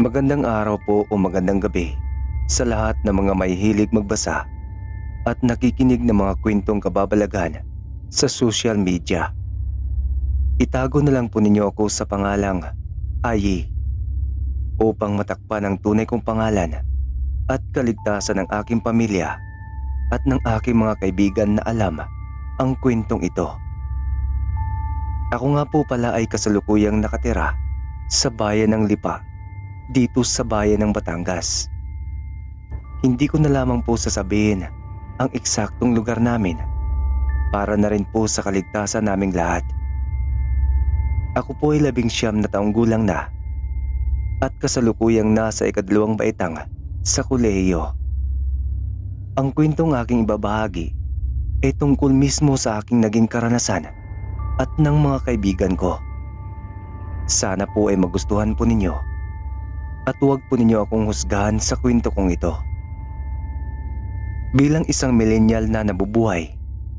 Magandang araw po o magandang gabi sa lahat ng mga mahihilig magbasa at nakikinig ng mga kwentong kababalaghan sa social media. Itago na lang po ninyo ako sa pangalang Ayi upang matakpan ang tunay kong pangalan at kaligtasan ng aking pamilya at ng aking mga kaibigan na alam ang kwentong ito. Ako nga po pala ay kasalukuyang nakatira sa bayan ng Lipa, dito sa bayan ng Batangas. Hindi ko na lamang po sasabihin ang eksaktong lugar namin para na rin po sa kaligtasan naming lahat. Ako po ay 19 na taong gulang na at kasalukuyang nasa ika-2 baitang sa kolehiyo. Ang kwentong aking ibabahagi ay tungkol mismo sa aking naging karanasan at ng mga kaibigan ko. Sana po ay magustuhan po ninyo at huwag po ninyo akong husgahan sa kwento kong ito. Bilang isang millennial na nabubuhay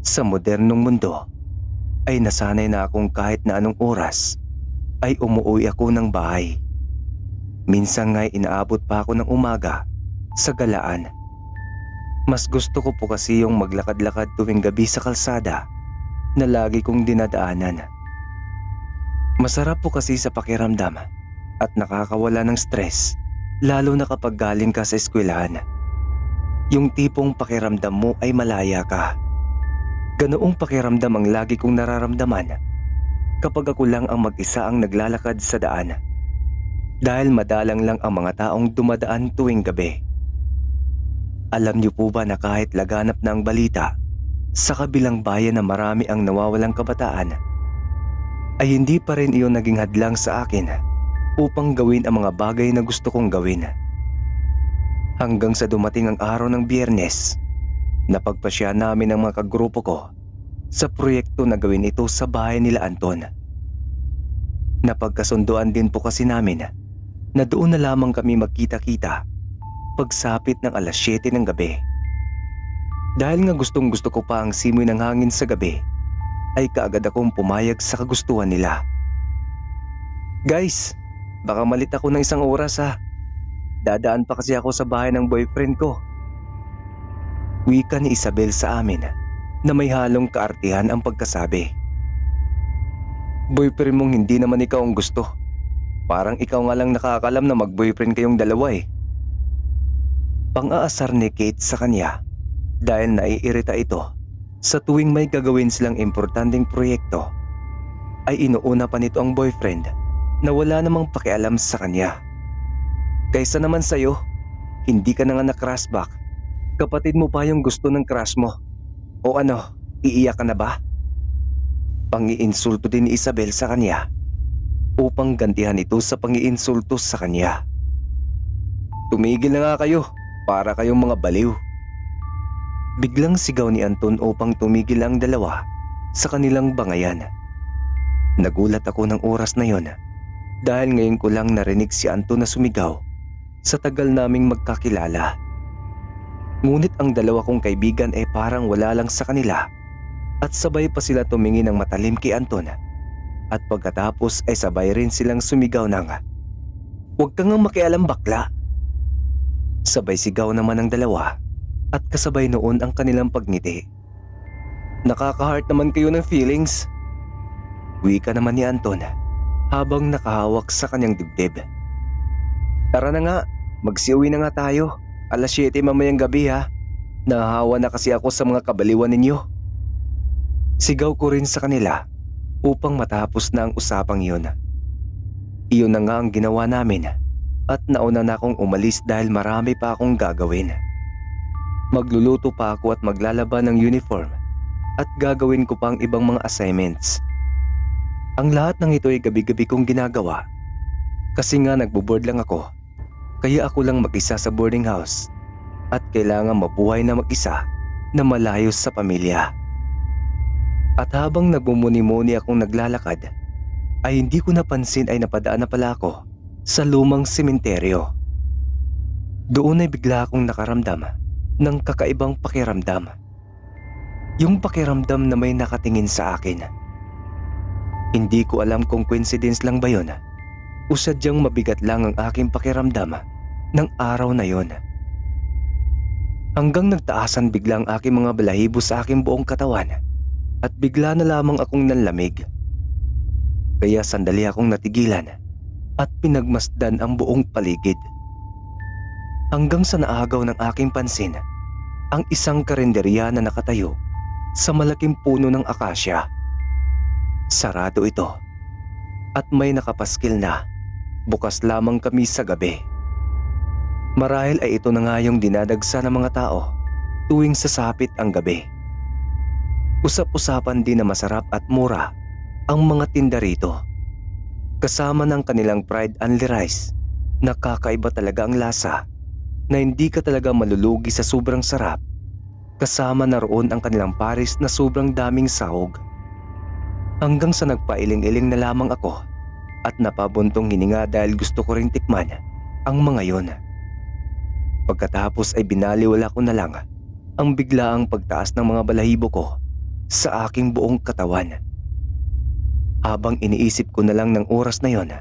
sa modernong mundo, ay nasanay na akong kahit na anong oras ay umuwi ako ng bahay. Minsan nga'y inaabot pa ako ng umaga sa galaan. Mas gusto ko po kasi yung maglakad-lakad tuwing gabi sa kalsada na lagi kong dinadaanan. Masarap po kasi sa pakiramdam at nakakawala ng stress, lalo na kapag galing ka sa eskwelahan. Yung tipong pakiramdam mo ay malaya ka. Ganoong pakiramdam ang lagi kong nararamdaman kapag ako lang ang mag-isa ang naglalakad sa daan. Dahil madalang lang ang mga taong dumadaan tuwing gabi. Alam niyo po ba na kahit laganap na ang balita sa kabilang bayan na marami ang nawawalang kabataan, ay hindi pa rin iyon naging hadlang sa akin upang gawin ang mga bagay na gusto kong gawin. Hanggang sa dumating ang araw ng Biyernes, napagpasya namin ang mga kagrupo ko sa proyekto na gawin ito sa bahay nila Anton. Napagkasunduan din po kasi namin na doon na lamang kami magkita-kita pagsapit ng 7:00 ng gabi. Dahil nga gustong gusto ko pa ang simoy ng hangin sa gabi, ay kaagad akong pumayag sa kagustuhan nila. Guys, baka malit ako ng 1 oras ha. Dadaan pa kasi ako sa bahay ng boyfriend ko. Wika ni Isabel sa amin na may halong kaartihan ang pagkasabi. Boyfriend mong hindi naman ikaw ang gusto. Parang ikaw nga lang nakakalam na mag-boyfriend kayong dalawa eh. Pang-aasar ni Kate sa kanya dahil naiirita ito sa tuwing may gagawin silang importanteng proyekto, ay inuuna pa nito ang boyfriend na wala namang pakialam sa kanya. Kaysa naman sa'yo, hindi ka na nga na-crushback. Kapatid mo pa yung gusto ng crush mo. O ano, iiyak ka na ba? Pang-iinsulto din ni Isabel sa kanya upang gantihan ito sa pang-iinsulto sa kanya. Tumigil na nga kayo, para kayong mga baliw. Biglang sigaw ni Anton upang tumigil ang dalawa sa kanilang bangayan. Nagulat ako ng oras na yon dahil ngayon ko lang narinig si Anton na sumigaw sa tagal naming magkakilala. Ngunit ang dalawa kong kaibigan ay parang wala lang sa kanila at sabay pa sila tumingin ng matalim kay Anton at pagkatapos ay sabay rin silang sumigaw ng, "Huwag kang makialam bakla!" Sabay sigaw naman ang dalawa at kasabay noon ang kanilang pagngiti. "Nakaka-heart naman kayo ng feelings," wika naman ni Anton habang nakahawak sa kanyang dibdib. "Tara na nga, magsiuwi na nga tayo. 7:00 mamayang gabi ha. Nahahawa na kasi ako sa mga kabaliwan ninyo." Sigaw ko rin sa kanila upang matapos na ang usapang iyon. Iyon na nga ang ginawa namin at nauna na akong umalis dahil marami pa akong gagawin. Magluluto pa ako at maglalaban ng uniform at gagawin ko pa ang ibang mga assignments. Ang lahat ng ito ay gabi-gabi kong ginagawa kasi nga nagbo-board lang ako, kaya ako lang mag-isa sa boarding house at kailangan mabuhay na mag-isa na malayo sa pamilya. At habang nagmumuni-muni akong naglalakad, ay hindi ko napansin ay napadaan na pala ako sa lumang sementeryo. Doon ay bigla akong nakaramdam ng kakaibang pakiramdam. Yung pakiramdam na may nakatingin sa akin. Hindi ko alam kung coincidence lang ba yun o sadyang mabigat lang ang aking pakiramdam ng araw na yon. Hanggang nagtaasan biglang aking mga balahibo sa aking buong katawan at bigla na lamang akong nanlamig. Kaya sandali akong natigilan at pinagmasdan ang buong paligid. Hanggang sa naagaw ng aking pansin ang isang karinderya na nakatayo sa malaking puno ng akasya. Sarado ito at may nakapaskil na bukas lamang kami sa gabi. Marahil ay ito na nga yung dinadagsa ng mga tao tuwing sasapit ang gabi. Usap-usapan din na masarap at mura ang mga tinda rito. Kasama ng kanilang fried only rice na kakaiba talaga ang lasa na hindi ka talaga malulugi sa sobrang sarap. Kasama na roon ang kanilang pares na sobrang daming sahog. Hanggang sa nagpailing-iling na lamang ako at napabuntong hininga dahil gusto ko ring tikman ang mga yon. Pagkatapos ay binaliwala ko na lang ang biglaang pagtaas ng mga balahibo ko sa aking buong katawan. Habang iniisip ko na lang ng oras na yon,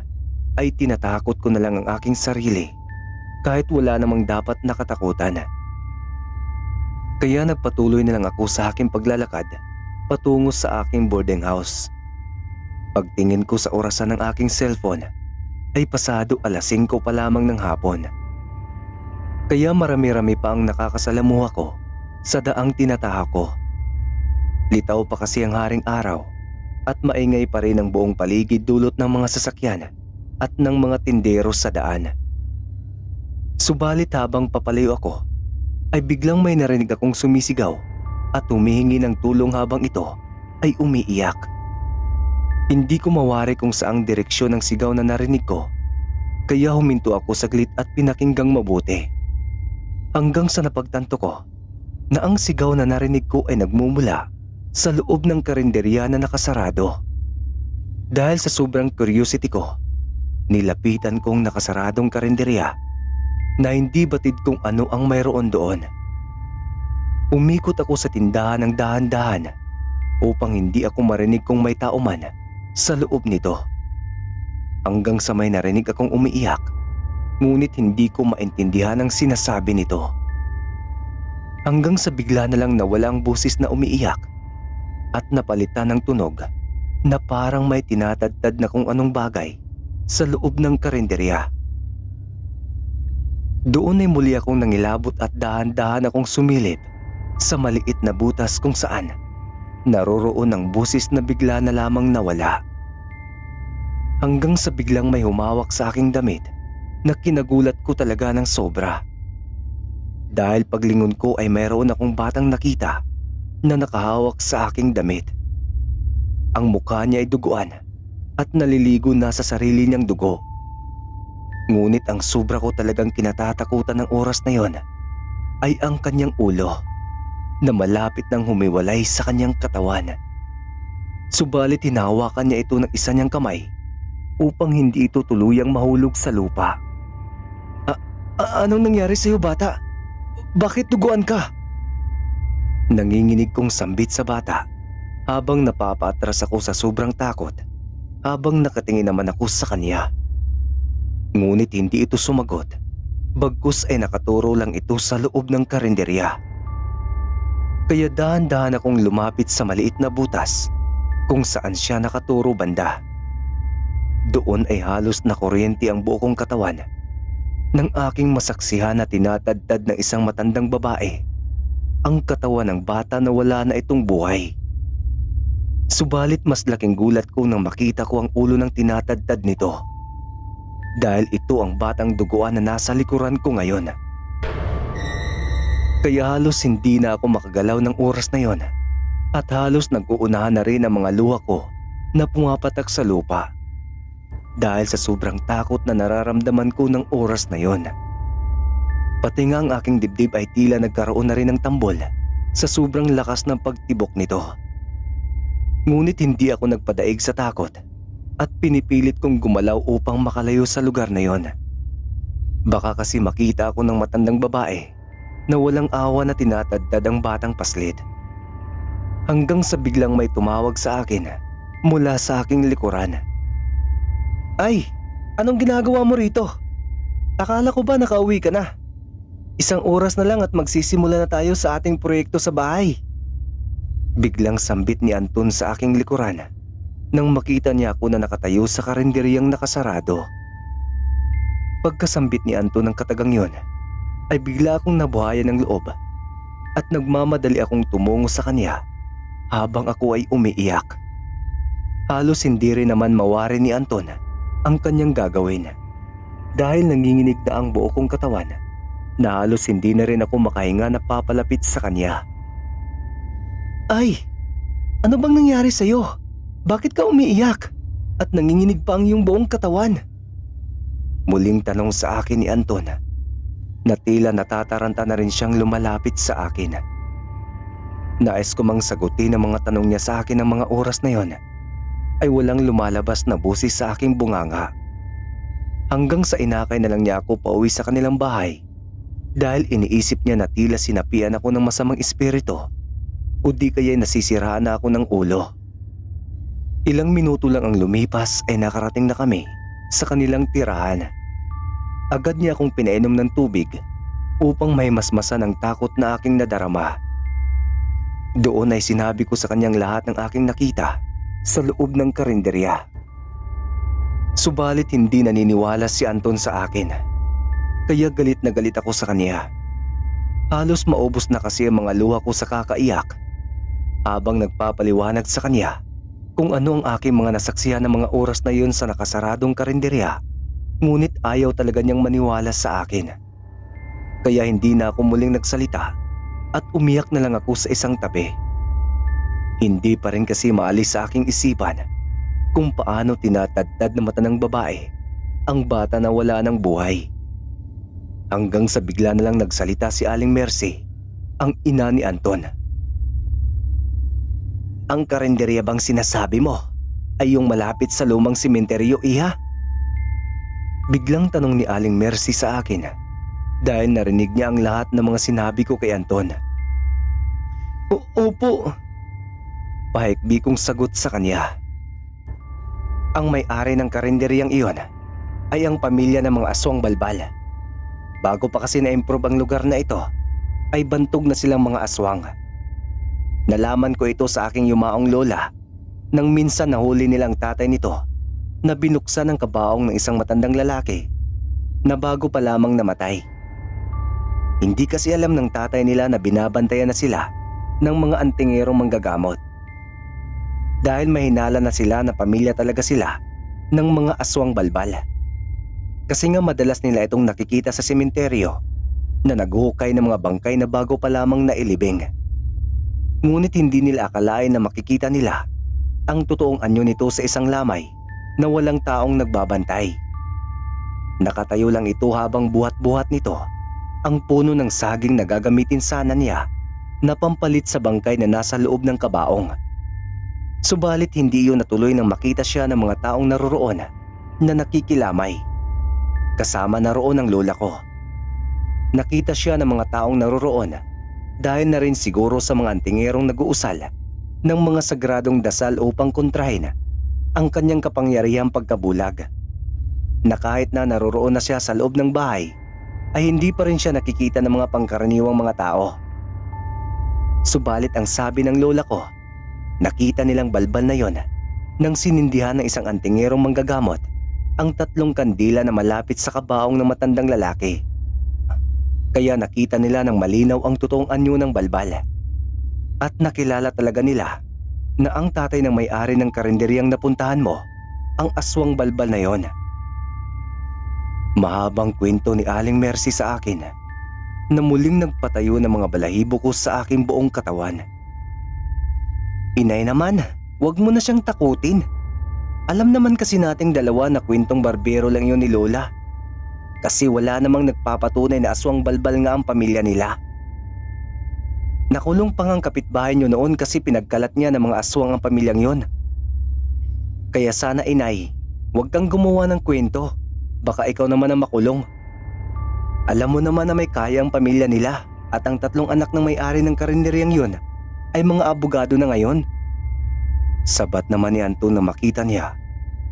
ay tinatakot ko na lang ang aking sarili kahit wala namang dapat nakatakutan. Kaya nagpatuloy na lang ako sa aking paglalakad patungo sa aking boarding house. Pagtingin ko sa orasan ng aking cellphone ay pasado 5:00 pa lamang ng hapon. Kaya marami-rami pa ang nakakasalamuha ko sa daang tinataha ko. Litaw pa kasi ang haring araw at maingay pa rin ang buong paligid dulot ng mga sasakyan at ng mga tindero sa daan. Subalit habang papalayo ako ay biglang may narinig akong sumisigaw at humihingi ng tulong habang ito ay umiiyak. Hindi ko mawari kung saang direksyon ang sigaw na narinig ko, kaya huminto ako saglit at pinakinggang mabuti. Hanggang sa napagtanto ko na ang sigaw na narinig ko ay nagmumula sa loob ng karinderya na nakasarado. Dahil sa sobrang curiosity ko, nilapitan kong nakasaradong karinderya na hindi batid kung ano ang mayroon doon. Umikot ako sa tindahan ng dahan-dahan upang hindi ako marinig kung may tao man sa loob nito. Hanggang sa may narinig akong umiiyak, ngunit hindi ko maintindihan ang sinasabi nito. Hanggang sa bigla na lang nawala ang busis na umiiyak at napalitan ng tunog na parang may tinatadtad na kung anong bagay sa loob ng karinderya. Doon ay muli akong nangilabot at dahan-dahan akong sumilip sa maliit na butas kung saan naroroon ang busis na bigla na lamang nawala. Hanggang sa biglang may humawak sa aking damit na kinagulat ko talaga ng sobra. Dahil paglingon ko ay mayroon akong batang nakita na nakahawak sa aking damit. Ang mukha niya ay duguan at naliligo na sa sarili niyang dugo. Ngunit ang sobra ko talagang kinatatakutan ng oras na yon ay ang kanyang ulo na malapit nang humiwalay sa kanyang katawan. Subalit hinahawakan niya ito ng isa niyang kamay upang hindi ito tuluyang mahulog sa lupa. Anong nangyari sa iyo, bata? Bakit duguan ka? Nanginginig kong sambit sa bata habang napapatras ako sa sobrang takot habang nakatingin naman ako sa kanya. Ngunit hindi ito sumagot, bagkus ay nakaturo lang ito sa loob ng karinderya. Kaya dahan-dahan akong lumapit sa maliit na butas kung saan siya nakaturo banda. Doon ay halos nakuryente ang buo kong katawan nang aking masaksihan na tinatadtad ng isang matandang babae ang katawan ng bata na wala na itong buhay. Subalit mas laking gulat ko nang makita ko ang ulo ng tinatadtad nito. Dahil ito ang batang duguan na nasa likuran ko ngayon. Kaya halos hindi na ako makagalaw ng oras na yon at halos nag-uunahan na rin ang mga luha ko na pumapatak sa lupa. Dahil sa sobrang takot na nararamdaman ko ng oras na yon. Pati nga ang aking dibdib ay tila nagkaroon na rin ng tambol sa sobrang lakas ng pagtibok nito. Ngunit hindi ako nagpadaig sa takot at pinipilit kong gumalaw upang makalayo sa lugar na yon. Baka kasi makita ako ng matandang babae na walang awa na tinatadtad ang batang paslit. Hanggang sa biglang may tumawag sa akin mula sa aking likuran. "Ay, Anong ginagawa mo rito? Akala ko ba nakauwi ka na? Isang oras na lang at magsisimula na tayo sa ating proyekto sa bahay. Biglang sambit ni Anton sa aking likuran nang makita niya ako na nakatayo sa karinderyang nakasarado. Pagkasambit ni Anton ng katagang yon, ay bigla akong nabuhayan ng loob at nagmamadali akong tumungo sa kanya habang ako ay umiiyak. Halos hindi rin naman mawari ni Anton ang kanyang gagawin dahil nanginginig na ang buo kong katawan na halos hindi na rin ako makahinga na papalapit sa kanya. Ay, ano bang nangyari sa'yo? Bakit ka umiiyak at nanginginig pa ang iyong buong katawan? Muling tanong sa akin ni Anton na tila natataranta na rin siyang lumalapit sa akin. Nais ko mang sagutin ang mga tanong niya sa akin ng mga oras na yon ay walang lumalabas na busis sa aking bunganga. Hanggang sa inakay na lang niya ako pauwi sa kanilang bahay dahil iniisip niya na tila sinapian ako ng masamang espiritu o di kaya nasisiraan na ako ng ulo. Ilang minuto lang ang lumipas ay nakarating na kami sa kanilang tirahan. Agad niya akong pinainom ng tubig upang mahimasmasan ang takot na aking nadarama. Doon ay sinabi ko sa kanyang lahat ng aking nakita sa loob ng karinderya. Subalit hindi naniniwala si Anton sa akin, kaya galit na galit ako sa kanya. Halos maubos na kasi ang mga luha ko sa kakaiyak habang nagpapaliwanag sa kanya kung ano ang aking mga nasaksihan ng mga oras na yun sa nakasaradong karinderya, ngunit ayaw talaga niyang maniwala sa akin. Kaya hindi na ako muling nagsalita at umiyak na lang ako sa isang tabi. Hindi pa rin kasi maalis sa aking isipan kung paano tinatadtad na mata ng babae ang bata na wala ng buhay. Hanggang sa bigla na lang nagsalita si Aling Mercy, ang ina ni Anton. Ang karinderya bang sinasabi mo ay yung malapit sa lumang sementeryo, iha? Biglang tanong ni Aling Mercy sa akin dahil narinig niya ang lahat ng mga sinabi ko kay Anton. Opo. Pahikbi kong sagot sa kanya. Ang may-ari ng karinderyang iyon ay ang pamilya ng mga aswang balbal. Bago pa kasi na-improve ang lugar na ito, ay bantog na silang mga aswang. Nalaman ko ito sa aking yumaong lola nang minsan nahuli nilang tatay nito na binuksan ang kabaong ng isang matandang lalaki na bago pa lamang namatay. Hindi kasi alam ng tatay nila na binabantayan na sila ng mga antingerong manggagamot. Dahil mahinala na sila na pamilya talaga sila ng mga aswang balbal. Kasi nga madalas nila itong nakikita sa sementeryo na naghuhukay ng mga bangkay na bago pa lamang nailibing. Ngunit hindi nila akalain na makikita nila ang totoong anyo nito sa isang lamay na walang taong nagbabantay. Nakatayo lang ito habang buhat-buhat nito ang puno ng saging na gagamitin sana niya na pampalit sa bangkay na nasa loob ng kabaong. Subalit hindi yun natuloy nang makita siya ng mga taong naroroon na nakikilamay. Kasama na roon ang lola ko. Nakita siya ng mga taong naroroon dahil na rin siguro sa mga antingerong nag-uusal ng mga sagradong dasal upang kontrahin ang kanyang kapangyarihang pagkabulag. Na kahit na naroroon na siya sa loob ng bahay ay hindi pa rin siya nakikita ng mga pangkaraniwang mga tao. Subalit ang sabi ng lola ko, nakita nilang balbal na yon nang sinindihan ng isang antingerong manggagamot ang 3 kandila na malapit sa kabaong ng matandang lalaki. Kaya nakita nila ng malinaw ang totoong anyo ng balbal. At nakilala talaga nila na ang tatay ng may-ari ng karinderyang napuntahan mo ang aswang balbal na yon. Mahabang kwento ni Aling Mercy sa akin na muling nagpatayo ng mga balahibo ko sa aking buong katawan. Inay naman, wag mo na siyang takutin. Alam naman kasi nating dalawa na kwentong barbero lang yun ni Lola. Kasi wala namang nagpapatunay na aswang balbal nga ang pamilya nila. Nakulong pang ang kapitbahay nyo noon kasi pinagkalat niya ng mga aswang ang pamilyang yon. Kaya sana inay, wag kang gumawa ng kwento. Baka ikaw naman ang makulong. Alam mo naman na may kaya ang pamilya nila at ang 3 anak ng may-ari ng karinderyang yon ay mga abogado na ngayon. Sabat naman ni Anton na makita niya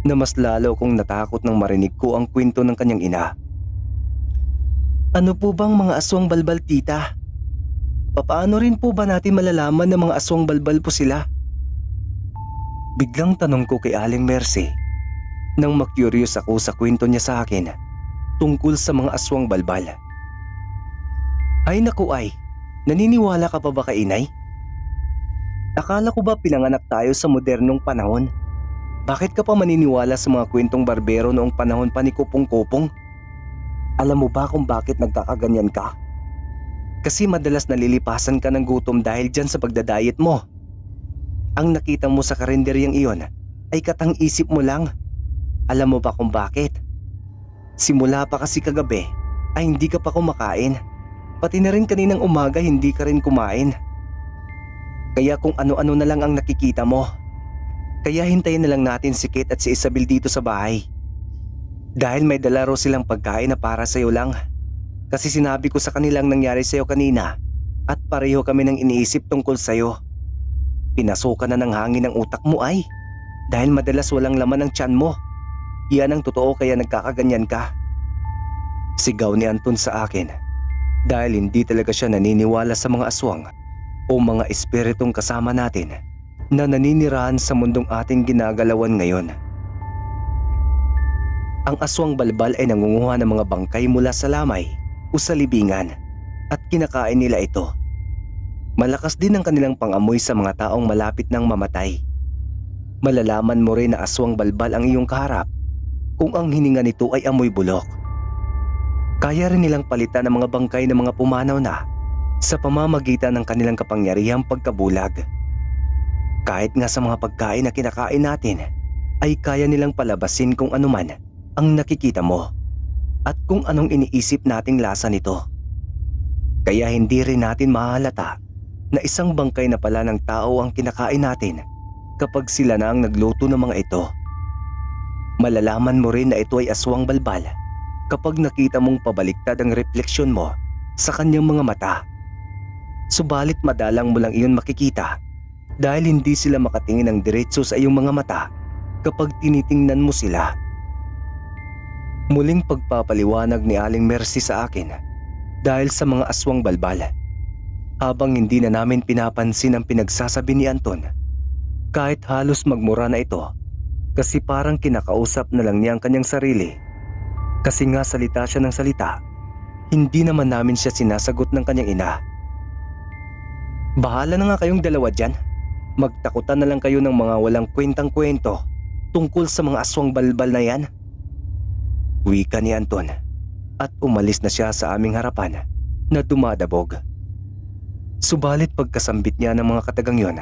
na mas lalo kong natakot nang marinig ko ang kwento ng kanyang ina. Ano po bang mga aswang balbal, tita? Papaano rin po ba natin malalaman na mga aswang balbal po sila? Biglang tanong ko kay Aling Mercy nang makyurious ako sa kwento niya sa akin tungkol sa mga aswang balbal. Ay naku ay, naniniwala ka pa ba kay inay? Akala ko ba pinanganak tayo sa modernong panahon? Bakit ka pa maniniwala sa mga kwentong barbero noong panahon pa ni Kupong-Kupong? Alam mo ba kung bakit nagkakaganyan ka? Kasi madalas nalilipasan ka ng gutom dahil dyan sa pagdadayet mo. Ang nakita mo sa karinderyang iyon ay katang-isip mo lang. Alam mo ba kung bakit? Simula pa kasi kagabi ay hindi ka pa kumakain. Pati na rin kaninang umaga hindi ka rin kumain. Kaya kung ano-ano na lang ang nakikita mo. Kaya hintayin na lang natin si Kate at si Isabel dito sa bahay. Dahil may dala raw silang pagkain na para sa'yo lang. Kasi sinabi ko sa kanilang nangyari sa'yo kanina at pareho kami nang iniisip tungkol sa'yo. Pinasukan na ng hangin ang utak mo ay dahil madalas walang laman ang tiyan mo. Yan ang totoo kaya nagkakaganyan ka. Sigaw ni Anton sa akin dahil hindi talaga siya naniniwala sa mga aswang o mga espiritong kasama natin na naninirahan sa mundong ating ginagalawan ngayon. Ang aswang balbal ay nangunguha ng mga bangkay mula sa lamay o sa libingan at kinakain nila ito. Malakas din ang kanilang pangamoy sa mga taong malapit nang mamatay. Malalaman mo rin na aswang balbal ang iyong kaharap kung ang hininga nito ay amoy bulok. Kaya rin nilang palitan ang mga bangkay ng mga pumanaw na sa pamamagitan ng kanilang kapangyarihang pagkabulag. Kahit nga sa mga pagkain na kinakain natin ay kaya nilang palabasin kung anuman ang nakikita mo at kung anong iniisip nating lasa nito. Kaya hindi rin natin mahalata na isang bangkay na pala ng tao ang kinakain natin kapag sila na ang nagluto ng mga ito. Malalaman mo rin na ito ay aswang balbal kapag nakita mong pabaliktad ang refleksyon mo sa kanyang mga mata. Subalit madalang mo lang iyon makikita dahil hindi sila makatingin ng diretso sa iyong mga mata kapag tinitingnan mo sila. Muling pagpapaliwanag ni Aling Mercy sa akin dahil sa mga aswang balbal. Habang hindi na namin pinapansin ang pinagsasabi ni Anton, kahit halos magmura na ito kasi parang kinakausap na lang niya ang kanyang sarili. Kasi nga salita siya ng salita, hindi naman namin siya sinasagot ng kanyang ina. Bahala na nga kayong dalawa dyan. Magtakutan na lang kayo ng mga walang kwentang kwento tungkol sa mga aswang balbal na yan. Wika ni Anton at umalis na siya sa aming harapan na dumadabog. Subalit pagkasambit niya ng mga katagang yon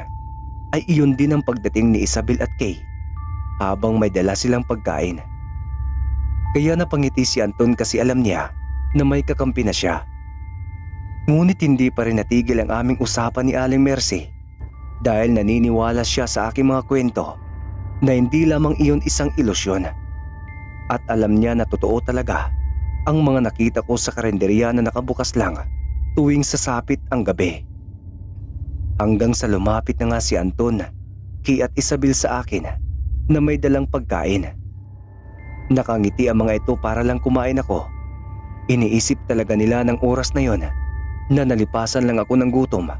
ay iyon din ang pagdating ni Isabel at Kay habang may dala silang pagkain. Kaya napangiti si Anton kasi alam niya na may kakampi na siya. Ngunit hindi pa rin natigil ang aming usapan ni Aling Mercy dahil naniniwala siya sa aking mga kwento na hindi lamang iyon isang ilusyon. At alam niya na totoo talaga ang mga nakita ko sa karinderya na nakabukas lang tuwing sasapit ang gabi. Hanggang sa lumapit na nga si Anton, Kay at Isabel sa akin na may dalang pagkain. Nakangiti ang mga ito para lang kumain ako. Iniisip talaga nila ng oras na yon na nalipasan lang ako ng gutom.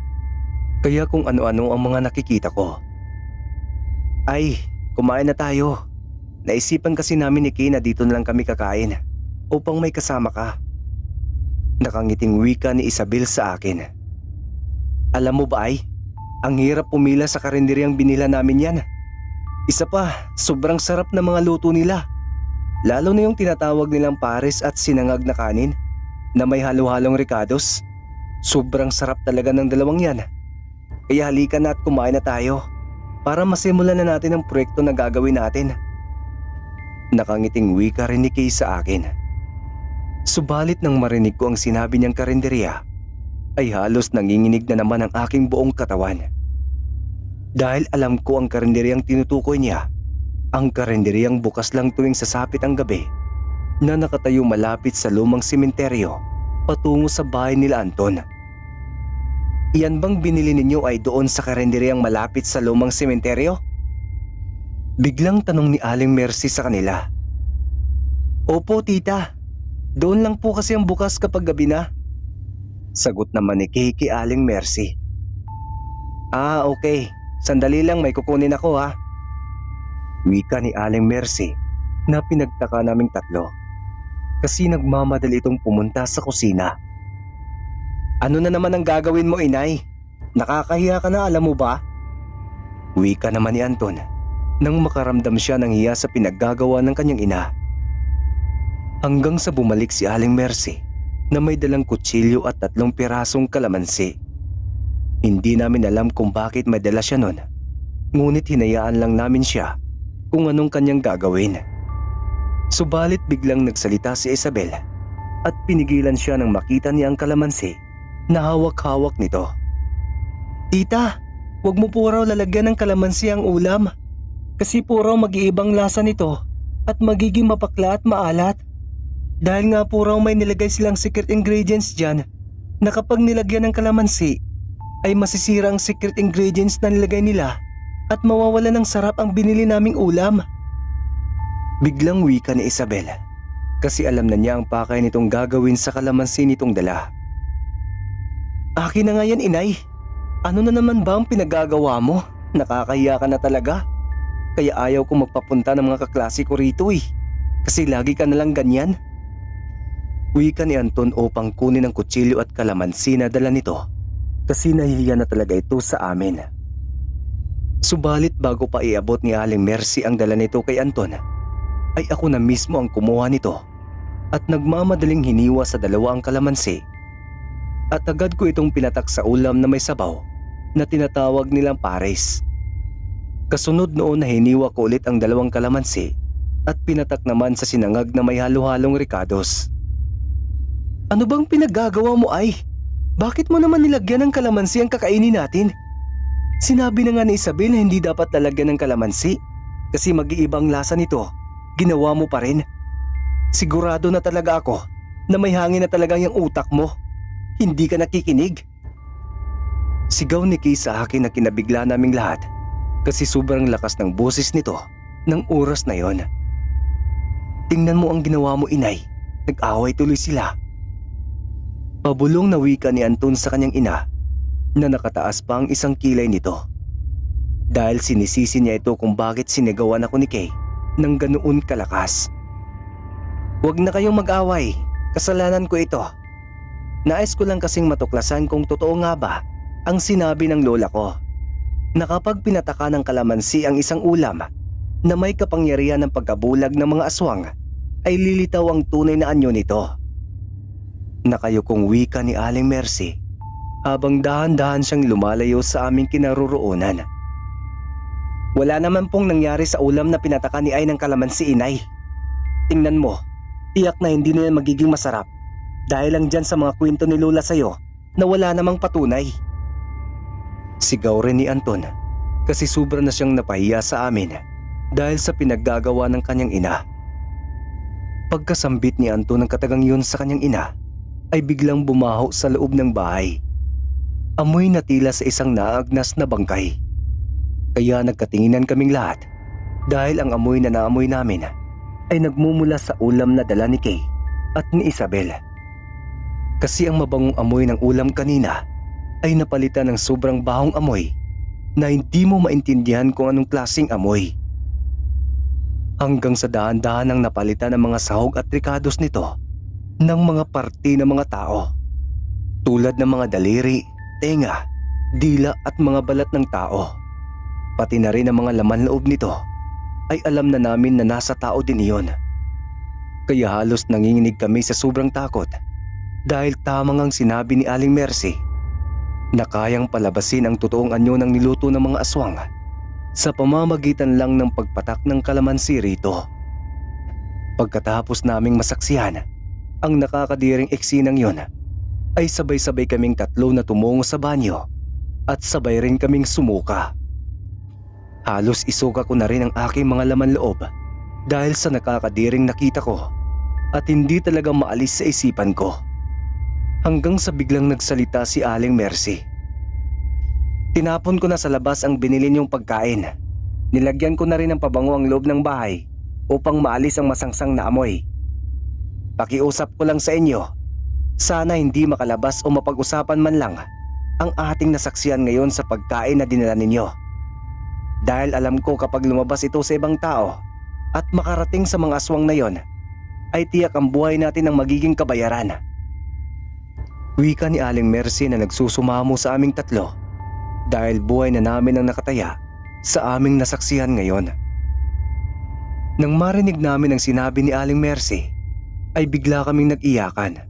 Kaya kung ano-ano ang mga nakikita ko. Ay, kumain na tayo. Naisipan kasi namin ni Kay na dito na lang kami kakain upang may kasama ka. Nakangiting wika ni Isabel sa akin. Alam mo ba ay, ang hirap pumila sa karinderyang binila namin yan. Isa pa, sobrang sarap na mga luto nila. Lalo na yung tinatawag nilang pares at sinangag na kanin na may halo-halong ricados. Sobrang sarap talaga ng dalawang yan. Kaya halika na at kumain na tayo para masimulan na natin ang proyekto na gagawin natin. Nakangiting wika rin ni Kay sa akin. Subalit nang marinig ko ang sinabi niyang karinderya, ay halos nanginginig na naman ang aking buong katawan. Dahil alam ko ang karinderyang tinutukoy niya, ang karinderyang bukas lang tuwing sasapit ang gabi na nakatayo malapit sa lumang sementeryo patungo sa bahay nila Anton. Iyan bang binili ninyo ay doon sa karinderyang malapit sa lumang sementeryo? Biglang tanong ni Aling Mercy sa kanila. Opo tita, doon lang po kasi ang bukas kapag gabi na. Sagot naman ni Kay kay Aling Mercy. Ah, okay. Sandali lang, may kukunin ako ha. Wika ni Aling Mercy na pinagtaka naming tatlo kasi nagmamadali itong pumunta sa kusina. Ano na naman ang gagawin mo, inay? Nakakahiya ka na, alam mo ba? Wika naman ni Anton nang makaramdam siya ng hiya sa pinaggagawa ng kanyang ina. Hanggang sa bumalik si Aling Mercy na may dalang kutsilyo at 3 pirasong kalamansi. Hindi namin alam kung bakit may dala siya nun, ngunit hinayaan lang namin siya kung anong kanyang gagawin. Subalit biglang nagsalita si Isabel at pinigilan siya nang makita niya ang kalamansi na hawak-hawak nito. Tita, wag mo po raw lalagyan ng kalamansi ang ulam kasi po raw mag-iibang lasa nito at magiging mapakla at maalat. Dahil nga po raw may nilagay silang secret ingredients dyan na kapag nilagyan ng kalamansi ay masisira ang secret ingredients na nilagay nila at mawawala ng sarap ang binili naming ulam. Biglang wika ni Isabel kasi alam na niya ang pakay nitong gagawin sa kalamansi nitong dala. Akin na nga yan, inay. Ano na naman ba ang pinagagawa mo? Nakakahiya ka na talaga. Kaya ayaw ko magpapunta ng mga kaklase ko rito kasi lagi ka nalang ganyan. Wika ni Anton upang kunin ang kutsilyo at kalamansi na dala nito kasi nahihiya na talaga ito sa amin. Subalit bago pa iabot ni Aling Mercy ang dala nito kay Anton, ay ako na mismo ang kumuha nito at nagmamadaling hiniwa sa 2 ang kalamansi. At agad ko itong pinatak sa ulam na may sabaw na tinatawag nilang pares. Kasunod noon na hiniwa ko ulit ang 2 kalamansi at pinatak naman sa sinangag na may halo-halong ricados. Ano bang pinaggagawa mo ay? Bakit mo naman nilagyan ng kalamansi ang kakainin natin? Sinabi na nga ni Isabel na hindi dapat lalagyan ng kalamansi kasi mag-iibang lasa nito. Ginawa mo pa rin. Sigurado na talaga ako na may hangin na talaga yung utak mo. Hindi ka nakikinig. Sigaw ni Kay sa akin na kinabigla naming lahat kasi sobrang lakas ng boses nito ng oras na yon. Tingnan mo ang ginawa mo, inay. Nag-away tuloy sila. Pabulong na wika ni Anton sa kanyang ina na nakataas pa ang isang kilay nito. Dahil sinisisi niya ito kung bakit sinigawan ako ni Kay ng ganoon kalakas. Huwag na kayong mag-away, kasalanan ko ito. Nais ko lang kasing matuklasan kung totoo nga ba ang sinabi ng lola ko na kapag pinataka ng kalamansi ang isang ulam na may kapangyarihan ng pagkabulag ng mga aswang ay lilitaw ang tunay na anyo nito. Nakayukong wika ni Aling Mercy habang dahan-dahan siyang lumalayo sa aming kinaroroonan. Wala naman pong nangyari sa ulam na pinataka ni Ay ng kalamansi, inay. Tingnan mo, tiyak na hindi na yan magiging masarap dahil lang dyan sa mga kwento ni Lola sa'yo na wala namang patunay. Sigaw rin ni Anton kasi sobra na siyang napahiya sa amin dahil sa pinaggagawa ng kanyang ina. Pagkasambit ni Anton ng katagang yun sa kanyang ina, ay biglang bumaho sa loob ng bahay. Amoy na tila sa isang naagnas na bangkay. Kaya nagkatinginan kaming lahat dahil ang amoy na naamoy namin ay nagmumula sa ulam na dala ni Kay at ni Isabel. Kasi ang mabangong amoy ng ulam kanina ay napalitan ng sobrang bahong amoy na hindi mo maintindihan kung anong klaseng amoy. Hanggang sa dahan-dahan ang napalitan ng mga sahog at ricados nito ng mga parte ng mga tao. Tulad ng mga daliri, tenga, dila at mga balat ng tao. Pati na rin ang mga laman loob nito ay alam na namin na nasa tao din iyon. Kaya halos nanginginig kami sa sobrang takot dahil tamang ang sinabi ni Aling Mercy na kayang palabasin ang totoong anyo ng niluto ng mga aswang sa pamamagitan lang ng pagpatak ng kalamansi rito. Pagkatapos naming masaksihan ang nakakadiring eksinang yon, ay sabay-sabay kaming 3 na tumungo sa banyo at sabay rin kaming sumuka. Halos isuka ko na rin ang aking mga laman loob dahil sa nakakadiring nakita ko at hindi talaga maalis sa isipan ko. Hanggang sa biglang nagsalita si Aling Mercy. Tinapon ko na sa labas ang binili niyong pagkain. Nilagyan ko na rin ng pabango ang loob ng bahay upang maalis ang masangsang na amoy. Pakiusap ko lang sa inyo, sana hindi makalabas o mapag-usapan man lang ang ating nasaksihan ngayon sa pagkain na dinala ninyo. Dahil alam ko kapag lumabas ito sa ibang tao at makarating sa mga aswang na yon, ay tiyak ang buhay natin ang magiging kabayaran. Wika ni Aling Mercy na nagsusumamo sa aming tatlo dahil buhay na namin ang nakataya sa aming nasaksihan ngayon. Nang marinig namin ang sinabi ni Aling Mercy, ay bigla kaming nag-iyakan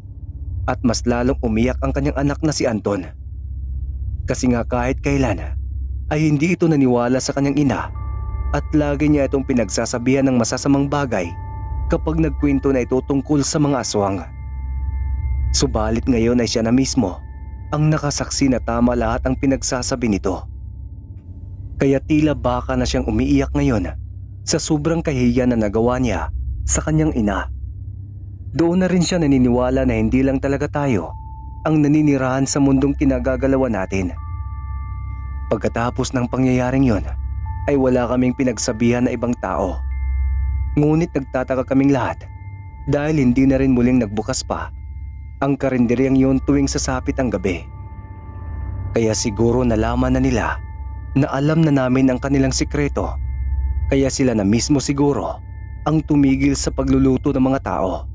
at mas lalong umiyak ang kanyang anak na si Anton. Kasi nga kahit kailan ay hindi ito naniwala sa kanyang ina at lagi niya itong pinagsasabihan ng masasamang bagay kapag nagkwento na ito tungkol sa mga aswang. Subalit ngayon ay siya na mismo ang nakasaksi na tama lahat ang pinagsasabi nito. Kaya tila baka na siyang umiiyak ngayon sa sobrang kahihiyan na nagawa niya sa kanyang ina. Doon na rin siya naniniwala na hindi lang talaga tayo ang naninirahan sa mundong kinagagalawan natin. Pagkatapos ng pangyayaring yon, ay wala kaming pinagsabihan na ibang tao. Ngunit nagtataka kaming lahat dahil hindi na rin muling nagbukas pa ang karinderyang yon tuwing sasapit ang gabi. Kaya siguro nalaman na nila na alam na namin ang kanilang sikreto, kaya sila na mismo siguro ang tumigil sa pagluluto ng mga tao.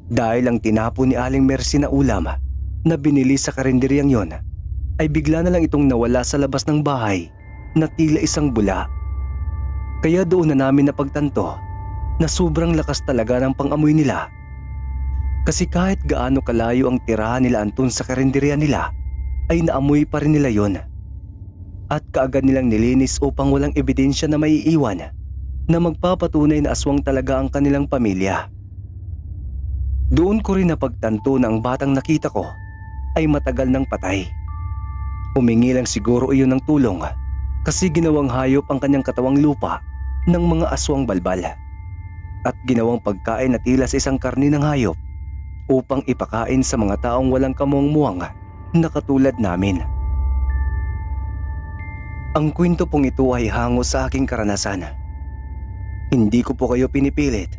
Dahil ang tinapon ni Aling Mercy na ulam na binili sa karinderyang yon ay bigla na lang itong nawala sa labas ng bahay na tila isang bula. Kaya doon na namin napagtanto na sobrang lakas talaga ng pangamoy nila. Kasi kahit gaano kalayo ang tirahan nila Anton sa karinderya nila, ay naamoy pa rin nila yon. At kaagad nilang nilinis upang walang ebidensya na maiiwan na magpapatunay na aswang talaga ang kanilang pamilya. Doon ko rin napagtanto na ang batang nakita ko ay matagal nang patay. Humingi lang siguro iyon ng tulong kasi ginawang hayop ang kanyang katawang lupa ng mga aswang balbal at ginawang pagkain na tila sa isang karni ng hayop upang ipakain sa mga taong walang kamuang-muwang na katulad namin. Ang kwento pong ito ay hango sa aking karanasan. Hindi ko po kayo pinipilit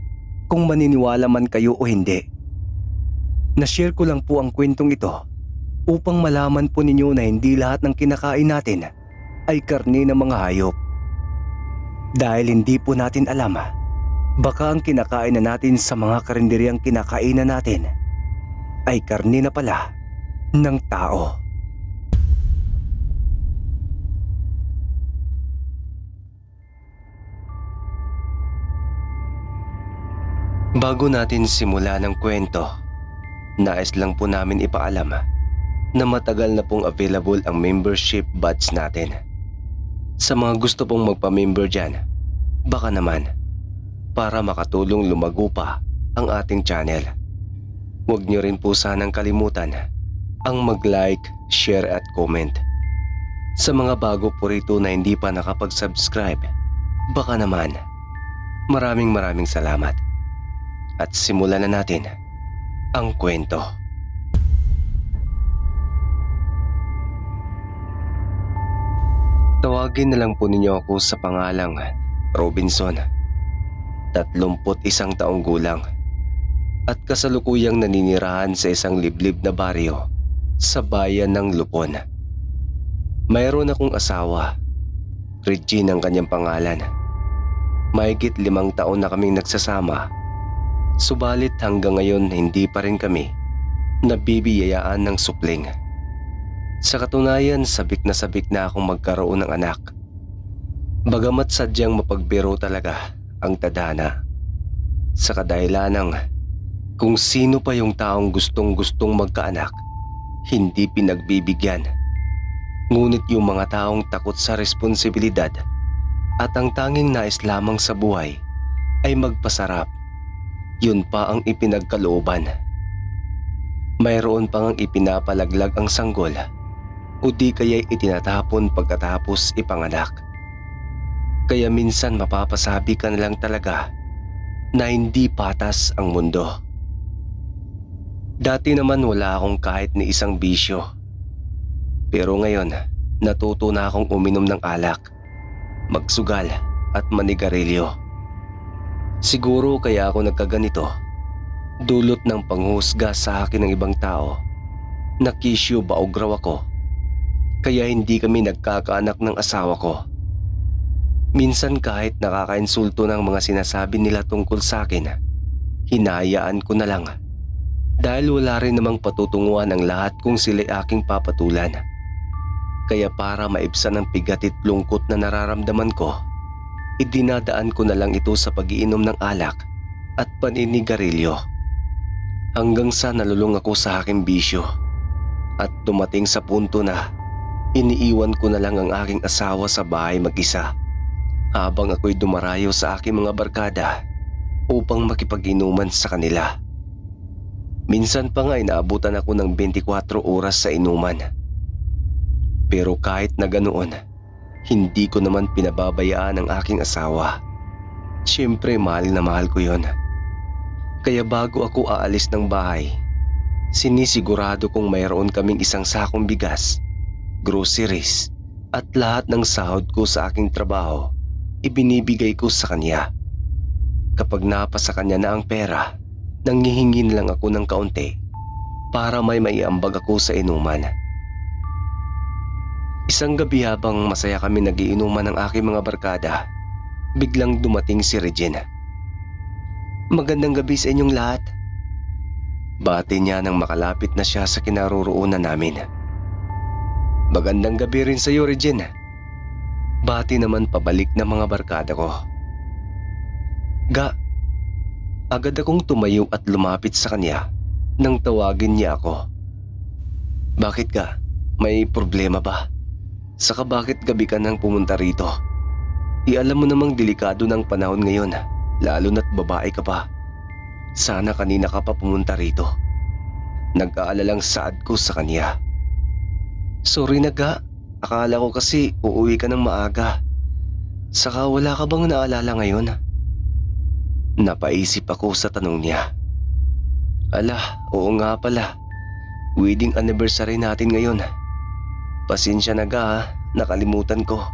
kung maniniwala man kayo o hindi. Na-share ko lang po ang kwentong ito upang malaman po ninyo na hindi lahat ng kinakain natin ay karne ng mga hayop. Dahil hindi po natin alam, baka ang kinakain na natin sa mga karinderyang kinakainan natin ay karne na pala ng tao. Bago natin simula ng kwento, nais lang po namin ipaalam na matagal na pong available ang membership badge natin. Sa mga gusto pong magpa-member dyan, baka naman para makatulong lumago pa ang ating channel. Huwag nyo rin po sanang kalimutan ang mag-like, share at comment. Sa mga bago po rito na hindi pa nakapag-subscribe, baka naman maraming salamat. At simulan na natin ang kwento. Tawagin na lang po ninyo ako sa pangalang Robinson. 31 taong gulang at kasalukuyang naninirahan sa isang liblib na baryo sa bayan ng Lupon. Mayroon akong asawa, Regine ang kanyang pangalan. Mahigit 5 taon na kaming nagsasama. Subalit hanggang ngayon hindi pa rin kami nabibiyayaan ng supling. Sa katunayan, sabik na akong magkaroon ng anak. Bagamat sadyang mapagbiro talaga ang tadhana. Sa kadahilanang kung sino pa yung taong gustong magkaanak, hindi pinagbibigyan. Ngunit yung mga taong takot sa responsibilidad at ang tanging nais lamang sa buhay ay magpasarap, yun pa ang ipinagkalooban. Mayroon pang ipinapalaglag ang sanggol o di kaya'y itinatapon pagkatapos ipanganak. Kaya minsan mapapasabi ka na lang talaga na hindi patas ang mundo. Dati naman wala akong kahit ni isang bisyo. Pero ngayon natuto na akong uminom ng alak. magsugal at manigarilyo. Siguro kaya ako nagkaganito, dulot ng panghusga sa akin ng ibang tao. Nakisyo baog raw ako, kaya hindi kami nagkakaanak ng asawa ko. Minsan kahit nakakainsulto ng mga sinasabi nila tungkol sa akin, hinayaan ko na lang. Dahil wala rin namang patutunguhan ang lahat kung sila'y aking papatulan. Kaya para maibsan ang pigat at lungkot na nararamdaman ko, idinadaan ko na lang ito sa pag-iinom ng alak at paninigarilyo. Hanggang sa nalulung ako sa aking bisyo at dumating sa punto na iniiwan ko na lang ang aking asawa sa bahay mag-isa habang ako'y dumarayo sa aking mga barkada upang makipag-inuman sa kanila. Minsan pa nga inaabutan ako ng 24 oras sa inuman. Pero kahit na ganoon, hindi ko naman pinababayaan ang aking asawa. Siyempre mahal na mahal ko yon. Kaya bago ako aalis ng bahay, sinisigurado kong mayroon kaming isang sakong bigas, groceries at lahat ng sahod ko sa aking trabaho ibinibigay ko sa kanya. Kapag napasa kanya na ang pera, nanghihingin lang ako ng kaunti para may maiambag ako sa inuman. Isang gabi habang masaya kami nagiinuman ng aking mga barkada, biglang dumating si Regina. "Magandang gabi sa inyong lahat." Bati niya nang makalapit na siya sa kinaroroonan namin. "Magandang gabi rin sa iyo, Regina." Bati naman pabalik ng mga barkada ko. Agad akong tumayo at lumapit sa kanya nang tawagin niya ako. "Bakit ka? May problema ba? Saka bakit gabi ka nang pumunta rito? Alam mo namang delikado ng panahon ngayon, lalo na't babae ka pa. Sana kanina ka pa pumunta rito." Nag-aalalang saad ko sa kanya. "Sorry na ga, akala ko kasi uuwi ka ng maaga. Saka wala ka bang naalala ngayon?" Napaisip ako sa tanong niya. Oo nga pala. Wedding anniversary natin ngayon. Pasensya na ga, nakalimutan ko.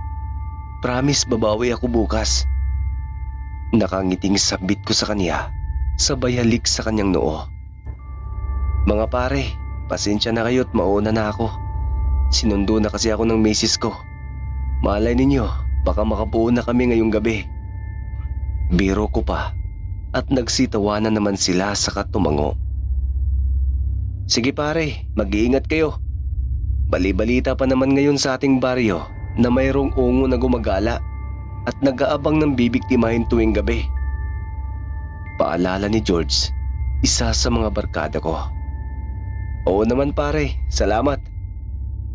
Promise babawi ako bukas. Nakangiting sabit ko sa kanya, sabay halik sa kanyang noo. "Mga pare, pasensya na kayo at mauna na ako. Sinundo na kasi ako ng misis ko. Malay ninyo, baka makabuo na kami ngayong gabi." Biro ko pa at nagsitawanan naman sila saka tumango. "Sige pare, mag-iingat kayo. Bali-balita pa naman ngayon sa ating baryo na mayroong ungo na gumagala at nag-aabang ng bibiktimahin tuwing gabi." Paalala ni George, isa sa mga barkada ko. "Oo naman pare, salamat."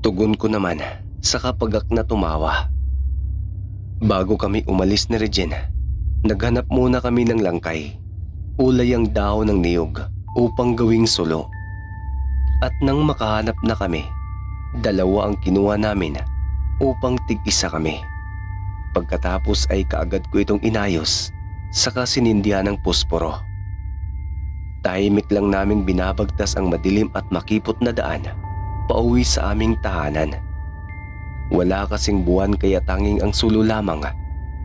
Tugon ko naman, saka pagak na tumawa. Bago kami umalis ni Regina, naghanap muna kami ng langkay, ulayang dahon ng niyog upang gawing sulo. At nang makahanap na kami, 2 ang kinuha namin upang tig-isa kami. Pagkatapos ay kaagad ko itong inayos, saka sinindihan ng posporo. Tahimik lang naming binabagtas ang madilim at makipot na daan pauwi sa aming tahanan. Wala kasing buwan kaya tanging ang sulo lamang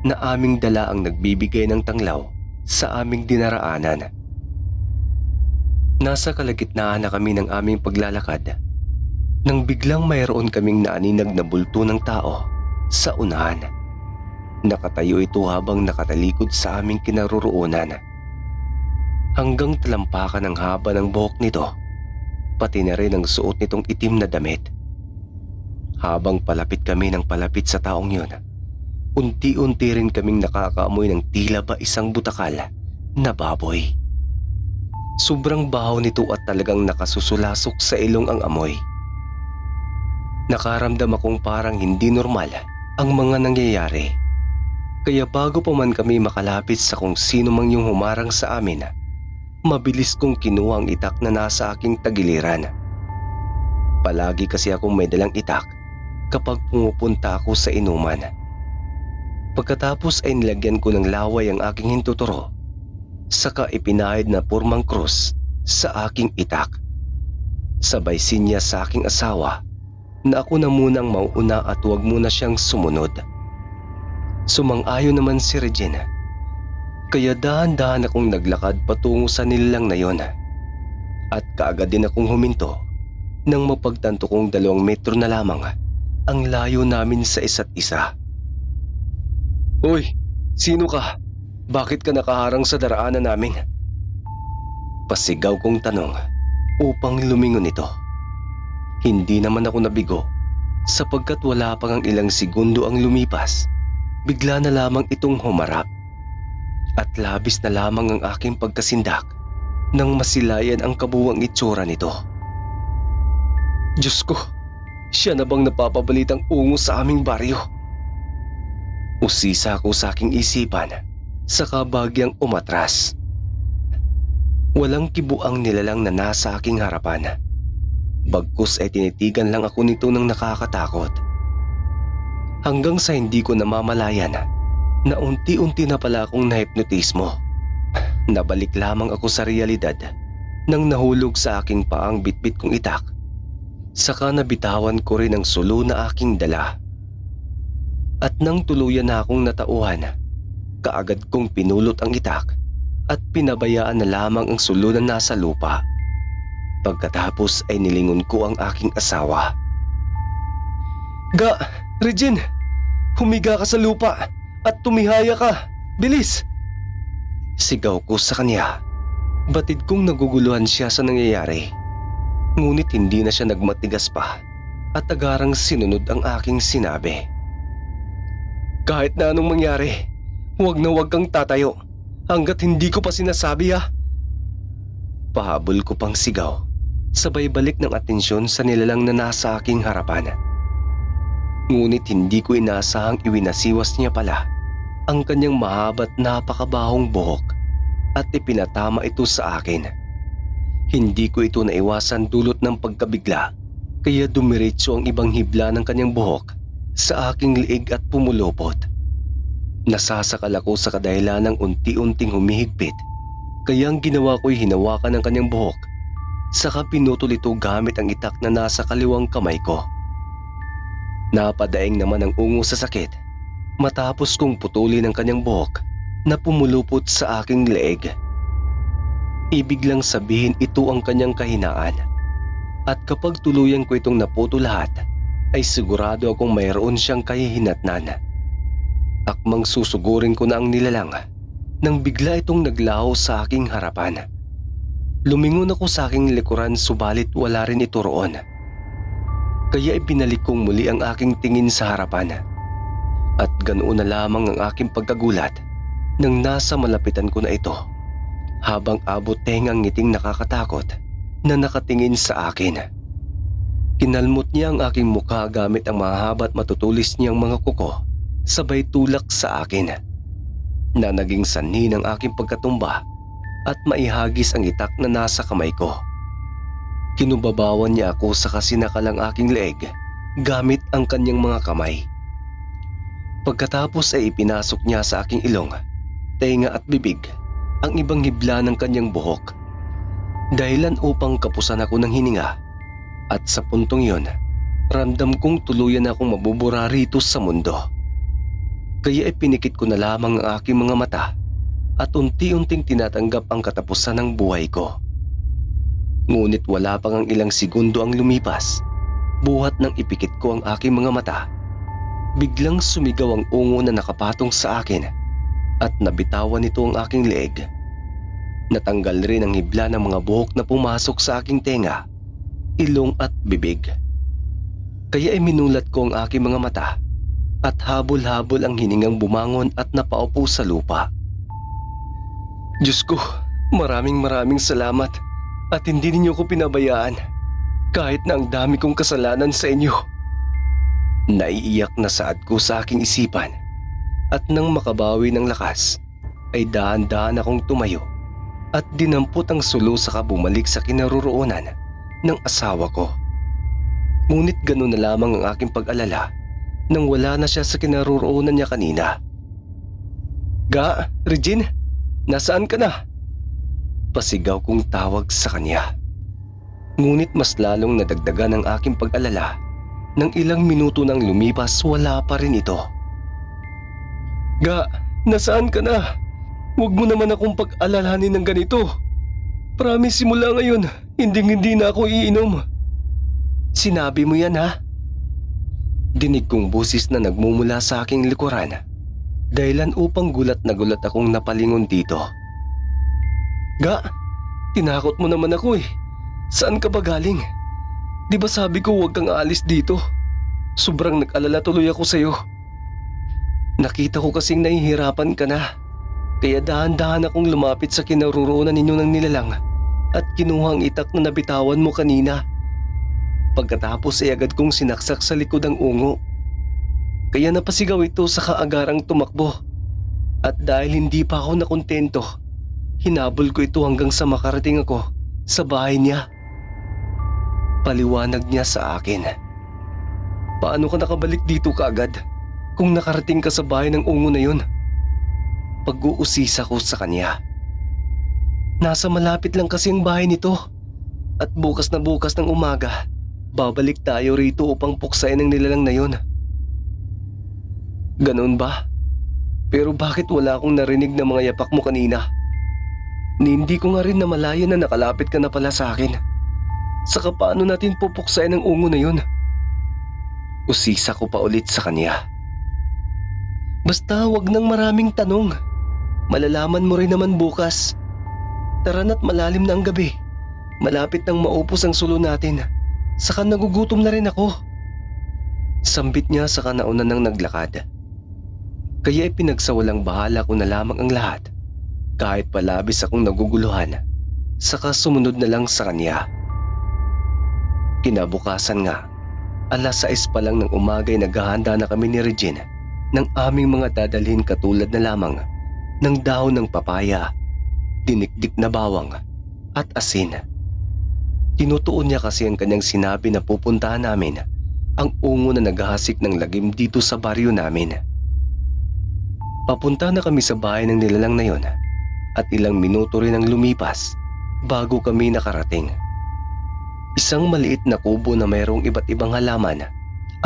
na aming dala ang nagbibigay ng tanglaw sa aming dinaraanan. Nasa kalagitnaan na kami ng aming paglalakad nang biglang mayroon kaming naaninag na bulto ng tao sa unahan. Nakatayo ito habang nakatalikod sa aming kinaroroonan. Hanggang talampakan ang haba ng buhok nito, pati na rin ang suot nitong itim na damit. Habang palapit kami ng palapit sa taong yun, unti-unti rin kaming nakakaamoy ng tila ba isang butakal na baboy. Sobrang baho nito at talagang nakasusulasok sa ilong ang amoy. Nakaramdam akong parang hindi normal ang mga nangyayari. Kaya bago pa man kami makalapit sa kung sino mang yung humarang sa amin, mabilis kong kinuha ang itak na nasa aking tagiliran. Palagi kasi akong may dalang itak kapag pumupunta ako sa inuman. Pagkatapos ay nilagyan ko ng laway ang aking hintuturo, saka ipinahid na pormang krus sa aking itak. Sabay sinya sa aking asawa na ako na munang mauuna at huwag muna siyang sumunod. Sumang-ayon naman si Regina. Kaya dahan-dahan akong naglakad patungo sa nilalang na yon. At kaagad din akong huminto nang mapagtanto kong 2 metro na lamang ang layo namin sa isa't isa. "Hoy, sino ka? Bakit ka nakaharang sa daraanan namin?" Pasigaw kong tanong upang lumingon ito. Hindi naman ako nabigo sapagkat wala pang ang ilang segundo ang lumipas. Bigla na lamang itong humarap at labis na lamang ang aking pagkasindak nang masilayan ang kabuwang itsura nito. Diyos ko, siya na bang napapabalitang ungo sa aming baryo? Usisa ko sa aking isipan, saka bagyang umatras. Walang kibuang nilalang na nasa aking harapan. Bagkus ay tinitigan lang ako nito ng nakakatakot. Hanggang sa hindi ko namamalayan na unti-unti na pala akong nahipnotismo. Nabalik lamang ako sa realidad nang nahulog sa aking paang bitbit kong itak. Saka nabitawan ko rin ang sulo na aking dala. At nang tuluyan na akong natauhan, kaagad kong pinulot ang itak at pinabayaan na lamang ang sulo na nasa lupa. Pagkatapos ay nilingon ko ang aking asawa. Regine, humiga ka sa lupa at tumihaya ka. Bilis! Sigaw ko sa kanya. Batid kong naguguluhan siya sa nangyayari. Ngunit hindi na siya nagmatigas pa at agarang sinunod ang aking sinabi. Kahit na anong mangyari, huwag na huwag kang tatayo hanggat hindi ko pa sinasabi ha. Pahabol ko pang sigaw, sabay balik ng atensyon sa nilalang na nasa aking harapan. Ngunit hindi ko inaasahang iwinasiwas niya pala ang kanyang mahaba't napakabahong buhok at ipinatama ito sa akin. Hindi ko ito naiwasan dulot ng pagkabigla, kaya dumiretso ang ibang hibla ng kanyang buhok sa aking liig at pumulupot. Nasasakal ako sa kadahilan ng unti-unting humihigpit, kaya ang ginawa ko'y hinawakan ng kanyang buhok, saka pinutol ito gamit ang itak na nasa kaliwang kamay ko. Napadaing naman ang ungo sa sakit matapos kong putulin ang kanyang buhok na pumulupot sa aking leeg. Ibig lang sabihin ito ang kanyang kahinaan. At kapag tuluyan ko itong naputo lahat, ay sigurado akong mayroon siyang kahihinatnan. Akmang susugurin ko na ang nilalang nang bigla itong naglaho sa aking harapan. Lumingon ako sa aking likuran subalit wala rin ito roon. Kaya ibinalik kong muli ang aking tingin sa harapan. At ganoon na lamang ang aking pagkagulat nang nasa malapitan ko na ito, habang abot tengang ngiting nakakatakot na nakatingin sa akin. Kinalmot niya ang aking mukha gamit ang mahahaba't matutulis niyang mga kuko, sabay tulak sa akin na naging sanhi ng aking pagkatumba at maihagis ang itak na nasa kamay ko. Kinubabawan niya ako sa kasinakalang aking leeg gamit ang kanyang mga kamay. Pagkatapos ay ipinasok niya sa aking ilong, tenga at bibig ang ibang hibla ng kanyang buhok. Dahilan upang kapusan ako ng hininga, at sa puntong yon, ramdam kong tuluyan akong mabubura rito sa mundo. Kaya ipinikit ko na lamang ang aking mga mata at unti-unting tinatanggap ang katapusan ng buhay ko. Ngunit wala pang ang ilang segundo ang lumipas, buhat nang ipikit ko ang aking mga mata. Biglang sumigaw ang ungo na nakapatong sa akin at nabitawan nito ang aking leeg. Natanggal rin ang hibla ng mga buhok na pumasok sa aking tenga, ilong at bibig. Kaya iminulat ko ang aking mga mata at habol-habol ang hiningang bumangon at napaupo sa lupa. Diyos ko, maraming salamat at hindi ninyo ko pinabayaan kahit na ang dami kong kasalanan sa inyo. Naiiyak na saad ko sa aking isipan at nang makabawi ng lakas ay dahan-dahan akong tumayo at dinampot ang sulo saka bumalik sa kinaroroonan ng asawa ko. Ngunit ganoon na lamang ang aking pag-alala nang wala na siya sa kinaroroonan niya kanina. Regine, nasaan ka na? Pasigaw kong tawag sa kanya. Ngunit mas lalong nadagdagan ang aking pag-alala nang ilang minuto nang lumipas wala pa rin ito. Ga, nasaan ka na? Huwag mo naman akong pag-alalahanin ng ganito. Promise, simula ngayon, hindi na ako iinom. Sinabi mo yan, ha? Dinig kong busis na nagmumula sa aking likuran. Dahilan upang gulat na gulat akong napalingon dito. Ga, tinakot mo naman ako eh. Saan ka ba galing? Di ba sabi ko huwag kang aalis dito? Sobrang nag-alala tuloy ako sa'yo. Nakita ko kasing nahihirapan ka na. Kaya dahan-dahan akong lumapit sa kinaroroonan ninyo ng nilalang at kinuha ang itak na nabitawan mo kanina. Pagkatapos ay agad kong sinaksak sa likod ang ungo. Kaya napasigaw ito sa kaagarang tumakbo. At dahil hindi pa ako nakontento, hinabol ko ito hanggang sa makarating ako sa bahay niya. Paliwanag niya sa akin. Paano ka nakabalik dito kaagad kung nakarating ka sa bahay ng ungo na yun? Pag-uusisa ko sa kanya. Nasa malapit lang kasi ang bahay nito. At bukas na bukas ng umaga, babalik tayo rito upang puksain ang nilalang na yun. Ganun ba? Pero bakit wala akong narinig na mga yapak mo kanina? Hindi ko nga rin namalayan na nakalapit ka na pala sa akin. Saka paano natin pupuksain ang ungo na yun? Usisa ko pa ulit sa kanya. Basta wag nang maraming tanong. Malalaman mo rin naman bukas. Tara na't malalim na ang gabi. Malapit nang maupos ang sulo natin. Saka nagugutom na rin ako. Sambit niya saka nauna nang naglakad. Kaya ipinagsawalang bahala ko na lamang ang lahat. Kahit palabis akong naguguluhan. Saka sumunod na lang sa kanya. Kinabukasan nga, 6:00 pa lang ng umaga ay naghahanda na kami ni Regine ng aming mga dadalhin katulad na lamang ng dahon ng papaya, dinikdik na bawang at asin. Tinutuon niya kasi ang kanyang sinabi na pupuntahan namin ang ungo na naghahasik ng lagim dito sa baryo namin. Papunta na kami sa bahay ng nilalang na yon at ilang minuto rin ang lumipas bago kami nakarating. Isang maliit na kubo na mayroong iba't ibang halaman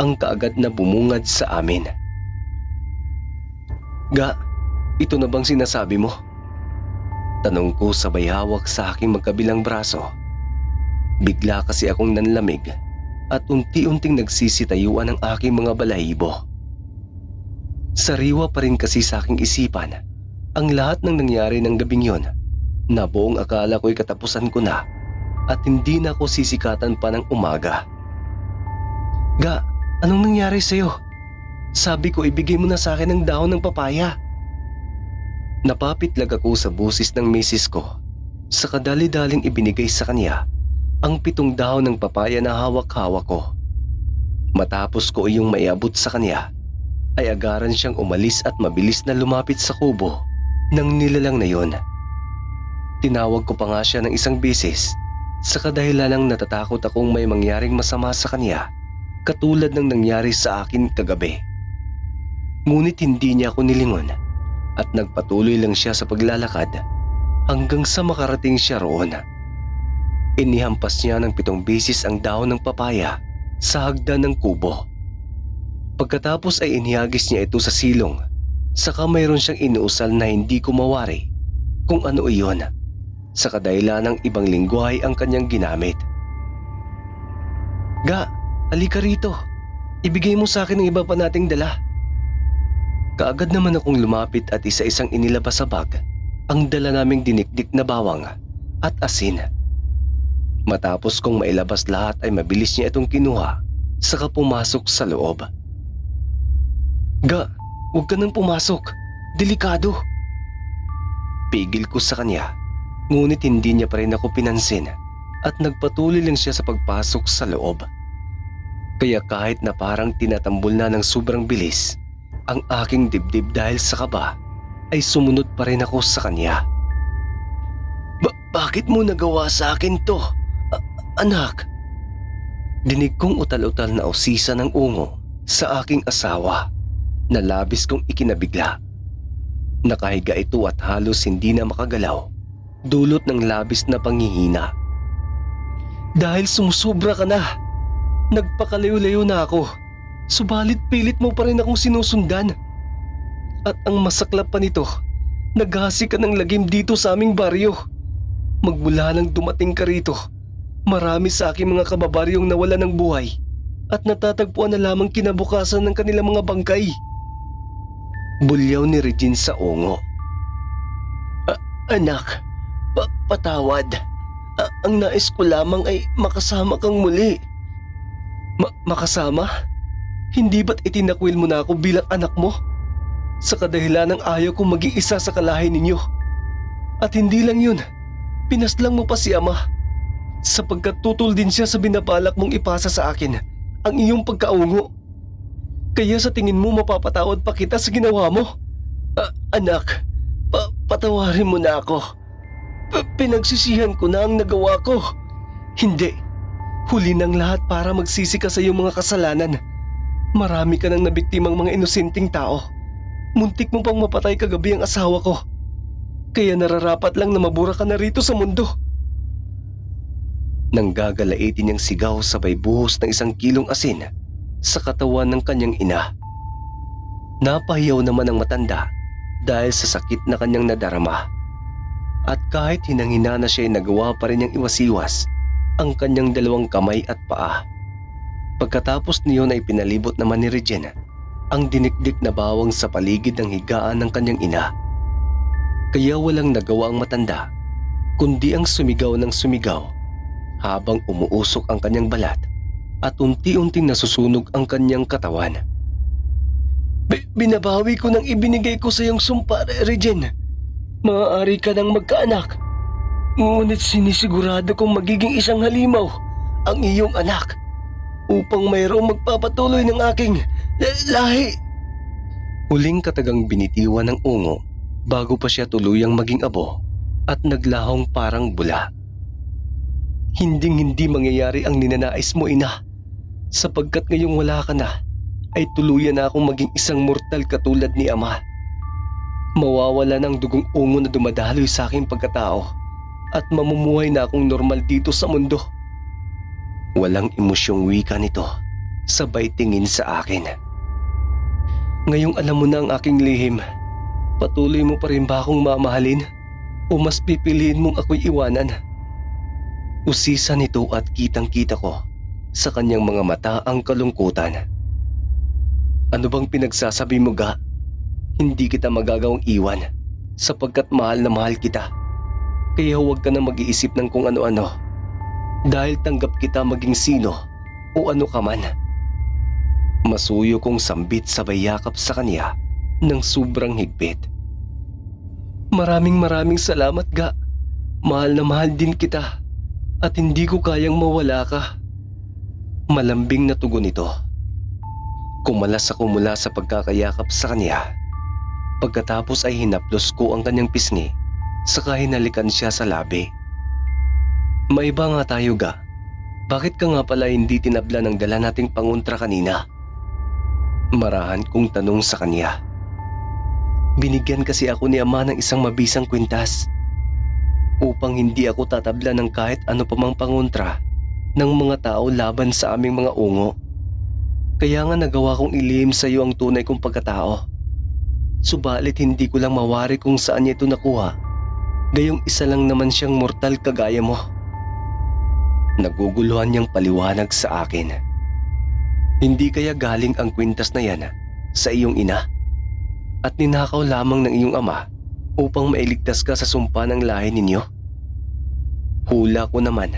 ang kaagad na bumungad sa amin. Ga, ito na bang sinasabi mo? Tanong ko sabay hawak sa aking magkabilang braso. Bigla kasi akong nanlamig at unti-unting nagsisitayuan ang aking mga balahibo. Sariwa pa rin kasi sa aking isipan ang lahat ng nangyari ng gabing yon na buong akala ko'y katapusan ko na at hindi na ako sisikatan pa ng umaga. Ga, anong nangyari sa'yo? Sabi ko ibigay mo na sa akin ang dahon ng papaya. Napapitlag ako sa busis ng misis ko sa kadali-daling ibinigay sa kanya ang 7 dahon ng papaya na hawak-hawak ko. Matapos ko iyong maiabot sa kanya, ay agaran siyang umalis at mabilis na lumapit sa kubo ng nilalang na yon. Tinawag ko pa nga siya ng isang beses sa kadahilanang natatakot akong may mangyaring masama sa kanya katulad ng nangyari sa akin kagabi. Ngunit hindi niya ako nilingon at nagpatuloy lang siya sa paglalakad hanggang sa makarating siya roon. Inihampas niya ng 7 beses ang dahon ng papaya sa hagdan ng kubo. Pagkatapos ay inihagis niya ito sa silong, saka mayroon siyang inuusal na hindi ko mawari kung ano iyon. Sa kadahilanang ibang lingwahe ang kanyang ginamit. Ga, halika rito. Ibigay mo sa akin ang iba pa nating dala. Kaagad naman akong lumapit at isa-isang inilabas sa bag ang dala naming dinikdik na bawang at asin. Matapos kong mailabas lahat ay mabilis niya itong kinuha saka pumasok sa loob. Ga, huwag ka nang pumasok. Delikado. Pigil ko sa kanya. Ngunit hindi niya pa rin ako pinansin at nagpatuloy lang siya sa pagpasok sa loob. Kaya kahit na parang tinatambol na ng sobrang bilis ang aking dibdib dahil sa kaba, ay sumunod pa rin ako sa kanya. Bakit mo nagawa sa akin to, anak? Dinig kong utal-utal na usisa ng ungo sa aking asawa na labis kong ikinabigla. Nakahiga ito at halos hindi na makagalaw. Dulot ng labis na panghihina. Dahil sumusobra ka na. Nagpakalayo-layo na ako. Subalit pilit mo pa rin akong sinusundan. At ang masaklap pa nito, naghasi ka ng lagim dito sa aming baryo. Magmula nang dumating ka rito, marami sa aking mga kababaryong nawala ng buhay at natatagpuan na lamang kinabukasan ng kanilang mga bangkay. Bulyaw ni Regine sa ungo. Anak, patawad. Ang nais ko lamang ay makasama kang muli. Makasama? Hindi ba't itinakwil mo na ako bilang anak mo? Sa kadahilan ng ayaw kong mag-iisa sa kalahi ninyo. At hindi lang yun, pinaslang mo pa si ama. Sapagkat tutol din siya sa binabalak mong ipasa sa akin ang iyong pagkaungo. Kaya sa tingin mo mapapatawad pa kita sa ginawa mo? Anak, patawarin mo na ako. Pinagsisihan ko na ang nagawa ko. Hindi. Huli ng lahat para magsisi ka sa iyong mga kasalanan. Marami ka nang nabiktimang mga inosenteng tao. Muntik mo pang mapatay kagabi ang asawa ko. Kaya nararapat lang na mabura ka na rito sa mundo. Nanggagalaitin niyang sigaw sabay buhos ng 1 kilong asin sa katawan ng kanyang ina. Napahiyaw naman ang matanda dahil sa sakit na kanyang nadarama. At kahit hinang-hina na siya ay nagawa pa rin niyang iwasiwas ang kanyang 2 kamay at paa. Pagkatapos niyon ay pinalibot naman ni Regine ang dinikdik na bawang sa paligid ng higaan ng kanyang ina. Kaya walang nagawa ang matanda, kundi ang sumigaw ng sumigaw habang umuusok ang kanyang balat at unti-unting nasusunog ang kanyang katawan. Binabawi ko nang ibinigay ko sa iyong sumpa, Regine. Maaari ka nang magkaanak. Ngunit sinisigurado kong magiging isang halimaw ang iyong anak upang mayroong magpapatuloy ng aking lahi. Huling katagang binitiwan ng ungo bago pa siya tuluyang maging abo at naglahong parang bula. Hinding-hindi mangyayari ang ninanais mo, ina, sapagkat ngayong wala ka na ay tuluyan na akong maging isang mortal katulad ni ama. Mawawala ng dugong ungo na dumadaloy sa aking pagkatao at mamumuhay na akong normal dito sa mundo. Walang emosyong wika nito, sabay tingin sa akin. Ngayong alam mo na ang aking lihim, patuloy mo pa rin ba akong mamahalin o mas pipiliin mong ako'y iwanan? Usisa nito at kitang-kita ko sa kanyang mga mata ang kalungkutan. Ano bang pinagsasabi mo, ga? Hindi kita magagawang iwan sapagkat mahal na mahal kita. Kaya huwag ka na mag-iisip ng kung ano-ano dahil tanggap kita maging sino o ano ka man. Masuyo kong sambit sabay yakap sa kanya ng sobrang higpit. Maraming salamat, ga. Mahal na mahal din kita at hindi ko kayang mawala ka. Malambing na tugon nito. Kumalas ako mula sa pagkakayakap sa kanya. Pagkatapos ay hinaplos ko ang kanyang pisngi saka hinalikan siya sa labi. Maiba nga tayo, ga. Bakit ka nga pala hindi tinabla ng dala nating pangontra kanina? Marahan kong tanong sa kanya. Binigyan kasi ako ni ama ng isang mabisang kwintas upang hindi ako tatabla ng kahit ano pa mang pangontra ng mga tao laban sa aming mga ungo. Kaya nga nagawa kong ilihim sa iyo ang tunay kong pagkatao. Subalit hindi ko lang mawari kung saan niya ito nakuha. Gayong isa lang naman siyang mortal kagaya mo. Naguguluhan niyang paliwanag sa akin. Hindi kaya galing ang kwintas na yan sa iyong ina at ninakaw lamang ng iyong ama upang mailigtas ka sa sumpa ng lahi ninyo? Hula ko naman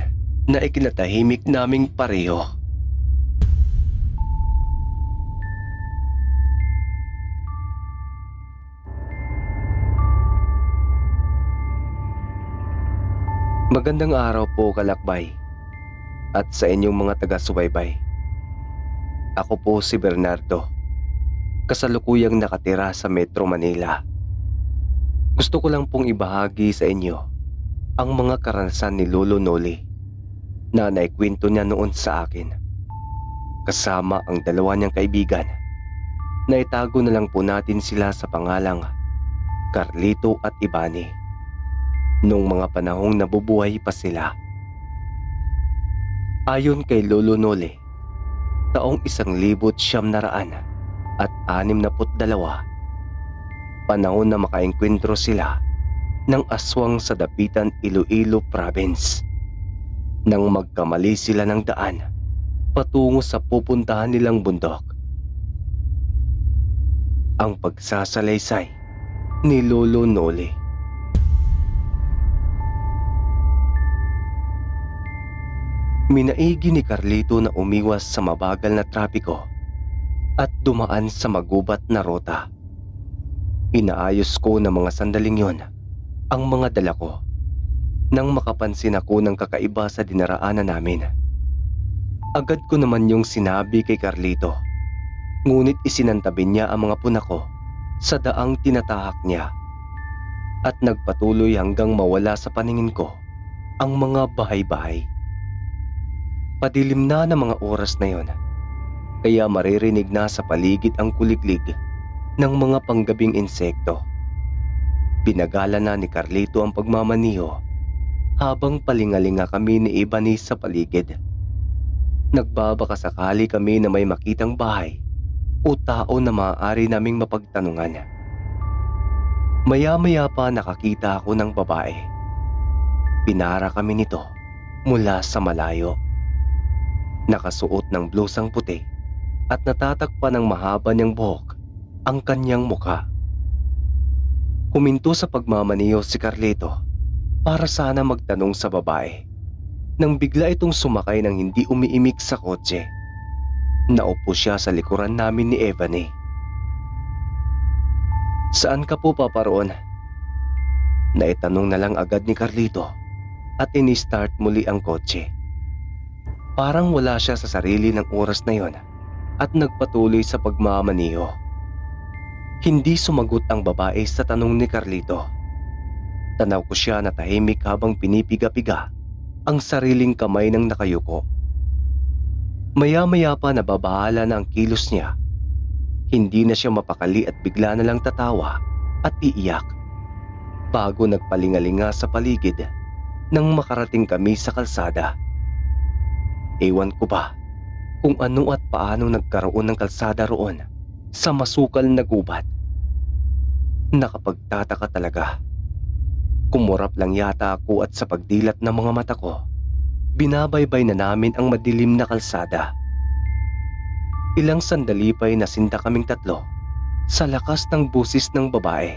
na ikinatahimik naming pareho. Magandang araw po, kalakbay, at sa inyong mga taga-subaybay. Ako po si Bernardo, kasalukuyang nakatira sa Metro Manila. Gusto ko lang pong ibahagi sa inyo ang mga karanasan ni Lolo Noli na naikwento niya noon sa akin. Kasama ang 2 niyang kaibigan na itago na lang po natin sila sa pangalang Carlito at Ibani noong mga panahong nabubuhay pa sila. Ayon kay Lolo Noli, taong 1962 Panahon na makaengkwentro sila ng aswang sa Dapitan, Iloilo Province. Nang magkamali sila ng daan patungo sa pupuntahan nilang bundok. Ang pagsasalaysay ni Lolo Noli. Minaigi ni Carlito na umiwas sa mabagal na trapiko at dumaan sa magubat na rota. Inaayos ko ng mga sandaling yon ang mga dala ko nang makapansin ako ng kakaiba sa dinaraanan namin. Agad ko naman yung sinabi kay Carlito, ngunit isinantabi niya ang mga puna ko sa daang tinatahak niya at nagpatuloy hanggang mawala sa paningin ko ang mga bahay-bahay. Padilim na ng mga oras na yon, kaya maririnig na sa paligid ang kuliglig ng mga panggabing insekto. Binagala na ni Carlito ang pagmamaniho habang palingalinga kami ni Ebony sa paligid. Nagbabaka sakali kami na may makitang bahay o tao na maaari naming mapagtanungan. Maya-maya pa nakakita ako ng babae. Pinara kami nito mula sa malayo. Nakasuot ng blusang puti at natatakpan ng mahaba niyang buhok ang kanyang mukha. Huminto sa pagmamaniho si Carlito para sana magtanong sa babae nang bigla itong sumakay ng hindi umiimik sa kotse. Naupo siya sa likuran namin ni Ebony. "Saan ka po paparoon?" Naitanong na lang agad ni Carlito at ini-start muli ang kotse. Parang wala siya sa sarili ng oras na yon at nagpatuloy sa pagmamaniho. Hindi sumagot ang babae sa tanong ni Carlito. Tanaw ko siya na tahimik habang pinipiga-piga ang sariling kamay ng nakayuko. Maya-maya pa nababahala na ang kilos niya. Hindi na siya mapakali at bigla na lang tatawa at iiyak bago nagpalingalinga sa paligid nang makarating kami sa kalsada. Ewan ko ba kung ano at paano nagkaroon ng kalsada roon sa masukal na gubat. Nakapagtataka talaga. Kumurap lang yata ako at sa pagdilat ng mga mata ko, binabaybay na namin ang madilim na kalsada. Ilang sandali pa'y nasinda kaming tatlo sa lakas ng busis ng babae.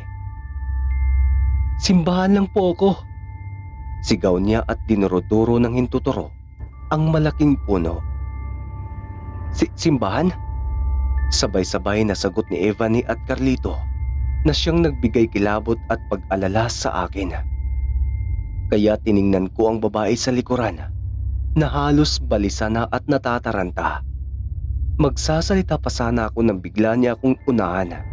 "Simbahan lang po ako," sigaw niya at dinuro-duro ng hintuturo ang malaking puno. Simbahan?" Sabay-sabay na sagot ni Ebony at Carlito na siyang nagbigay kilabot at pag-alala sa akin. Kaya tiningnan ko ang babae sa likuran na halos balisa na at natataranta. Magsasalita pa sana ako nang bigla niya akong unahan.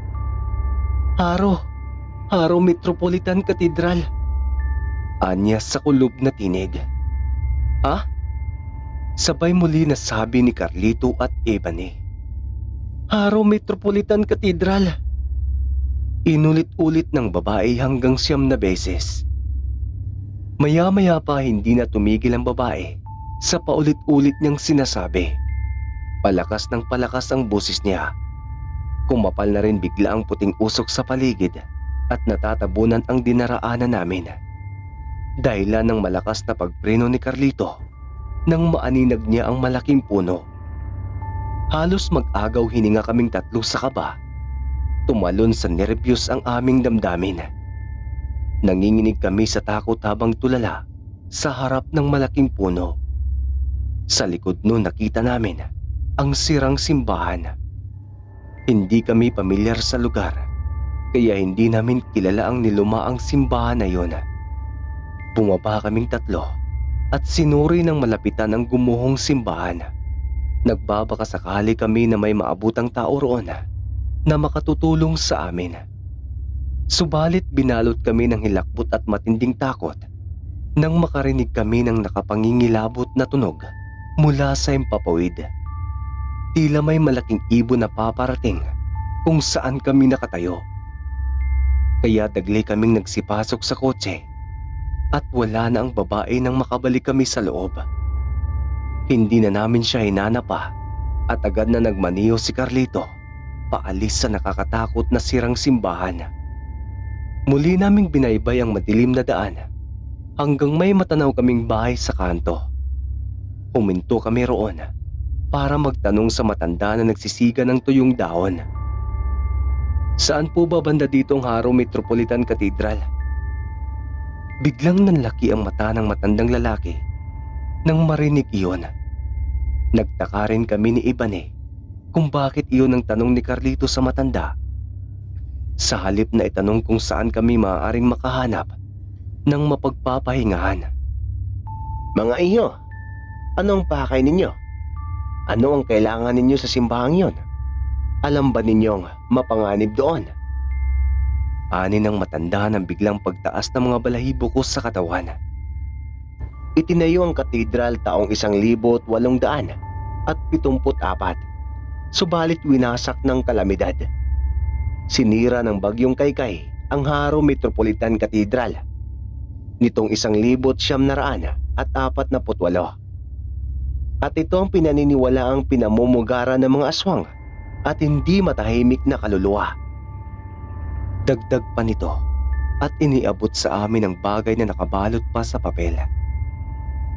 Haro Metropolitan Cathedral," anya sa kulob na tinig. "Ha?" Sabay muli na sabi ni Carlito at Ebony. "Haro Metropolitan Cathedral," inulit-ulit ng babae hanggang 9 na beses. Maya-maya pa hindi na tumigil ang babae sa paulit-ulit niyang sinasabi. Palakas ng palakas ang boses niya. Kumapal na rin bigla ang puting usok sa paligid at natatabunan ang dinaraanan namin. Dahilan ng malakas na pagpreno ni Carlito nang maaninag niya ang malaking puno. Halos mag-agaw hininga kaming tatlo sa kaba. Tumalon sa nerbiyos ang aming damdamin. Nanginginig kami sa takot habang tulala sa harap ng malaking puno. Sa likod nun nakita namin ang sirang simbahan. Hindi kami pamilyar sa lugar, kaya hindi namin kilala ang nilumaang simbahan na yon. Bumaba kaming tatlo at sinuri ng malapitan ang gumuhong simbahan. Nagbabaka sakali kami na may maabutang tao roon na makatutulong sa amin. Subalit binalot kami ng hilakbot at matinding takot nang makarinig kami ng nakapangingilabot na tunog mula sa himpapawid. Tila may malaking ibon na paparating kung saan kami nakatayo. Kaya dagli kaming nagsipasok sa kotse at wala na ang babae nang makabalik kami sa loob. Hindi na namin siya hinanap pa at agad na nagmaniho si Carlito paalis sa nakakatakot na sirang simbahan. Muli naming binaybay ang madilim na daan hanggang may matanaw kaming bahay sa kanto. Huminto kami roon para magtanong sa matanda na nagsisiga ng tuyong dahon. Saan po ba banda dito ang Haro Metropolitan Cathedral? Biglang nanlaki ang mata ng matandang lalaki nang marinig iyon. Nagtaka rin kami ni Ibane kung bakit iyon ang tanong ni Carlito sa matanda. Sa halip na itanong kung saan kami maaaring makahanap ng mapagpapahingahan. Mga iyo, anong pakay ninyo? Ano ang kailangan ninyo sa simbahang yon? Alam ba ninyong mapanganib doon? Ani ng matanda ng biglang pagtaas ng mga balahibo ko sa katawan. Itinayo ang katedral taong 1874, subalit winasak ng kalamidad. Sinira ng bagyong Kaykay ang Haro Metropolitan Cathedral nitong 1948. At ito ang pinaniniwalaang pinamumugara ng mga aswang at hindi matahimik na kaluluwa. Dagdag pa nito at iniabot sa amin ang bagay na nakabalot pa sa papel.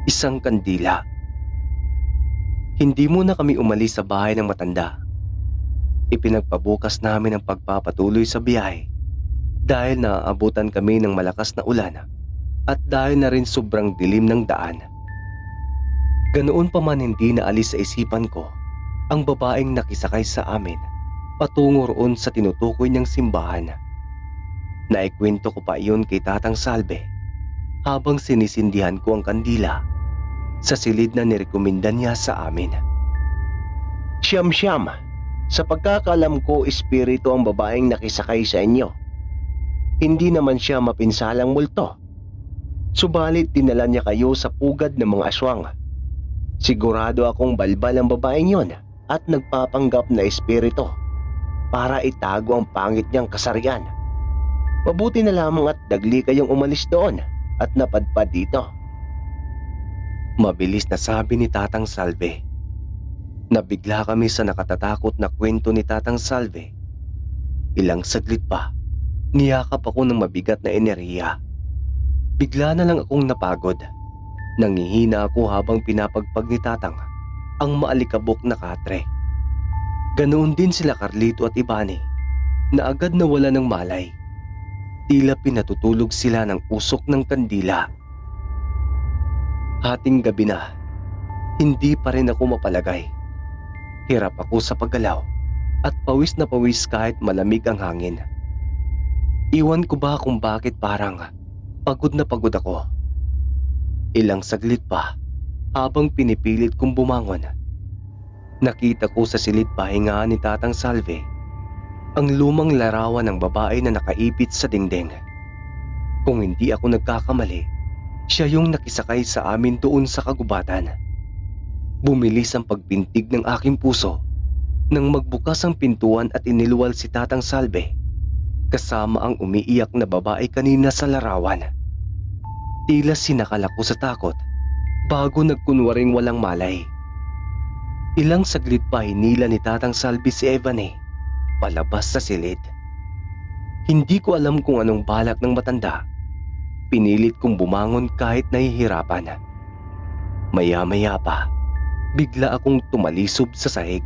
Isang kandila. Hindi muna kami umalis sa bahay ng matanda. Ipinagpabukas namin ang pagpapatuloy sa biyahe dahil naaabutan kami ng malakas na ulan at dahil na rin sobrang dilim ng daan. Ganoon pa man hindi naalis sa isipan ko ang babaeng nakisakay sa amin patungo roon sa tinutukoy niyang simbahan. Naikwento ko pa iyon kay Tatang Salve habang sinisindihan ko ang kandila sa silid na nirekomenda niya sa amin. Siyam-siyam, sa pagkakaalam ko, espiritu ang babaeng nakisakay sa inyo. Hindi naman siya mapinsalang multo. Subalit dinala niya kayo sa pugad ng mga aswang. Sigurado akong balbal ang babaeng yon at nagpapanggap na espiritu para itago ang pangit niyang kasarian. Mabuti na lamang at dagli kayong umalis doon at napadpad dito. Mabilis na sabi ni Tatang Salve. Nabigla kami sa nakatatakot na kwento ni Tatang Salve. Ilang saglit pa, niyakap ako ng mabigat na enerhiya. Bigla na lang akong napagod. Nangihina ako habang pinapagpag ni Tatang ang maalikabok na katre. Ganoon din sila Carlito at Ibane na agad nawala ng malay. Tila pinatutulog sila ng usok ng kandila. Hating gabi na, hindi pa rin ako mapalagay. Hirap ako sa paggalaw at pawis na pawis kahit malamig ang hangin. Iwan ko ba kung bakit parang pagod na pagod ako. Ilang saglit pa habang pinipilit kong bumangon. Nakita ko sa silid pahinga ni Tatang Salve ang lumang larawan ng babae na nakaipit sa dingding. Kung hindi ako nagkakamali, siya yung nakisakay sa amin doon sa kagubatan. Bumilis ang pagpintig ng aking puso nang magbukas ang pintuan at iniluwal si Tatang Salve kasama ang umiiyak na babae kanina sa larawan. Tila sinakal ako sa takot bago nagkunwaring walang malay. Ilang saglit pa hinila ni Tatang Salve si Ebane palabas sa silid. Hindi ko alam kung anong balak ng matanda. Pinilit kong bumangon kahit nahihirapan. Maya-maya pa, bigla akong tumalisob sa sahig.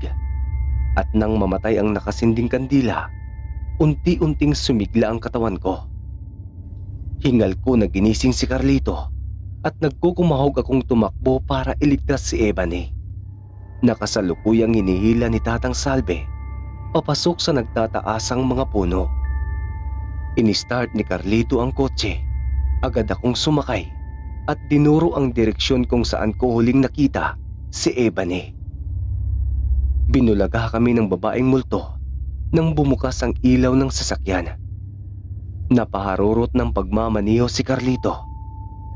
At nang mamatay ang nakasinding kandila, unti-unting sumigla ang katawan ko. Hingal ko na ginising si Carlito at nagkukumahog akong tumakbo para iligtas si Ebane. Nakasalukuyang hinihila ni Tatang Salve papasok sa nagtataasang mga puno. Ini-start ni Carlito ang kotse. Agad akong sumakay at dinuro ang direksyon kung saan ko huling nakita si Ebane. Binulaga kami ng babaeng multo nang bumukas ang ilaw ng sasakyan. Napaharurot ng pagmamaniho si Carlito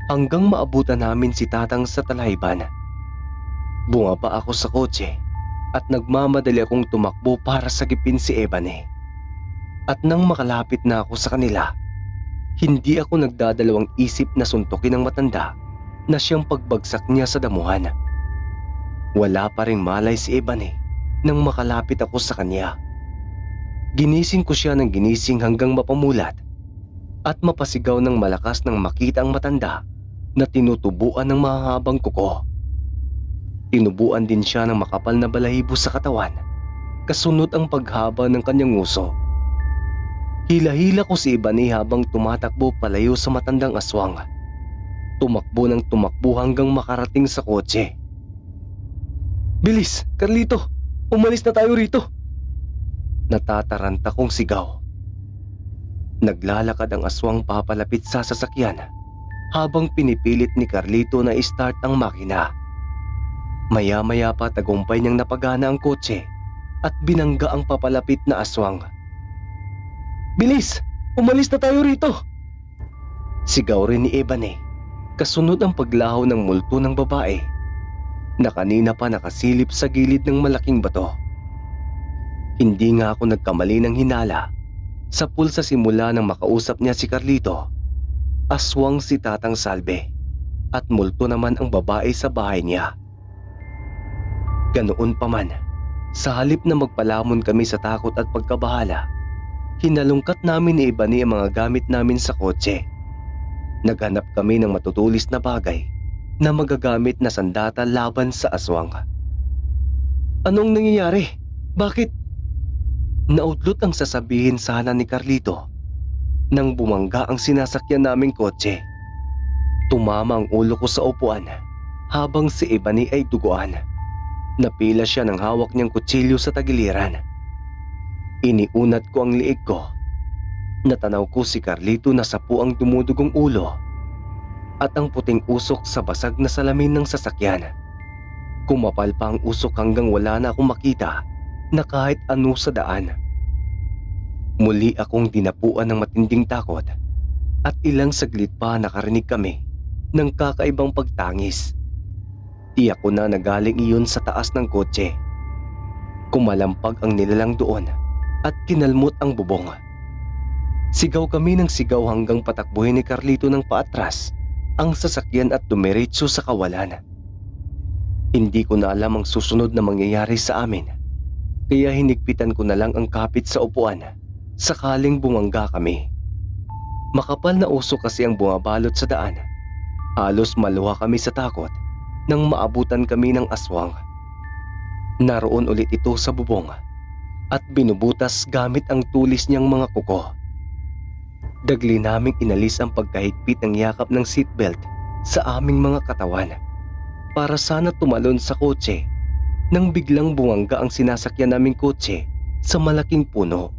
hanggang maabutan namin si Tatang sa talahiban. Bumaba ako sa kotse at nagmamadali akong tumakbo para sagipin si Ebane. At nang makalapit na ako sa kanila, hindi ako nagdadalawang isip na suntukin ng matanda na siyang pagbagsak niya sa damuhan. Wala pa ring malay si Ebane nang makalapit ako sa kanya. Ginising ko siya ng ginising hanggang mapamulat at mapasigaw ng malakas nang makita ang matanda na tinutubuan ng mahahabang kuko. Tinubuan din siya ng makapal na balahibo sa katawan, kasunod ang paghaba ng kanyang nguso. Hila-hila ko si Ebony habang tumatakbo palayo sa matandang aswang. Tumakbo ng tumakbo hanggang makarating sa kotse. Bilis, Carlito! Umalis na tayo rito! Natataranta kong sigaw. Naglalakad ang aswang papalapit sa sasakyan habang pinipilit ni Carlito na i-start ang makina. Maya-maya pa tagumpay niyang napagana ang kotse at binangga ang papalapit na aswang. Bilis! Umalis na tayo rito! Sigaw rin ni Ebony, kasunod ang paglaho ng multo ng babae na kanina pa nakasilip sa gilid ng malaking bato. Hindi nga ako nagkamali ng hinala sa pulsa simula nang makausap niya si Carlito. Aswang si Tatang Salve at multo naman ang babae sa bahay niya. Ganoon pa man, sa halip na magpalamon kami sa takot at pagkabahala, hinalungkat namin ni Ebony ang mga gamit namin sa kotse. Naghanap kami ng matutulis na bagay na magagamit na sandata laban sa aswang. Anong nangyayari? Bakit? Naudlot ang sasabihin sana ni Carlito nang bumangga ang sinasakyan naming kotse. Tumama ang ulo ko sa upuan habang si Ebony ay duguan. Napila siya ng hawak niyang kutsilyo sa tagiliran. Iniunat ko ang liig ko. Natanaw ko si Carlito na sapu ang dumudugong ulo at ang puting usok sa basag na salamin ng sasakyan. Kumapal pa ang usok hanggang wala na akong makita na kahit ano sa daan. Muli akong dinapuan ng matinding takot at ilang saglit pa nakarinig kami ng kakaibang pagtangis. Tiyak ko na nagaling iyon sa taas ng kotse. Kumalampag ang nilalang doon at kinalmot ang bubong. Sigaw kami ng sigaw hanggang patakbuhin ni Carlito ng paatras ang sasakyan at dumiretso sa kawalan. Hindi ko na alam ang susunod na mangyayari sa amin, kaya hinigpitan ko na lang ang kapit sa upuan sakaling bumangga kami. Makapal na usok kasi ang bumabalot sa daan. Halos maluha kami sa takot nang maabutan kami ng aswang. Naroon ulit ito sa bubong at binubutas gamit ang tulis niyang mga kuko. Dagli naming inalis ang pagkahigpit ng yakap ng seatbelt sa aming mga katawan para sana tumalon sa kotse nang biglang bumangga ang sinasakyan naming kotse sa malaking puno.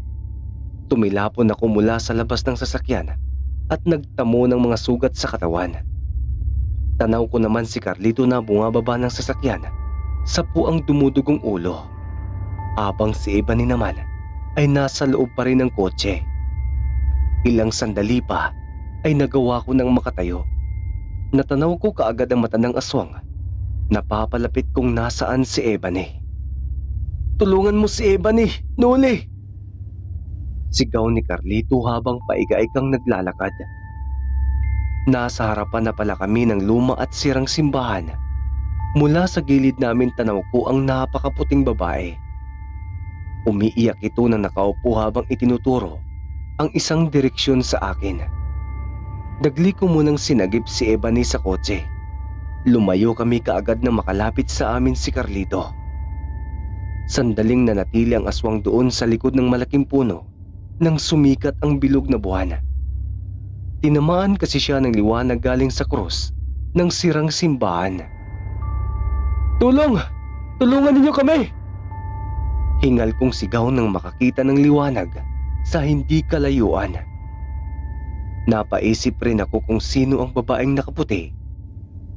Tumilapon ako mula sa labas ng sasakyan at nagtamo ng mga sugat sa katawan. Tanaw ko naman si Carlito na bumababa ng sasakyan, sapu ang dumudugong ulo, habang si Ebony naman ay nasa loob pa rin ng kotse. Ilang sandali pa ay nagawa ko ng makatayo. Natanaw ko kaagad ang mata ng aswang. Napapalapit kung nasaan si Ebony. Tulungan mo si Ebony, Noli! Sigaw ni Carlito habang paiga-igang naglalakad. Nasa harapan na pala kami ng luma at sirang simbahan. Mula sa gilid namin tanaw ko ang napakaputing babae. Umiiyak ito na nakaupo habang itinuturo ang isang direksyon sa akin. Dagli ko munang sinagip si Ebony sa kotse. Lumayo kami kaagad na makalapit sa amin si Carlito. Sandaling nanatili ang aswang doon sa likod ng malaking puno nang sumikat ang bilog na buwan. Tinamaan kasi siya ng liwanag galing sa krus ng sirang simbahan. Tulong! Tulungan ninyo kami! Hingal kong sigaw nang makakita ng liwanag sa hindi kalayuan. Napaisip rin ako kung sino ang babaeng nakaputi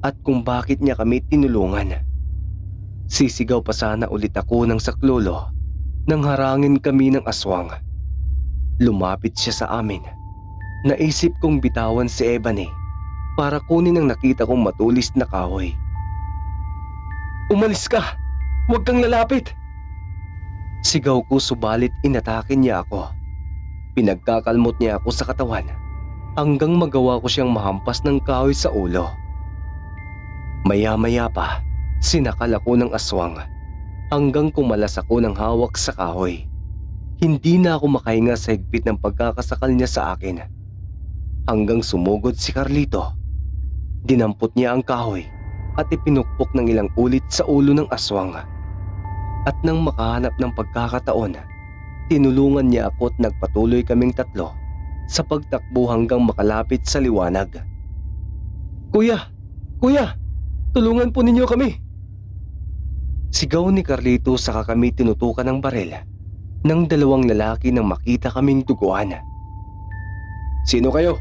at kung bakit niya kami tinulungan. Sisigaw pa sana ulit ako ng saklolo nang harangin kami ng aswang. Lumapit siya sa amin. Naisip kong bitawan si Ebony para kunin ang nakita kong matulis na kahoy. Umalis ka! Huwag kang lalapit! Sigaw ko subalit inatake niya ako. Pinagkakalmot niya ako sa katawan hanggang magawa ko siyang mahampas ng kahoy sa ulo. Maya-maya pa, sinakal ako ng aswang hanggang kumalas ako ng hawak sa kahoy. Hindi na ako makahinga sa higpit ng pagkakasakal niya sa akin. hanggang sumugod si Carlito. Dinampot niya ang kahoy at ipinukpok ng ilang ulit sa ulo ng aswang. At nang makahanap ng pagkakataon, tinulungan niya ako at nagpatuloy kaming tatlo sa pagtakbo hanggang makalapit sa liwanag. Kuya! Kuya! Tulungan po ninyo kami! Sigaw ni Carlito saka kami tinutukan ng baril ng dalawang lalaki nang makita kaming duguan. Sino kayo?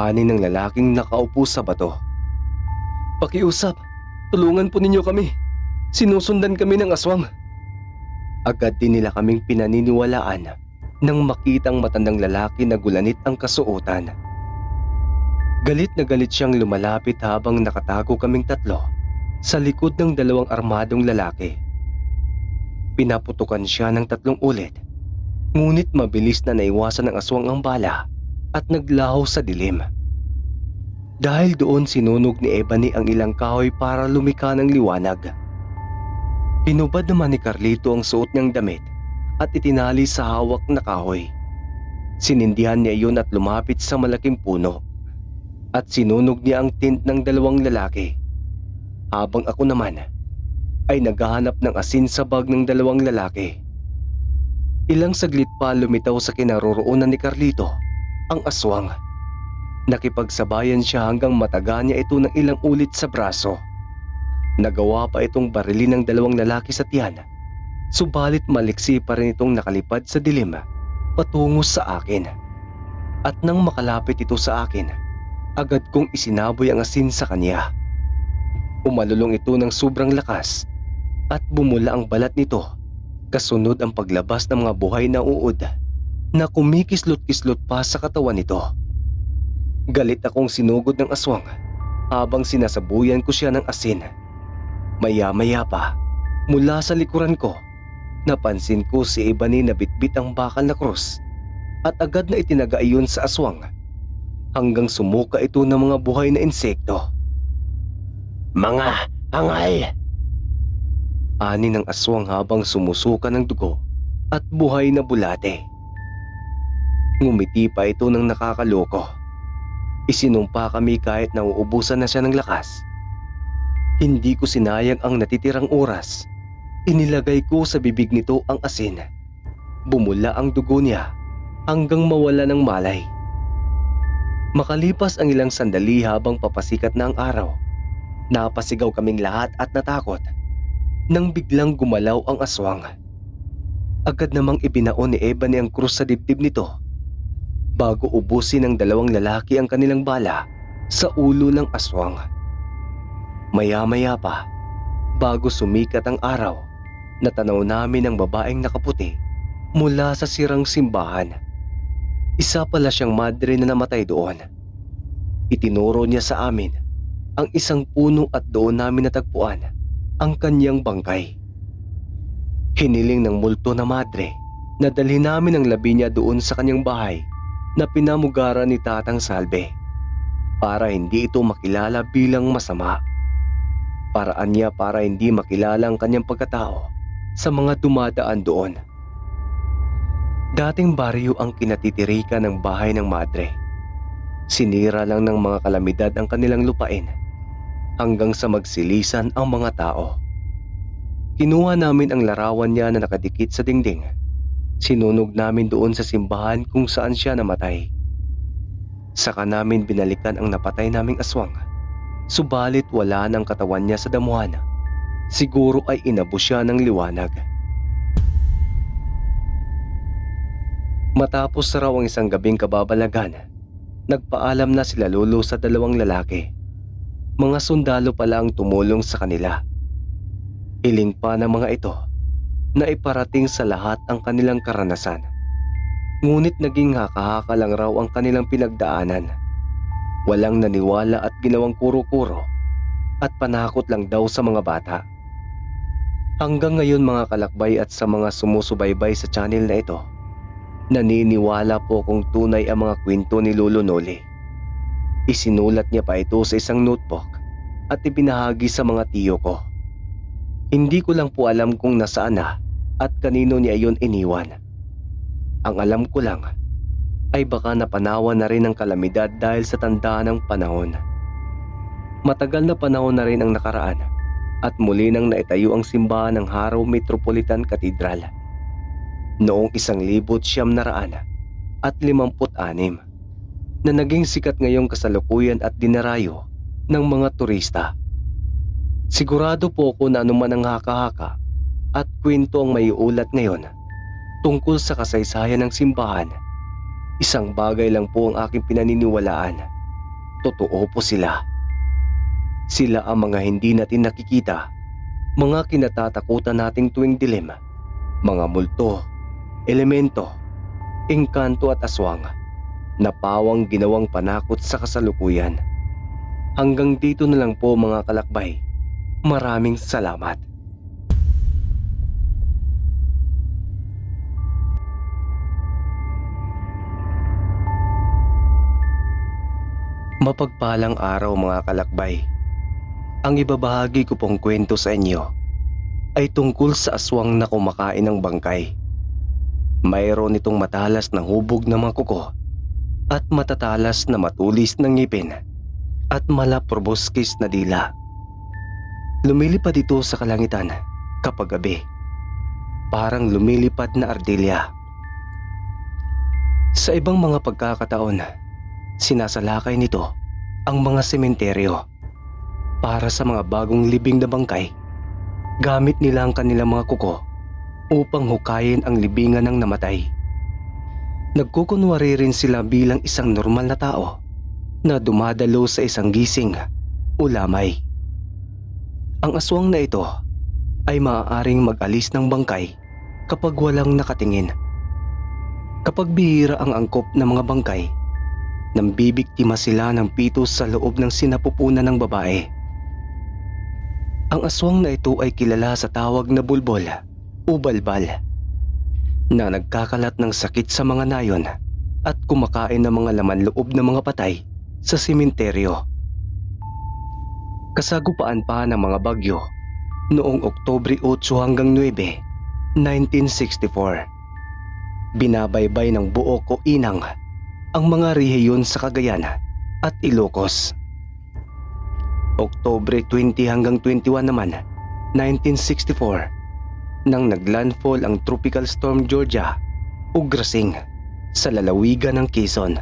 Ani ng lalaking nakaupo sa bato. Pakiusap! Tulungan po ninyo kami! Sinusundan kami ng aswang! Agad din nila kaming pinaniniwalaan nang makitang matandang lalaki na gulanit ang kasuotan. Galit na galit siyang lumalapit habang nakatago kaming tatlo sa likod ng dalawang armadong lalaki. Pinaputukan siya ng 3 ulit, ngunit mabilis na naiwasan ng aswang ang bala at naglaho sa dilim. Dahil doon sinunog ni Ebony ang ilang kahoy para lumika ng liwanag. Hinubad naman ni Carlito ang suot niyang damit at itinali sa hawak na kahoy. Sinindihan niya iyon at lumapit sa malaking puno. At sinunog niya ang tent ng dalawang lalaki. Habang ako naman ay naghahanap ng asin sa bag ng dalawang lalaki. Ilang saglit pa lumitaw sa kinaroroonan ni Carlito ang aswang. Nakipagsabayan siya hanggang mataga niya ito ng ilang ulit sa braso. Nagawa pa itong barilin ng dalawang lalaki sa tiyan, subalit maliksi pa rin itong nakalipad sa dilim patungo sa akin. At nang makalapit ito sa akin, agad kong isinaboy ang asin sa kanya. Umalulong ito ng sobrang lakas at bumula ang balat nito, kasunod ang paglabas ng mga buhay na uod na kumikislot-kislot pa sa katawan nito. Galit akong sinugod ng aswang habang sinasabuyan ko siya ng asin. Maya-maya pa, mula sa likuran ko, napansin ko si Ebony na bitbit ang bakal na krus at agad na itinaga iyon sa aswang hanggang sumuka ito ng mga buhay na insekto. Mga hangal! Ani ng aswang habang sumusuka ng dugo at buhay na bulate. Ngumiti pa ito ng nakakaloko. Isinumpa kami kahit nauubusan na siya ng lakas. Hindi ko sinayang ang natitirang oras. Inilagay ko sa bibig nito ang asin. Bumula ang dugo niya hanggang mawala ng malay. Makalipas ang ilang sandali habang papasikat na ang araw, napasigaw kaming lahat at natakot nang biglang gumalaw ang aswang. Agad namang ibinaon ni Ebony ang krus sa dibdib nito bago ubusin ng dalawang lalaki ang kanilang bala sa ulo ng aswang. Maya-maya pa, bago sumikat ang araw, natanaw namin ang babaeng nakaputi mula sa sirang simbahan. Isa pala siyang madre na namatay doon. Itinuro niya sa amin ang isang puno at doon namin natagpuan ang kanyang bangkay. Hiniling ng multo na madre na dalhin namin ang labi niya doon sa kanyang bahay na pinamugaran ni Tatang Salve para hindi ito makilala bilang masama. Paraan niya para hindi makilala ang kanyang pagkatao sa mga dumadaan doon. Dating baryo ang kinatitirikan ng bahay ng madre. Sinira lang ng mga kalamidad ang kanilang lupain hanggang sa magsilisan ang mga tao. Kinuha namin ang larawan niya na nakadikit sa dingding. Sinunog namin doon sa simbahan kung saan siya namatay. Saka namin binalikan ang napatay naming aswang. Subalit wala ng katawan niya sa damuhan. Siguro ay inabo siya ng liwanag. Matapos raw ang isang gabing kababalagan, nagpaalam na sila lolo sa dalawang lalaki. Mga sundalo pala ang tumulong sa kanila. Hiling pa ng mga ito na iparating sa lahat ang kanilang karanasan. Ngunit naging haka-haka lang raw ang kanilang pinagdaanan. Walang naniwala at ginawang kuro-kuro at panakot lang daw sa mga bata. Hanggang ngayon mga kalakbay at sa mga sumusubaybay sa channel na ito, naniniwala po kung tunay ang mga kwento ni Lolo Noli. Isinulat niya pa ito sa isang notebook at ibinahagi sa mga tiyo ko. Hindi ko lang po alam kung nasaan na at kanino niya iyon iniwan. Ang alam ko lang, ay baka napanawan na rin ng kalamidad dahil sa tanda ng panahon. Matagal na panahon na rin ang nakaraan at muli nang naitayo ang simbahan ng Haro Metropolitan Cathedral noong 1956 na naging sikat ngayong kasalukuyan at dinarayo ng mga turista. Sigurado po ako na anuman ang haka-haka at kwento ang maiulat ngayon tungkol sa kasaysayan ng simbahan, isang bagay lang po ang aking pinaniniwalaan. Totoo po sila. Sila ang mga hindi natin nakikita, mga kinatatakutan nating tuwing dilim, mga multo, elemento, engkanto at aswang na pawang ginawang panakot sa kasalukuyan. Hanggang dito na lang po mga kalakbay. Maraming salamat. Mapagpalang araw mga kalakbay. Ang ibabahagi ko pong kwento sa inyo ay tungkol sa aswang na kumakain ng bangkay. Mayroon itong matalas na hubog na mga kuko at matatalas na matulis ng ngipin at malaproboskis na dila. Lumilipad ito sa kalangitan kapag gabi, parang lumilipad na ardilya. Sa ibang mga pagkakataon, sinasalakay nito ang mga sementeryo para sa mga bagong libing na bangkay. Gamit nila ang kanilang mga kuko upang hukayin ang libingan ng namatay. Nagkukunwari rin sila bilang isang normal na tao na dumadalo sa isang gising o lamay. Ang aswang na ito ay maaaring mag-alis ng bangkay kapag walang nakatingin. Kapag bihira ang angkop ng mga bangkay, nambibiktima sila ng pitos sa loob ng sinapupunan ng babae. Ang aswang na ito ay kilala sa tawag na bulbol o balbal na nagkakalat ng sakit sa mga nayon at kumakain ng mga laman loob ng mga patay sa sementeryo. Kasagupaan pa ng mga bagyo noong Oktubre 8 hanggang 9, 1964. Binabaybay ng buo o inang ang mga rehiyon sa Cagayan at Ilocos. Oktubre 20 hanggang 21 naman, 1964, nang naglandfall ang Tropical Storm Georgia o Grasing sa lalawigan ng Quezon.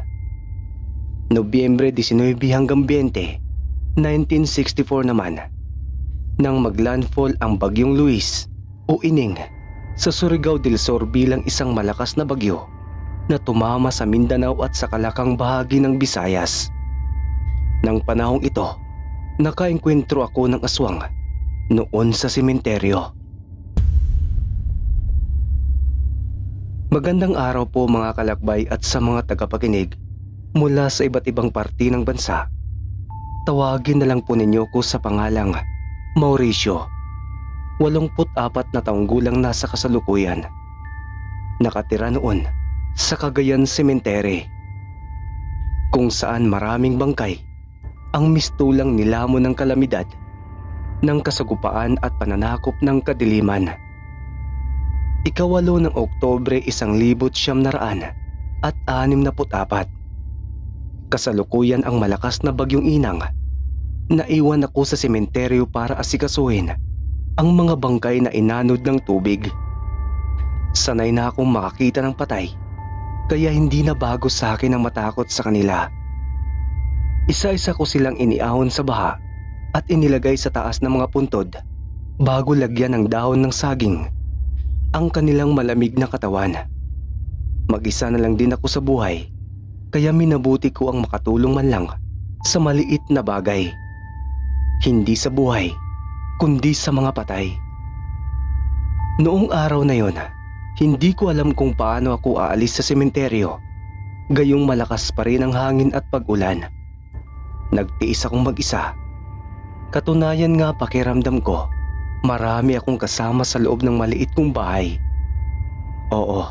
Nobyembre 19 hanggang 20, 1964 naman, nang maglandfall ang Bagyong Luis o Ining sa Surigao del Sur bilang isang malakas na bagyo na tumama sa Mindanao at sa kalakang bahagi ng Visayas. Nang panahong ito, nakaengkwentro ako ng aswang noon sa sementeryo. Magandang araw po mga kalakbay at sa mga tagapakinig mula sa iba't ibang parte ng bansa. Tawagin na lang po ninyo ko sa pangalang Mauricio. 84 na taong gulang na sa kasalukuyan. Nakatira noon sa Cagayan Cemetery, kung saan maraming bangkay ang mistulang nilamon ng kalamidad, ng kasagupaan at pananakop ng kadiliman. Ika-8 ng Oktubre 1964, kasalukuyan ang malakas na bagyong Inang. Naiwan ako sa sementeryo para asikasuhin ang mga bangkay na inanod ng tubig. Sanay na akong makakita ng patay, kaya hindi na bago sa akin ang matakot sa kanila. Isa-isa ko silang iniahon sa baha at inilagay sa taas ng mga puntod bago lagyan ng dahon ng saging ang kanilang malamig na katawan. Mag-isa na lang din ako sa buhay, kaya minabuti ko ang makatulong man lang sa maliit na bagay. Hindi sa buhay, kundi sa mga patay. Noong araw na yon, hindi ko alam kung paano ako aalis sa sementeryo. Gayong malakas pa rin ang hangin at pag-ulan. Nagtiis akong mag-isa. Katunayan nga pakiramdam ko, marami akong kasama sa loob ng maliit kong bahay. Oo,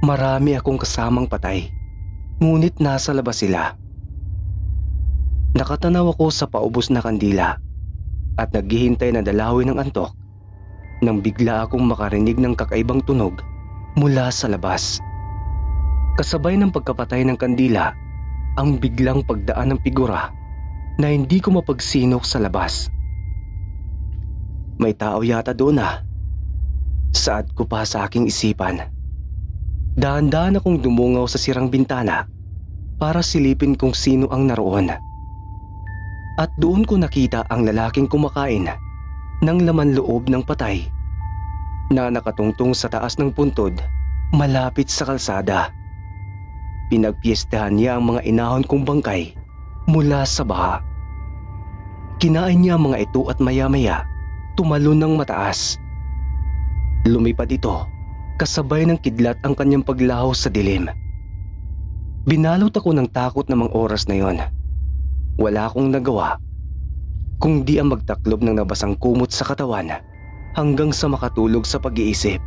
marami akong kasamang patay. Ngunit nasa labas sila. Nakatanaw ako sa paubos na kandila at naghihintay na dalawin ng antok nang bigla akong makarinig ng kakaibang tunog mula sa labas. Kasabay ng pagkapatay ng kandila, ang biglang pagdaan ng figura na hindi ko mapagsinok sa labas. May tao yata doon Saad ko pa sa aking isipan. Dahan-dahan akong dumungaw sa sirang bintana para silipin kung sino ang naroon. At doon ko nakita ang lalaking kumakain ng laman loob ng patay na nakatungtong sa taas ng puntod malapit sa kalsada. Pinagpiestahan niya ang mga inahon kong bangkay mula sa baha. Kinain niya ang mga ito at maya-maya tumalon ng mataas. Lumipad ito kasabay ng kidlat ang kanyang paglaho sa dilim. Binalot ako ng takot na mga oras na yon. Wala akong nagawa kundi ang magtaklob ng nabasang kumot sa katawan hanggang sa makatulog sa pag-iisip.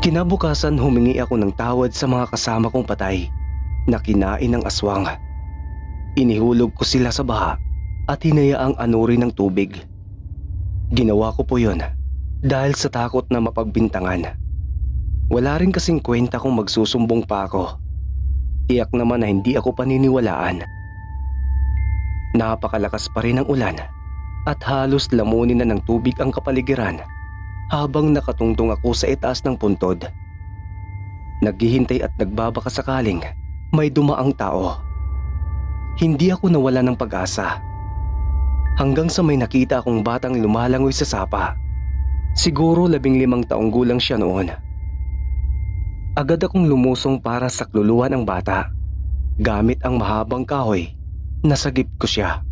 Kinabukasan humingi ako ng tawad sa mga kasama kong patay na kinain ng aswang. Inihulog ko sila sa baha at hinayaang anurin ng tubig. Ginawa ko po yon dahil sa takot na mapagbintangan. Wala rin kasing kwenta kung magsusumbong pa ako. Tiyak naman na hindi ako paniniwalaan. Napakalakas pa rin ang ulan at halos lamunin na ng tubig ang kapaligiran habang nakatungtong ako sa itaas ng puntod. Naghihintay at nagbabaka sakaling may dumaang tao. Hindi ako nawala ng pag-asa hanggang sa may nakita akong batang lumalangoy sa sapa. Siguro 15 taong gulang siya noon. Agad akong lumusong para sakluluhan ang bata. Gamit ang mahabang kahoy, nasagip ko siya.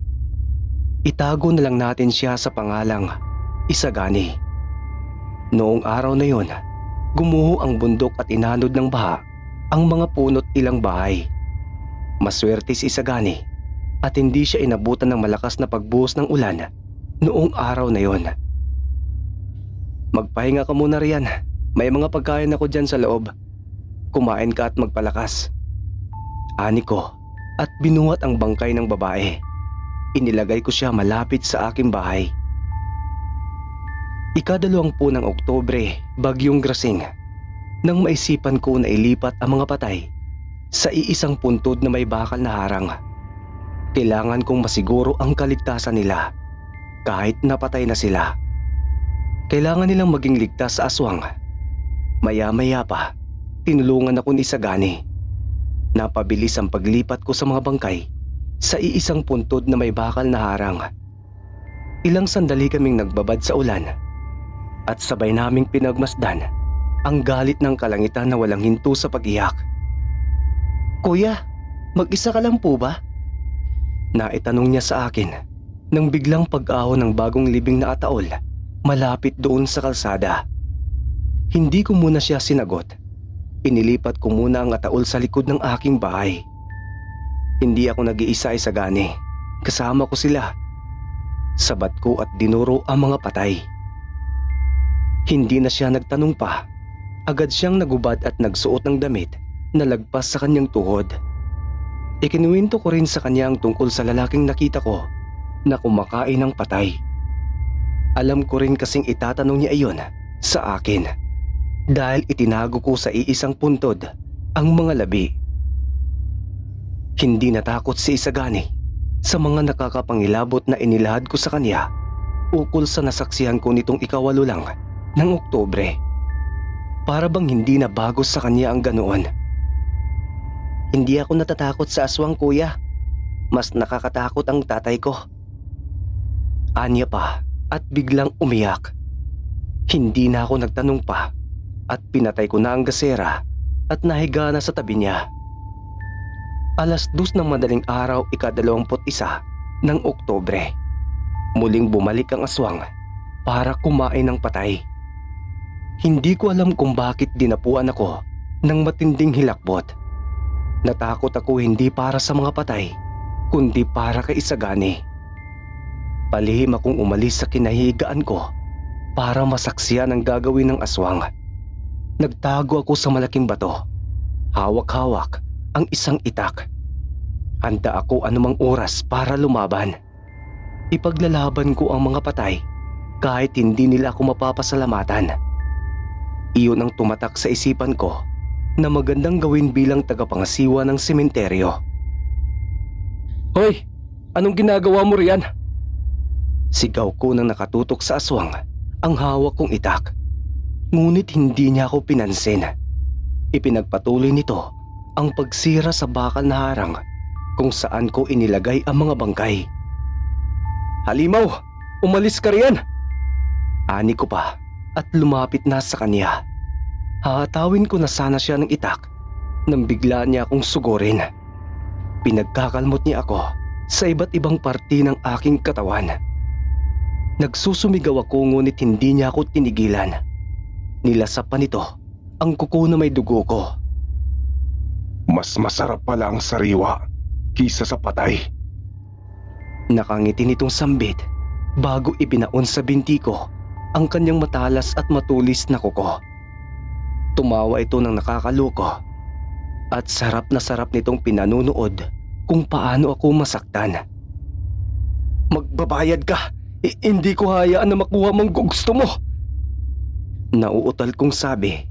Itago na lang natin siya sa pangalang Isagani. Noong araw na yon, gumuho ang bundok at inanod ng baha ang mga puno't ilang bahay. Maswerte si Isagani at hindi siya inabutan ng malakas na pagbuhos ng ulan noong araw na yon. Magpahinga ka muna riyan. May mga pagkain ako dyan sa loob. Kumain ka at magpalakas. Ani ko at binuhat ang bangkay ng babae. Inilagay ko siya malapit sa aking bahay. Ika-20 ng Oktubre, Bagyong Grasing, nang maisipan ko na ilipat ang mga patay sa iisang puntod na may bakal na harang. Kailangan kong masiguro ang kaligtasan nila kahit napatay na sila. Kailangan nilang maging ligtas sa aswang. Maya-maya pa, tinulungan ako ni Isagani. Napabilis ang paglipat ko sa mga bangkay sa iisang puntod na may bakal na harang. Ilang sandali kaming nagbabad sa ulan at sabay naming pinagmasdan ang galit ng kalangitan na walang hinto sa pag-iyak. "Kuya, mag-isa ka lang po ba?" Naitanong niya sa akin nang biglang pag-ahon ng bagong libing na ataol malapit doon sa kalsada. Hindi ko muna siya sinagot. Inilipat ko muna ang ataol sa likod ng aking bahay. Hindi ako nag-iisa, Isagani. Kasama ko sila. Sabat ko at dinuro ang mga patay. Hindi na siya nagtanong pa. Agad siyang nagubad at nagsuot ng damit na lagpas sa kanyang tuhod. Ikinuwento ko rin sa kanya ang tungkol sa lalaking nakita ko na kumakain ng patay. Alam ko rin kasing itatanong niya iyon sa akin dahil itinago ko sa iisang puntod ang mga labi. Hindi natakot si Isagani sa mga nakakapangilabot na inilahad ko sa kanya ukol sa nasaksihan ko nitong ika-8 lang ng Oktubre. Para bang hindi na bago sa kanya ang ganoon. "Hindi ako natatakot sa aswang, kuya. Mas nakakatakot ang tatay ko." Anya pa at biglang umiyak. Hindi na ako nagtanong pa at pinatay ko na ang gasera at nahiga na sa tabi niya. 2:00 ng madaling araw, ika-21 ng Oktubre. Muling bumalik ang aswang para kumain ng patay. Hindi ko alam kung bakit dinapuan ako ng matinding hilakbot. Natakot ako hindi para sa mga patay, kundi para kay Isagani. Palihim akong umalis sa kinahigaan ko para masaksiyan ang gagawin ng aswang. Nagtago ako sa malaking bato. Hawak-hawak ang isang itak. Handa ako anumang oras para lumaban. Ipaglalaban ko ang mga patay kahit hindi nila ako mapapasalamatan. Iyon ang tumatak sa isipan ko na magandang gawin bilang tagapangasiwa ng sementeryo. Hoy! Anong ginagawa mo riyan? Sigaw ko nang nakatutok sa aswang ang hawak kong itak. Ngunit hindi niya ako pinansin. Ipinagpatuloy nito ang pagsira sa bakal na harang kung saan ko inilagay ang mga bangkay. Halimaw! Umalis ka riyan! Ani ko pa at lumapit na sa kanya. Hahatawin ko na sana siya ng itak nang bigla niya akong sugurin. Pinagkakalmot niya ako sa iba't ibang parte ng aking katawan. Nagsusumigaw ako ngunit hindi niya ako tinigilan. Nilasap pa nito ang kuko na may dugo ko. Mas masarap pala ang sariwa kisa sa patay. Nakangiti nitong sambit bago ibinaon sa binti ko ang kanyang matalas at matulis na kuko. Tumawa ito ng nakakaloko at sarap na sarap nitong pinanunood kung paano ako masaktan. Magbabayad ka! Hindi ko hayaan na makuha mong gusto mo! Nauutal kong sabi.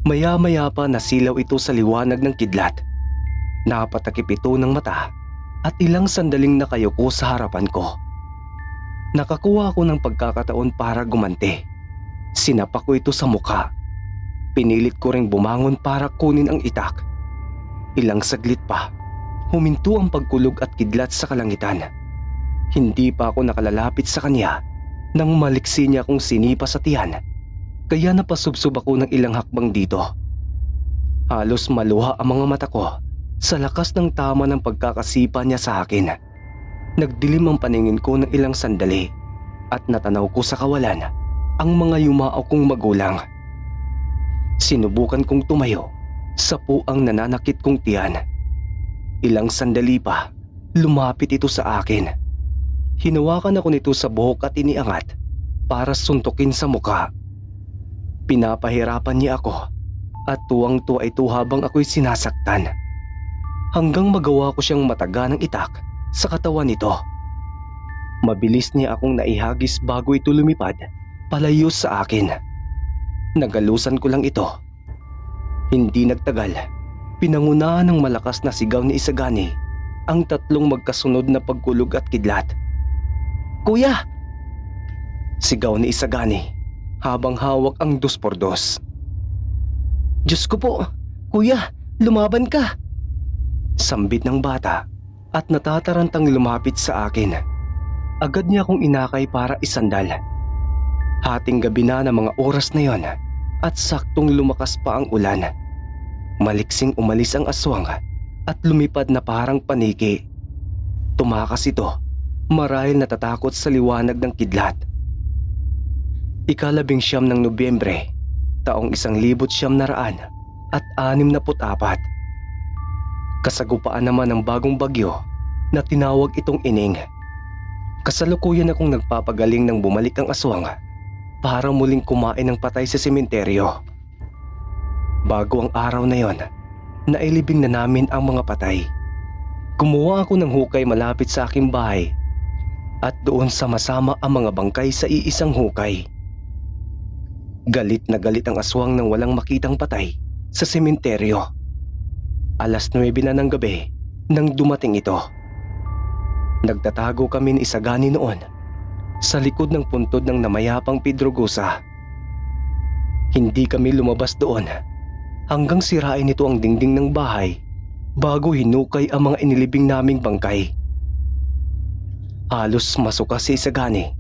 Maya-maya pa nasilaw ito sa liwanag ng kidlat. Napatakip ito ng mata at ilang sandaling nakayuko sa harapan ko. Nakakuha ako ng pagkakataon para gumanti. Sinapak ko ito sa mukha. Pinilit ko ring bumangon para kunin ang itak. Ilang saglit pa, huminto ang pagkulog at kidlat sa kalangitan. Hindi pa ako nakalalapit sa kanya nang maliksi niya akong sinipa sa tiyan. Kaya napasubsob ako ng ilang hakbang dito. Halos maluha ang mga mata ko sa lakas ng tama ng pagkakasipa niya sa akin. Nagdilim ang paningin ko ng ilang sandali at natanaw ko sa kawalan ang mga yumao kong magulang. Sinubukan kong tumayo sa puang nananakit kong tiyan. Ilang sandali pa, lumapit ito sa akin. Hinawakan ako nito sa buhok at iniangat para suntukin sa mukha. Pinapahirapan niya ako at tuwang-tuwa ito habang ako'y sinasaktan. Hanggang magawa ko siyang mataga ng itak sa katawan nito. Mabilis niya akong naihagis bago ito lumipad palayo sa akin. Nagalusan ko lang ito. Hindi nagtagal, pinangunahan ng malakas na sigaw ni Isagani ang tatlong magkasunod na pagkulog at kidlat. "Kuya!" Sigaw ni Isagani habang hawak ang 2x2. "Diyos ko po, kuya, lumaban ka!" Sambit ng bata at natatarantang lumapit sa akin. Agad niya akong inakay para isandal. Hating gabi na ng mga oras na yon at saktong lumakas pa ang ulan. Maliksing umalis ang aswang at lumipad na parang paniki. Tumakas ito marahil natatakot sa liwanag ng kidlat. 19 ng Nobyembre, taong 1964. Kasagupaan naman ng bagong bagyo na tinawag itong Ining. Kasalukuyan akong nagpapagaling nang bumalik ang aswang para muling kumain ng patay sa sementeryo. Bago ang araw na yon, nailibing na namin ang mga patay. Gumawa ako ng hukay malapit sa aking bahay at doon sama-sama ang mga bangkay sa iisang hukay. Galit na galit ang aswang nang walang makitang patay sa sementeryo. 9:00 na ng gabi nang dumating ito. Nagtatago kami ni Isagani noon sa likod ng puntod ng namayapang Pedrogosa. Hindi kami lumabas doon hanggang sirain nito ang dingding ng bahay bago hinukay ang mga inilibing naming bangkay. Halos masuka si Isagani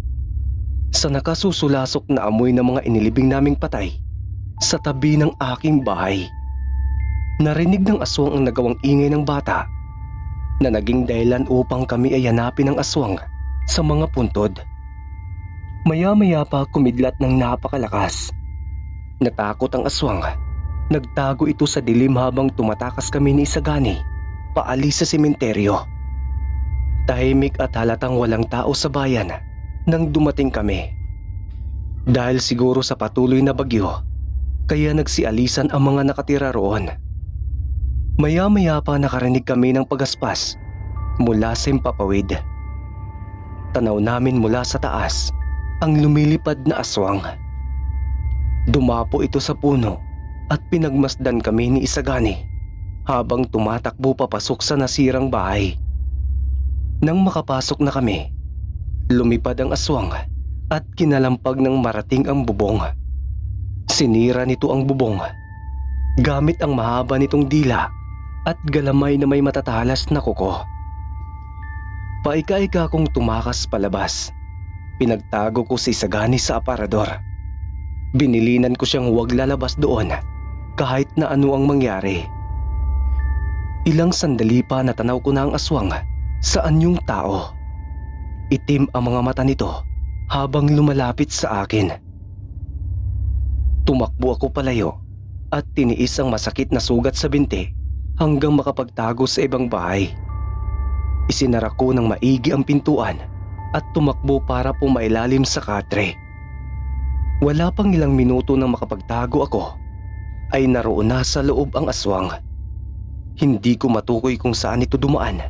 sa nakasusulasok na amoy ng mga inilibing naming patay sa tabi ng aking bahay. Narinig ng aswang ang nagawang ingay ng bata na naging dahilan upang kami ay hanapin ang aswang sa mga puntod. Maya-maya pa kumidlat ng napakalakas. Natakot ang aswang. Nagtago ito sa dilim habang tumatakas kami ni Isagani paalis sa sementeryo. Tahimik at halatang walang tao sa bayan nang dumating kami. Dahil siguro sa patuloy na bagyo, kaya nagsialisan ang mga nakatira roon. Maya-maya pa nakarinig kami ng pagaspas mula sa himpapawid. Tanaw namin mula sa taas ang lumilipad na aswang. Dumapo ito sa puno at pinagmasdan kami ni Isagani habang tumatakbo papasok sa nasirang bahay. Nang makapasok na kami, lumipad ang aswang at kinalampag ng marating ang bubong. Sinira nito ang bubong gamit ang mahaba nitong dila at galamay na may matatalas na kuko. Paika-ika kong tumakas palabas. Pinagtago ko si Isagani sa aparador. Binilinan ko siyang huwag lalabas doon kahit na ano ang mangyari. Ilang sandali pa natanaw ko na ang aswang sa anyong tao. Itim ang mga mata nito habang lumalapit sa akin. Tumakbo ako palayo at tiniis ang masakit na sugat sa binti hanggang makapagtago sa ibang bahay. Isinara ko ng maigi ang pintuan at tumakbo para pumailalim sa katre. Wala pang ilang minuto nang makapagtago ako ay naroon na sa loob ang aswang. Hindi ko matukoy kung saan ito dumaan.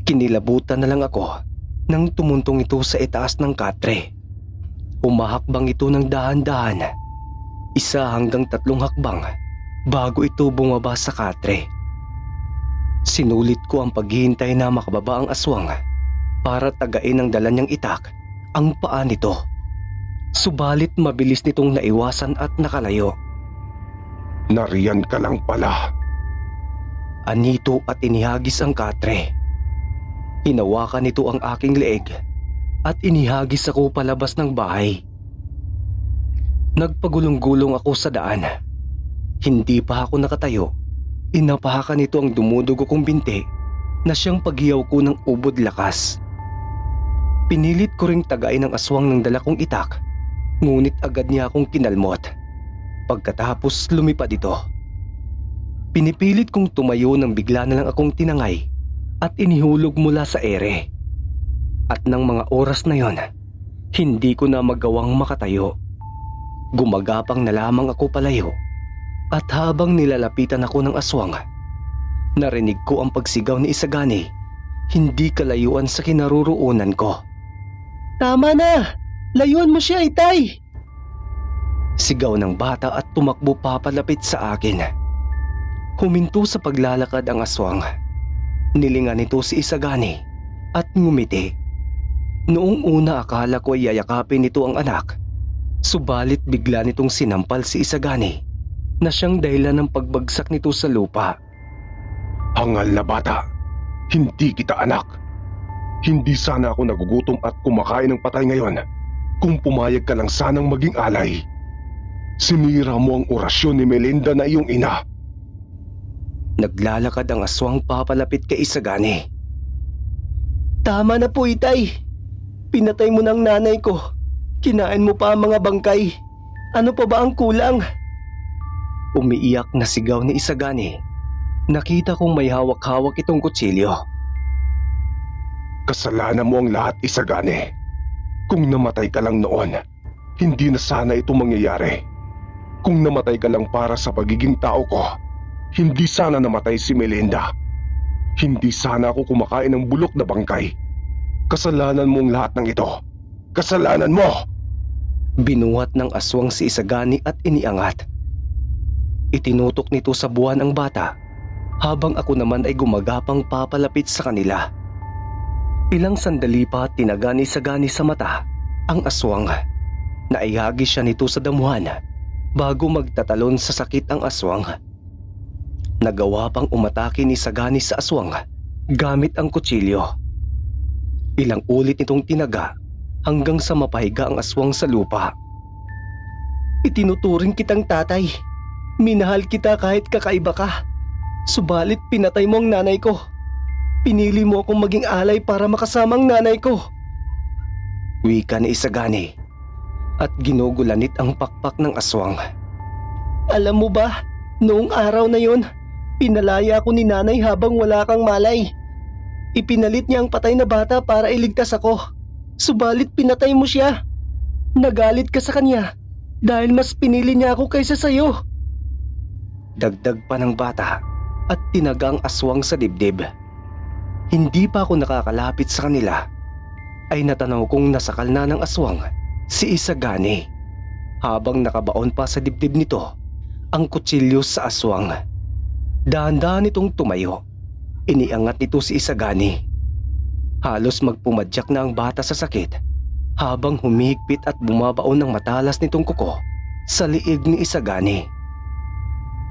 Kinilabutan na lang ako nang tumuntong ito sa itaas ng katre. Umahakbang ito ng dahan-dahan, 1 hanggang 3 hakbang bago ito bumaba sa katre. Sinulit ko ang paghihintay na makababa ang aswang para tagain ang dala niyang itak ang paa nito. Subalit mabilis nitong naiwasan at nakalayo. Nariyan ka lang pala. Anito at inihagis ang katre. Hinawakan nito ang aking leeg at inihagis ako palabas ng bahay. Nagpagulong-gulong ako sa daan. Hindi pa ako nakatayo. Inapahakan nito ang dumudugo kong binti na siyang paghiyaw ko ng ubod lakas. Pinilit ko ring tagain ang aswang ng dala kong itak, ngunit agad niya akong kinalmot. Pagkatapos lumipad ito. Pinipilit kong tumayo nang bigla na lang akong tinangay at inihulog mula sa ere. At ng mga oras na yon, hindi ko na magawang makatayo. Gumagapang na lamang ako palayo. At habang nilalapitan ako ng aswang, narinig ko ang pagsigaw ni Isagani, hindi kalayuan sa kinaroroonan ko. Tama na! Layuan mo siya, Itay! Sigaw ng bata at tumakbo papalapit sa akin. Huminto sa paglalakad ang aswang. Nilingan nito si Isagani at ngumiti. Noong una akala ko ay yayakapin nito ang anak, subalit bigla nitong sinampal si Isagani na siyang dahilan ng pagbagsak nito sa lupa. Hangal na bata. Hindi kita anak. Hindi sana ako nagugutom at kumakain ng patay ngayon kung pumayag ka lang sanang maging alay. Sinira mo ang orasyon ni Melinda na iyong ina. Naglalakad ang aswang papalapit kay Isagani. Tama na po, Itay. Pinatay mo ng nanay ko. Kinain mo pa ang mga bangkay. Ano pa ba ang kulang? Umiiyak na sigaw ni Isagani. Nakita kong may hawak-hawak itong kutsilyo. Kasalanan mo ang lahat, Isagani. Kung namatay ka lang noon, hindi na sana ito mangyayari. Kung namatay ka lang para sa pagiging tao ko, hindi sana namatay si Melinda. Hindi sana ako kumakain ng bulok na bangkay. Kasalanan mo ang lahat ng ito. Kasalanan mo! Binuhat ng aswang si Isagani at iniangat. Itinutok nito sa buwan ang bata, habang ako naman ay gumagapang papalapit sa kanila. Ilang sandali pa tinaga ni Isagani sa mata ang aswang. Naihagis siya nito sa damuhan bago magtatalon sa sakit ang aswang. Nagawa pang umatake ni Isagani sa aswang gamit ang kutsilyo. Ilang ulit nitong tinaga hanggang sa mapahiga ang aswang sa lupa. Itinuturing kitang tatay. Minahal kita kahit kakaiba ka. Subalit pinatay mo ang nanay ko. Pinili mo akong maging alay para makasamang nanay ko. Wika ni Isagani at ginugulanit ang pakpak ng aswang. Alam mo ba, noong araw na yon, pinalaya ako ni nanay habang wala kang malay. Ipinalit niya ang patay na bata para iligtas ako. Subalit pinatay mo siya. Nagalit ka sa kanya dahil mas pinili niya ako kaysa sayo. Dagdag pa ng bata at tinagang aswang sa dibdib. Hindi pa ako nakakalapit sa kanila ay natanaw kong nasakal na ng aswang si Isagani. Habang nakabaon pa sa dibdib nito ang kutsilyo sa aswang. Dahan-dahan itong tumayo. Iniangat nito si Isagani. Halos magpumadyak na ang bata sa sakit habang humihigpit at bumabaon ng matalas nitong kuko sa liig ni Isagani.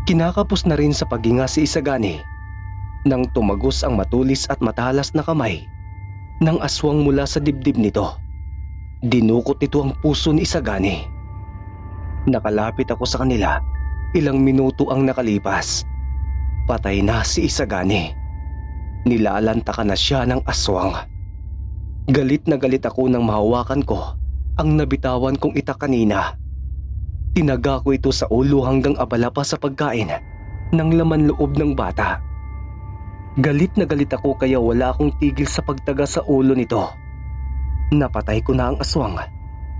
Kinakapos na rin sa paghinga si Isagani nang tumagos ang matulis at matalas na kamay ng aswang mula sa dibdib nito. Dinukot nito ang puso ni Isagani. Nakalapit ako sa kanila. Ilang minuto ang nakalipas. Patay na si Isagani. Nilalantakan na siya ng aswang. Galit na galit ako nang mahawakan ko ang nabitawan kong itak kanina. Tinaga ko ito sa ulo hanggang abala pa sa pagkain ng laman loob ng bata. Galit na galit ako kaya wala akong tigil sa pagtaga sa ulo nito. Napatay ko na ang aswang,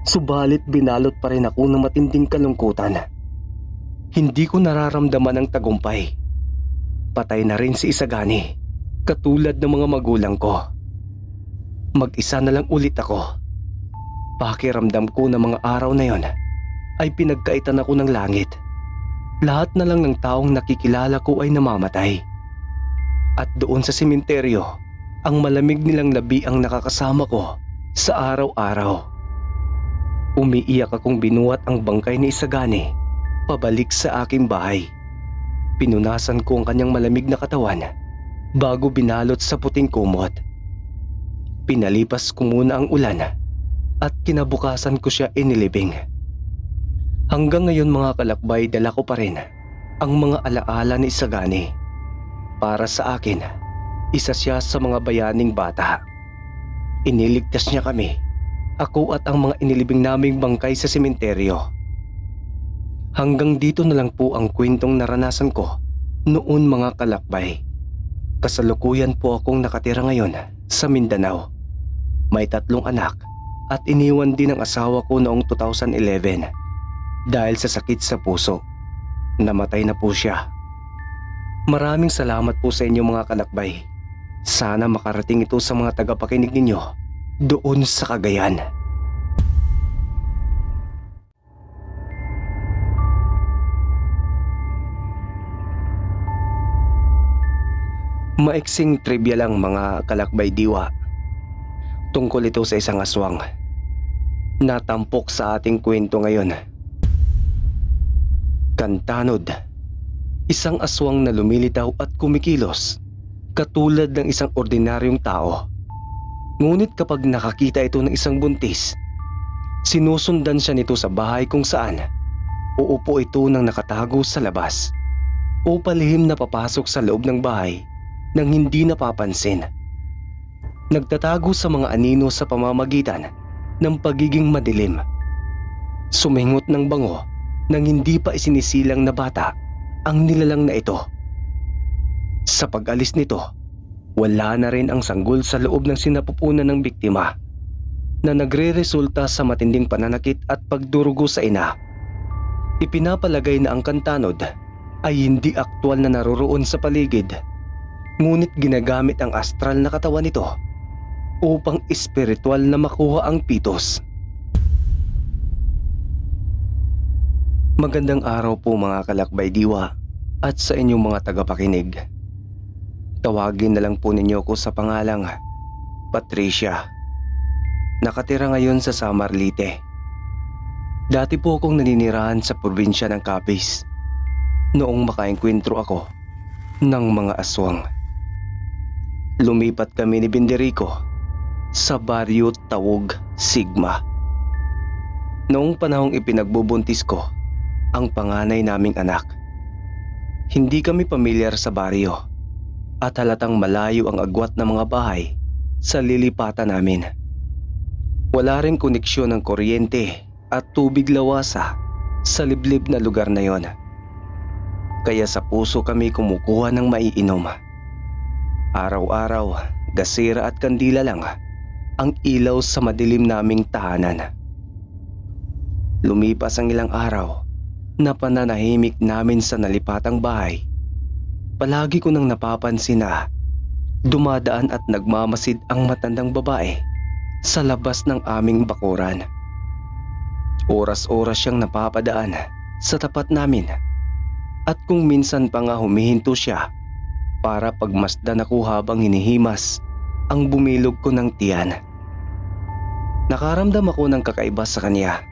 subalit binalot pa rin ako ng matinding kalungkutan. Hindi ko nararamdaman ang tagumpay. Patay na rin si Isagani, katulad ng mga magulang ko. Mag-isa na lang ulit ako. Pakiramdam ko na mga araw na yon ay pinagkaitan ako ng langit. Lahat na lang ng taong nakikilala ko ay namamatay. At doon sa sementeryo, ang malamig nilang labi ang nakakasama ko sa araw-araw. Umiiyak akong binuhat ang bangkay ni Isagani pabalik sa aking bahay. Pinunasan ko ang kanyang malamig na katawan bago binalot sa puting kumot. Pinalipas ko muna ang ulan at kinabukasan ko siya inilibing. Hanggang ngayon mga kalakbay, dala ko pa rin ang mga alaala ni Isagani. Para sa akin, isa siya sa mga bayaning bata. Iniligtas niya kami, ako at ang mga inilibing naming bangkay sa sementeryo. Hanggang dito na lang po ang kwentong naranasan ko noon mga kalakbay. Kasalukuyan po akong nakatira ngayon sa Mindanao. May 3 anak at iniwan din ang asawa ko noong 2011 dahil sa sakit sa puso. Namatay na po siya. Maraming salamat po sa inyo mga kalakbay. Sana makarating ito sa mga tagapakinig ninyo doon sa Cagayan. Maiksing trivia lang mga kalakbay diwa. Tungkol ito sa isang aswang. Natampok sa ating kwento ngayon. Kantanod. Isang aswang na lumilitaw at kumikilos katulad ng isang ordinaryong tao. Ngunit kapag nakakita ito ng isang buntis, sinusundan siya nito sa bahay kung saan uupo ito nang nakatago sa labas o palihim na papasok sa loob ng bahay nang hindi napapansin. Nagtatago sa mga anino sa pamamagitan ng pagiging madilim. Sumingot ng bango nang hindi pa isinisilang na bata ang nilalang na ito. Sa pag-alis nito, wala na rin ang sanggol sa loob ng sinapupunan ng biktima na nagre-resulta sa matinding pananakit at pagdurugo sa ina. Ipinapalagay na ang kantanod ay hindi aktwal na naroroon sa paligid, ngunit ginagamit ang astral na katawan nito upang espiritual na makuha ang pitos. Magandang araw po mga kalakbay diwa at sa inyong mga tagapakinig. Tawagin na lang po ninyo ko sa pangalang Patricia. Nakatira ngayon sa Samarlite. Dati po akong naninirahan sa probinsya ng Capiz noong makaengkwentro ako ng mga aswang. Lumipat kami ni Binderico sa baryo Tawog, Sigma. Noong panahong ipinagbubuntis ko ang panganay naming anak. Hindi kami pamilyar sa baryo at halatang malayo ang agwat ng mga bahay sa lilipatan namin. Wala ring koneksyon ng kuryente at tubig lawasa sa liblib na lugar na yon. Kaya sa puso kami kumukuha ng maiinom. Araw-araw, gasira at kandila lang ang ilaw sa madilim naming tahanan. Lumipas ang ilang araw na pananahimik namin sa nalipatang bahay. Palagi ko nang napapansin na dumadaan at nagmamasid ang matandang babae sa labas ng aming bakuran. Oras-oras siyang napapadaan sa tapat namin At kung minsan pa nga humihinto siya para pagmasdan ako habang hinihimas ang bumilog ko ng tiyan. Nakaramdam ako ng kakaiba sa kanya.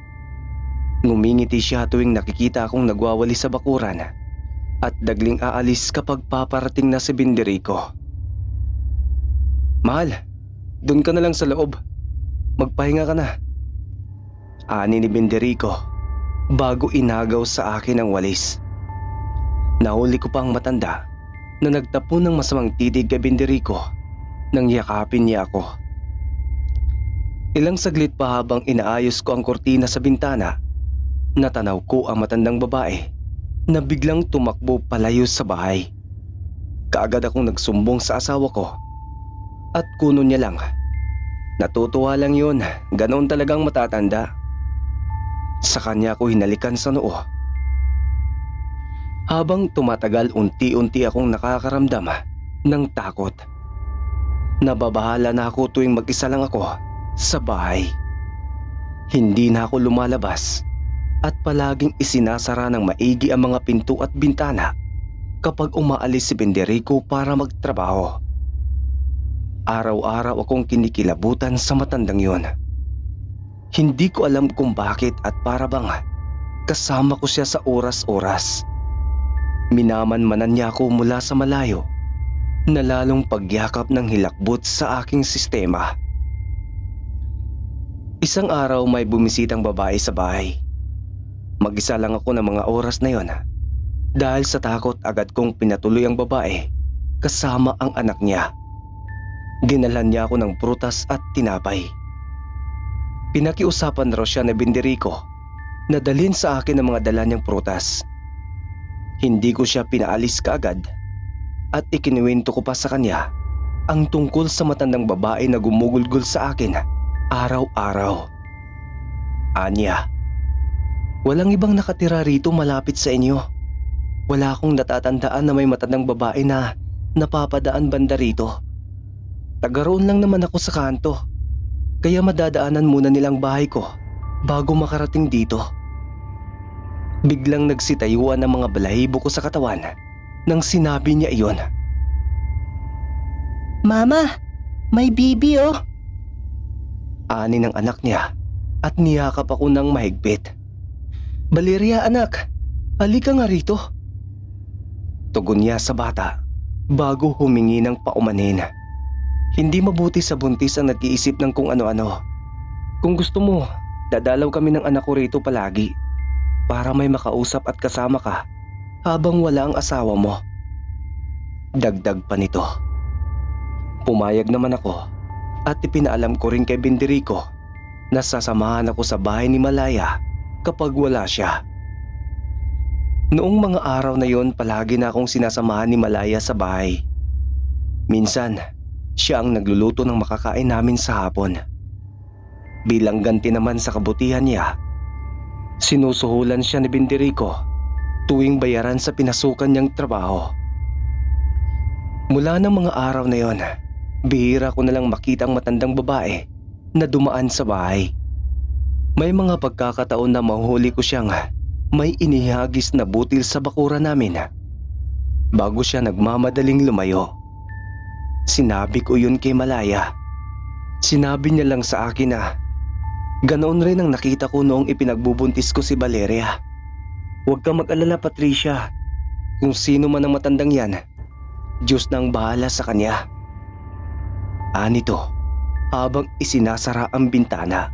Ngumingiti siya tuwing nakikita akong nagwawali sa bakuran at dagling aalis kapag paparating na si Binderico. "Mahal, dun ka na lang sa loob. Magpahinga ka na," ani ni Binderico bago inagaw sa akin ang walis. Nahuli ko pa ang matanda na nagtapo ng masamang titig kay Binderico nang yakapin niya ako. Ilang saglit pa habang inaayos ko ang kortina sa bintana, natanaw ko ang matandang babae na biglang tumakbo palayo sa bahay. Kaagad akong nagsumbong sa asawa ko at kuno niya lang, "Natutuwa lang yun, ganoon talagang matatanda." Sa kanya ko hinalikan sa noo. Habang tumatagal, unti-unti akong nakakaramdam ng takot. Nababahala na ako tuwing mag-isa lang ako sa bahay. Hindi na ako lumalabas at palaging isinasara ng maigi ang mga pinto at bintana kapag umaalis si Binderico para magtrabaho. Araw-araw akong kinikilabutan sa matandang yun. Hindi ko alam kung bakit at para bang kasama ko siya sa oras-oras. Minamanmanan niya ako mula sa malayo na lalong pagyakap ng hilakbot sa aking sistema. Isang araw may bumisitang babae sa bahay. Mag-isa lang ako ng mga oras na yon. Dahil sa takot, agad kong pinatuloy ang babae kasama ang anak niya. Dinalhan niya ako ng prutas at tinapay. Pinakiusapan raw siya ni Binderico na dalhin sa akin ang mga dala niyang prutas. Hindi ko siya pinaalis kaagad at ikinuwento ko pa sa kanya ang tungkol sa matandang babae na gumugulgol sa akin araw-araw. Anya, "Walang ibang nakatira rito malapit sa inyo. Wala akong natatandaan na may matandang babae na napapadaan banda rito. Tagaroon lang naman ako sa kanto, kaya madadaanan muna nilang bahay ko bago makarating dito." Biglang nagsitayuan ang mga balahibo ko sa katawan nang sinabi niya iyon. "Mama, may bibi oh." Ani ng anak niya at niyakap ako ng mahigpit. "Valeria anak, halika nga rito." Tugon niya sa bata bago humingi ng paumanhin. Hindi mabuti sa buntis ang nag-iisip ng kung ano-ano. "Kung gusto mo, dadalaw kami ng anak ko rito palagi para may makausap at kasama ka habang wala ang asawa mo." Dagdag pa nito. Pumayag naman ako at ipinaalam ko rin kay Binderico na sasamahan ako sa bahay ni Malaya kapag wala siya. Noong mga araw na yon, palagi na akong sinasamahan ni Malaya sa bahay. Minsan, siya ang nagluluto ng makakain namin sa hapon. Bilang ganti naman sa kabutihan niya, sinusuhulan siya ni Binderico tuwing bayaran sa pinasukan niyang trabaho. Mula ng mga araw na yon, bihira ko na lang makita ang matandang babae na dumaan sa bahay. May mga pagkakataon na mahuhuli ko siyang may inihagis na butil sa bakuran namin bago siya nagmamadaling lumayo. Sinabi ko yun kay Malaya. Sinabi niya lang sa akin na ganoon rin ang nakita ko noong ipinagbubuntis ko si Valeria. "Huwag kang mag-alala, Patricia. Kung sino man ang matandang yan, Diyos nang bahala sa kanya." Anito habang isinasara ang bintana.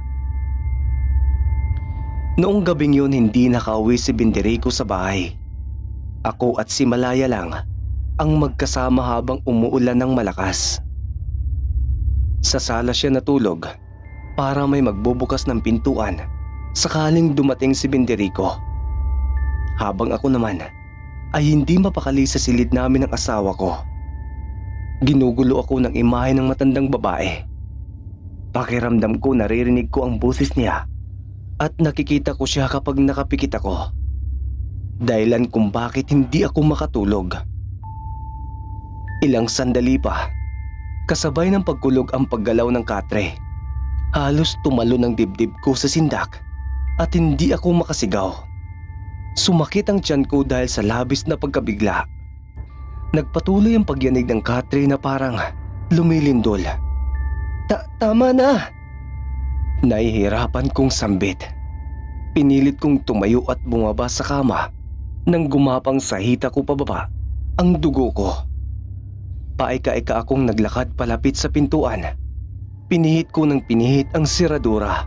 Noong gabing yun, hindi nakauwi si Binderico sa bahay. Ako at si Malaya lang ang magkasama habang umuulan ng malakas. Sa sala siya natulog para may magbubukas ng pintuan sakaling dumating si Binderico. Habang ako naman ay hindi mapakali sa silid namin ng asawa ko. Ginugulo ako ng imahe ng matandang babae. Pakiramdam ko naririnig ko ang boses niya at nakikita ko siya kapag nakapikit ako. Dahilan kung bakit hindi ako makatulog. Ilang sandali pa, kasabay ng pagkulog ang paggalaw ng katre. Halos tumalo ng dibdib ko sa sindak at hindi ako makasigaw. Sumakit ang tiyan ko dahil sa labis na pagkabigla. Nagpatuloy ang pagyanig ng katre na parang lumilindol. Tama na! Nahihirapan kong sambit. Pinilit kong tumayo at bumaba sa kama nang gumapang sa hita ko pababa ang dugo ko. Paika-ika akong naglakad palapit sa pintuan. Pinihit ko ng pinihit ang siradura.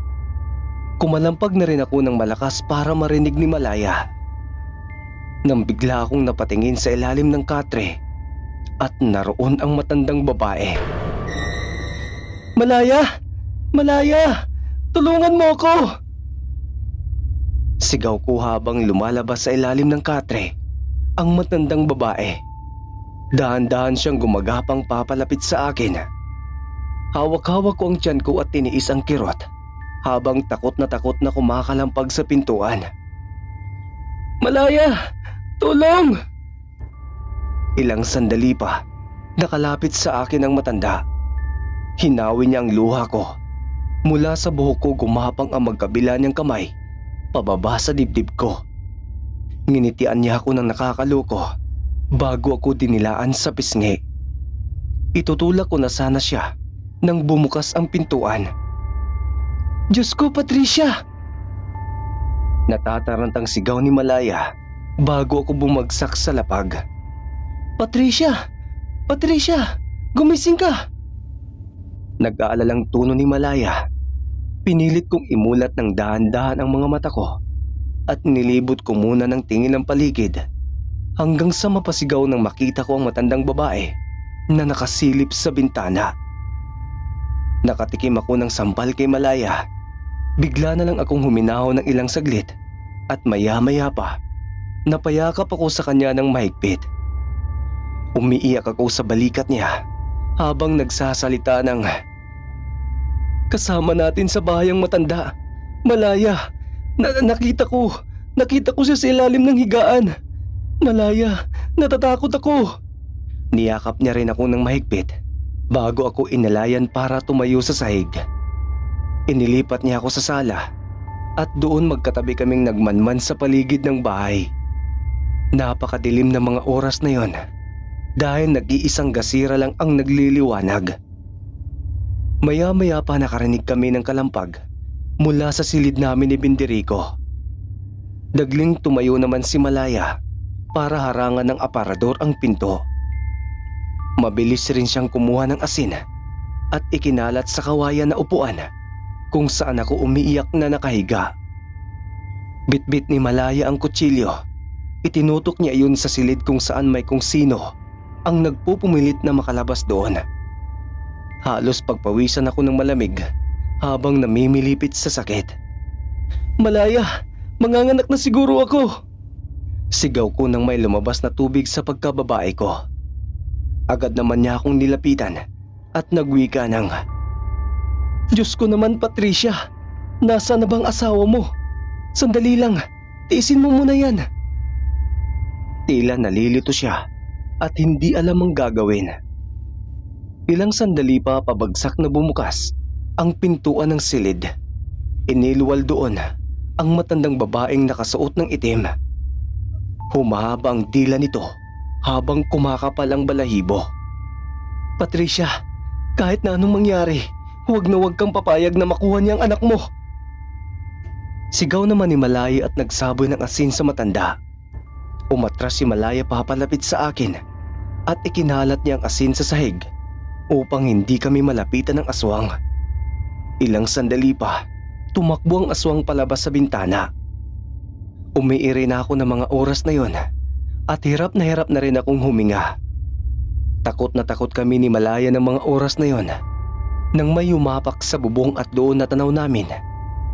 Kumalampag na rin ako ng malakas para marinig ni Malaya. Nang bigla akong napatingin sa ilalim ng katre at naroon ang matandang babae. Malaya! Malaya! Tulungan mo ako! Sigaw ko habang lumalabas sa ilalim ng katre ang matandang babae. Dahan-dahan siyang gumagapang papalapit sa akin. Hawak-hawak ko ang tiyan ko at tiniis ang kirot habang takot na kumakalampag sa pintuan. Malaya! Tulong! Ilang sandali pa, nakalapit sa akin ang matanda. Hinawi niya ang luha ko. Mula sa buhok ko gumapang ang magkabila niyang kamay, pababa sa dibdib ko. Nginitian niya ako ng nakakaloko bago ako dinilaan sa pisngi. Itutulak ko na sana siya nang bumukas ang pintuan. Diyos ko, Patricia! Natatarantang sigaw ni Malaya bago ako bumagsak sa lapag. Patricia! Patricia! Gumising ka! Nag-aalalang tono ni Malaya. Pinilit kong imulat ng dahan-dahan ang mga mata ko at nilibot ko muna ng tingin ang paligid hanggang sa mapasigaw nang makita ko ang matandang babae na nakasilip sa bintana. Nakatikim ako ng sampal kay Malaya. Bigla na lang akong huminaho ng ilang saglit at maya-maya pa napayakap ako sa kanya ng mahigpit. Umiiyak ako sa balikat niya habang nagsasalita ng, "Kasama natin sa bahayang matanda. Malaya, nakita ko siya sa ilalim ng higaan. Malaya, natatakot ako." Niyakap niya rin ako ng mahigpit bago ako inalayan para tumayo sa sahig. Inilipat niya ako sa sala at doon magkatabi kaming nagmanman sa paligid ng bahay. Napakadilim na mga oras na yon dahil nag-iisang gasira lang ang nagliliwanag. Maya-maya pa nakarinig kami ng kalampag mula sa silid namin ni Binderico. Dagling tumayo naman si Malaya para harangan ng aparador ang pinto. Mabilis rin siyang kumuha ng asin at ikinalat sa kawayan na upuan kung saan ako umiiyak na nakahiga. Bitbit ni Malaya ang kutsilyo. Itinutok niya iyon sa silid kung saan may kung sino ang nagpupumilit na makalabas doon. Halos pagpawisan ako ng malamig habang namimilipit sa sakit. "Malaya, manganganak na siguro ako!" Sigaw ko nang may lumabas na tubig sa pagkababae ko. Agad naman niya akong nilapitan at nagwika ng, "Diyos ko naman, Patricia, nasaan na bang asawa mo? Sandali lang, tiisin mo muna yan." Tila nalilito siya at hindi alam ang gagawin. Ilang sandali pa pabagsak na bumukas ang pintuan ng silid. Iniluwal doon ang matandang babaeng nakasuot ng itim. Humahaba ang dila nito habang kumakapal ang balahibo. "Patricia, kahit na anong mangyari, huwag kang papayag na makuha niya ang anak mo." Sigaw naman ni Malaya at nagsaboy ng asin sa matanda. Umatras si Malaya papalapit sa akin at ikinalat niya ang asin sa sahig upang hindi kami malapitan ng aswang. Ilang sandali pa, tumakbo ang aswang palabas sa bintana. Umiiri na ako ng mga oras na yon at hirap na rin akong huminga. Takot na takot kami ni Malaya ng mga oras na yon nang may yumapak sa bubong at doon natanaw namin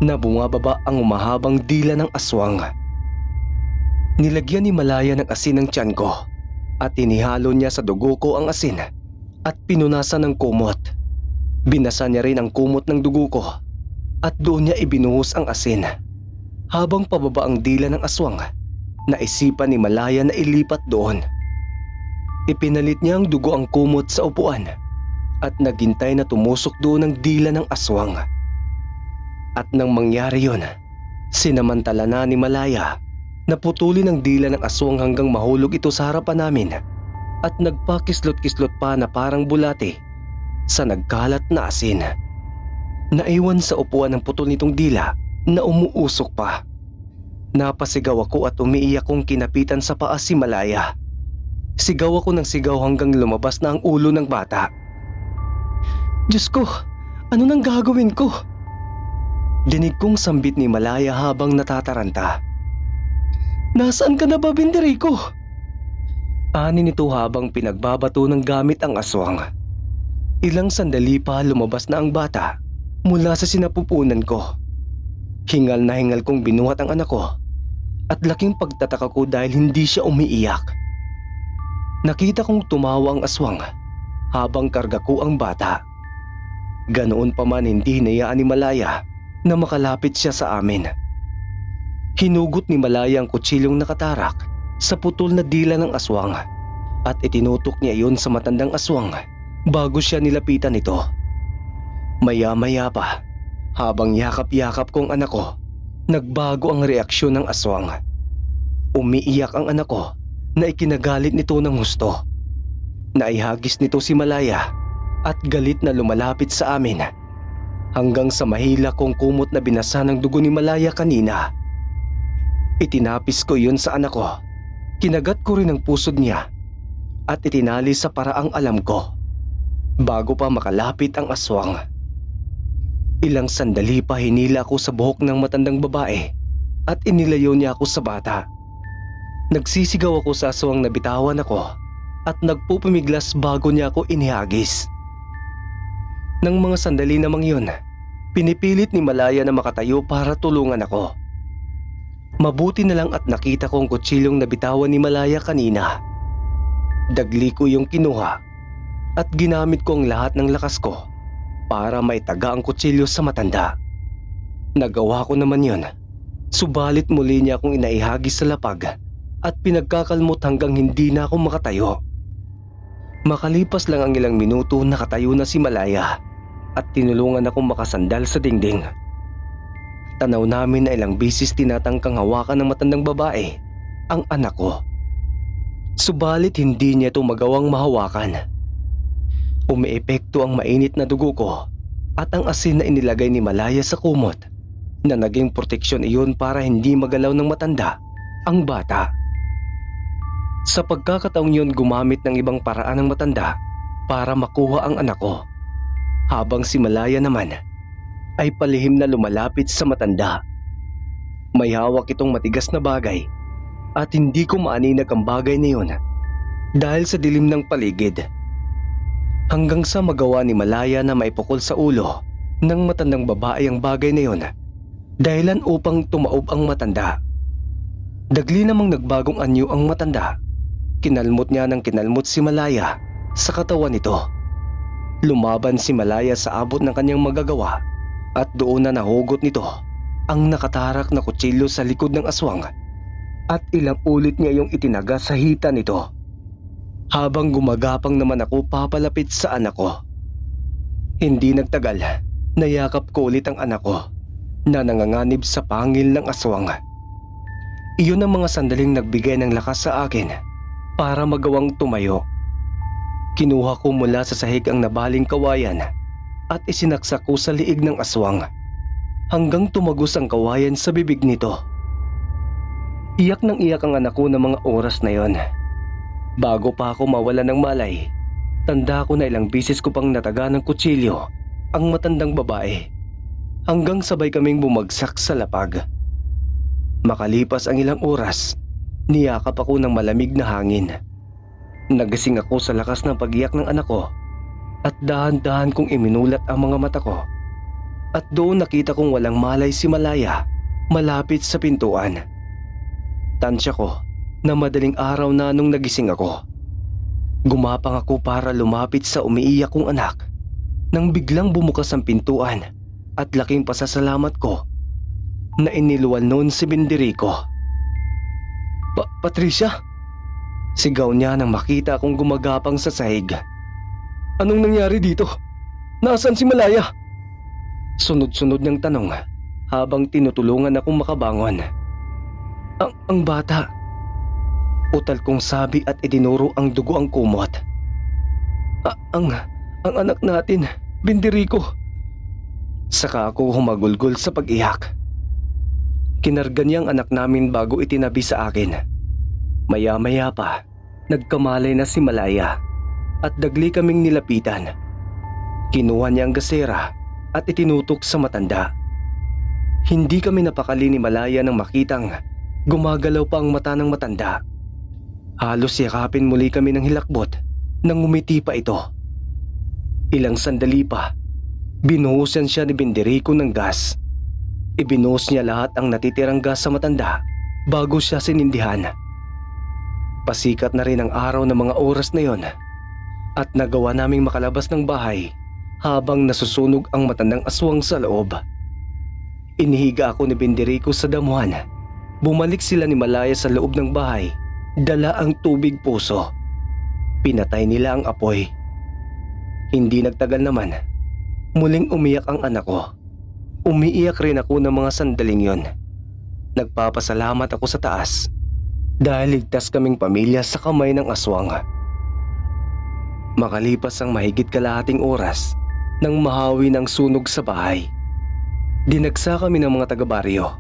na bumababa ang umahabang dila ng aswang. Nilagyan ni Malaya ng asin ang tiyan ko at inihalo niya sa dugo ko ang asin at pinunasan ng kumot. Binasa niya rin ang kumot ng dugo ko at doon niya ibinuhos ang asin. Habang pababa ang dila ng aswang, naisipan ni Malaya na ilipat doon. Ipinalit niya ang dugo ang kumot sa upuan at naghintay na tumusok doon ang dila ng aswang. At nang mangyari yon, sinamantala na ni Malaya Naputuli ng dila ng aswang hanggang mahulog ito sa harapan namin at nagpakislot-kislot pa na parang bulate sa nagkalat na asin. Naiwan sa upuan ng putol nitong dila na umuusok pa. Napasigaw ako at umiiyak kong kinapitan sa paa si Malaya. Sigaw ako ng sigaw hanggang lumabas na ang ulo ng bata. Diyos ko, ano nang gagawin ko? Dinig kong sambit ni Malaya habang natataranta. Nasaan ka na ba, Binderico? Ani nito habang pinagbabato ng gamit ang aswang. Ilang sandali pa lumabas na ang bata mula sa sinapupunan ko. Hingal na hingal kong binuhat ang anak ko at laking pagtataka ko dahil hindi siya umiiyak. Nakita kong tumawa ang aswang habang karga ko ang bata. Ganoon pa man hindi hinayaan ni Malaya na makalapit siya sa amin. Hinugot ni Malaya ang kutsilyong nakatarak sa putol na dila ng aswang at itinutok niya iyon sa matandang aswang bago siya nilapitan nito. Maya-maya pa, habang yakap-yakap ko ang anak ko, nagbago ang reaksyon ng aswang. Umiiyak ang anak ko na ikinagalit nito ng husto. Naihagis nito si Malaya at galit na lumalapit sa amin hanggang sa mahila kong kumot na binasa ng dugo ni Malaya kanina. Itinapis ko yun sa anak ko, kinagat ko rin ang pusod niya at itinali sa paraang alam ko bago pa makalapit ang aswang. Ilang sandali pa hinila ako sa buhok ng matandang babae at inilayo niya ako sa bata. Nagsisigaw ako sa aswang na bitawan ako at nagpupumiglas bago niya ako inihagis. Nang mga sandali namang yun, pinipilit ni Malaya na makatayo para tulungan ako. Mabuti na lang at nakita ko ang kutsilyong nabitawan ni Malaya kanina. Dagli ko yung kinuha at ginamit ko ang lahat ng lakas ko para maitaga ang kutsilyo sa matanda. Nagawa ko naman yun, subalit muli niya akong inaihagis sa lapag at pinagkakalmot hanggang hindi na ako makatayo. Makalipas lang ang ilang minuto, nakatayo na si Malaya at tinulungan akong makasandal sa dingding. Tanaw namin na ilang bisis tinatangkang hawakan ng matandang babae ang anak ko. Subalit hindi niya ito magawang mahawakan. Umiepekto ang mainit na dugo ko at ang asin na inilagay ni Malaya sa kumot na naging proteksyon iyon para hindi magalaw ng matanda ang bata. Sa pagkakataong yun, gumamit ng ibang paraan ng matanda para makuha ang anak ko, habang si Malaya naman ay palihim na lumalapit sa matanda. May hawak itong matigas na bagay at hindi ko maaninag ang bagay na yun dahil sa dilim ng paligid. Hanggang sa magawa ni Malaya na maipukol sa ulo ng matandang babae ang bagay na yun, dahilan upang tumaob ang matanda. Dagli namang nagbagong anyo ang matanda. Kinalmot niya ng kinalmot si Malaya sa katawan nito. Lumaban si Malaya sa abot ng kanyang magagawa at doon na nahugot nito ang nakatarak na kutsilyo sa likod ng aswang at ilang ulit niya yung itinaga sa hita nito. Habang gumagapang naman ako papalapit sa anak ko. Hindi nagtagal, nayakap ko ulit ang anak ko na nanganganib sa pangil ng aswang. Iyon ang mga sandaling nagbigay ng lakas sa akin para magawang tumayo. Kinuha ko mula sa sahig ang nabaling kawayan at isinaksak ko sa liig ng aswang hanggang tumagos ang kawayan sa bibig nito. Iyak nang iyak ang anak ko ng mga oras na yon. Bago pa ako mawala ng malay, tanda ko na ilang bisis ko pang nataga ng kutsilyo ang matandang babae hanggang sabay kaming bumagsak sa lapag. Makalipas ang ilang oras, niyakap ako ng malamig na hangin. Nagising ako sa lakas ng pag-iyak ng anak ko at dahan-dahan kong iminulat ang mga mata ko. At doon nakita kong walang malay si Malaya malapit sa pintuan. Tansya ko na madaling araw na nung nagising ako. Gumapang ako para lumapit sa umiiyak kong anak nang biglang bumukas ang pintuan at laking pasasalamat ko na iniluwan noon si Binderico. Patricia? Sigaw niya nang makita akong gumagapang sa sahig. Anong nangyari dito? Nasaan si Malaya? Sunod-sunod niyang tanong habang tinutulungan akong makabangon. Ang bata. Utal kong sabi at idinuro ang dugo ang kumot. Ang anak natin, Binderico. Saka ako humagulgol sa pag-iyak. Kinarga niya ang anak namin bago itinabi sa akin. Maya-maya pa, nagkamalay na si Malaya at dagli kaming nilapitan. Kinuha niya ang gasera at itinutok sa matanda. Hindi kami napakali ni Malaya nang makitang gumagalaw pa ang mata ng matanda. Halos yakapin muli kami ng hilakbot nang umiti pa ito. Ilang sandali pa, binuhusan siya ni Binderico ng gas. Ibinuhos niya lahat ang natitirang gas sa matanda bago siya sinindihan. Pasikat na rin ang araw ng mga oras na yon at nagawa naming makalabas ng bahay habang nasusunog ang matandang aswang sa loob. Inihiga ako ni Binderico sa damuhan. Bumalik sila ni Malaya sa loob ng bahay, dala ang tubig puso. Pinatay nila ang apoy. Hindi nagtagal naman, muling umiyak ang anak ko. Umiiyak rin ako ng mga sandaling yon. Nagpapasalamat ako sa taas dahil ligtas kaming pamilya sa kamay ng aswang. Makalipas ang mahigit kalahating oras nang mahawi ng sunog sa bahay, dinagsa kami ng mga taga-baryo.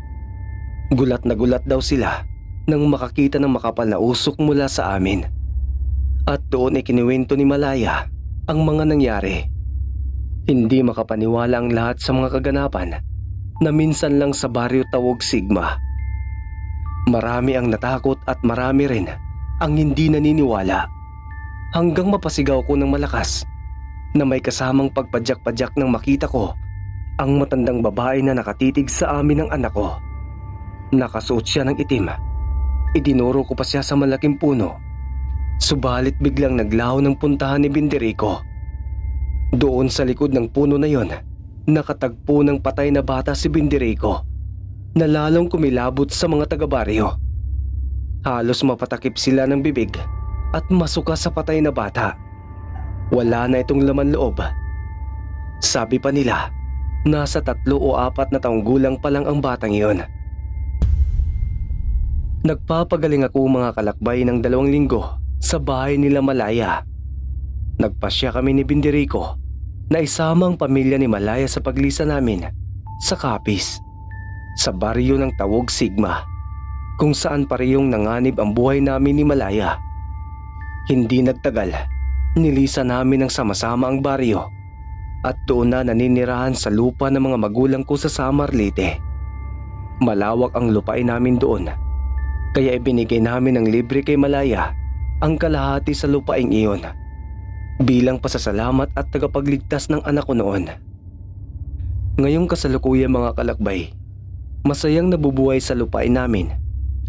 Gulat na gulat daw sila nang makakita ng makapal na usok mula sa amin. At doon ay kiniwento ni Malaya ang mga nangyari. Hindi makapaniwala ang lahat sa mga kaganapan na minsan lang sa baryo Tawog Sigma. Marami ang natakot at marami rin ang hindi naniniwala. Hanggang mapasigaw ko ng malakas na may kasamang pagpadyak-padyak nang makita ko ang matandang babae na nakatitig sa amin ng anak ko. Nakasuot siya ng itim. Idinuro ko pa siya sa malaking puno. Subalit biglang naglaho ng puntahan ni Binderico. Doon sa likod ng puno na yon, nakatagpo ng patay na bata si Binderico na lalong kumilabot sa mga taga-baryo. Halos mapatakip sila ng bibig at masuka sa patay na bata. Wala na itong laman loob. Sabi pa nila, nasa 3 o 4 na taong gulang pa lang ang batang iyon. Nagpapagaling ako mga kalakbay ng 2 linggo sa bahay nila Malaya. Nagpasya kami ni Binderico na isama ang pamilya ni Malaya sa paglisa namin sa Capiz, sa baryo ng Tawog Sigma, kung saan parehong nanganib ang buhay namin ni Malaya. Hindi nagtagal, nilisa namin ng sama-sama ang baryo at doon na naninirahan sa lupa ng mga magulang ko sa Samar Leyte. Malawak ang lupain namin doon, kaya ibinigay namin ng libre kay Malaya ang kalahati sa lupaing iyon bilang pasasalamat at tagapagligtas ng anak ko noon. Ngayong kasalukuyan mga kalakbay, masayang nabubuhay sa lupain namin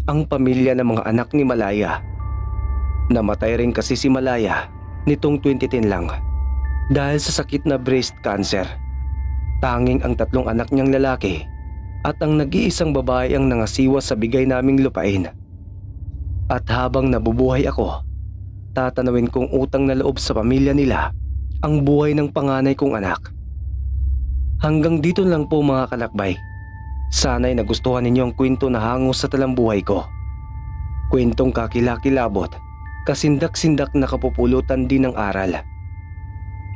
ang pamilya ng mga anak ni Malaya. Namatay rin kasi si Malaya nitong 2010 lang dahil sa sakit na breast cancer. Tanging ang 3 anak niyang lalaki at ang nag-iisang babae ang nangasiwa sa bigay naming lupain. At habang nabubuhay ako, tatanawin kong utang na loob sa pamilya nila ang buhay ng panganay kong anak. Hanggang dito lang po mga kalakbay. Sana'y nagustuhan ninyo ang kwento na hango sa talambuhay ko. Kwentong kakilakilabot, kasindak-sindak na kapupulutan din ng aral.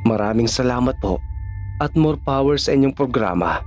Maraming salamat po at more power sa inyong programa.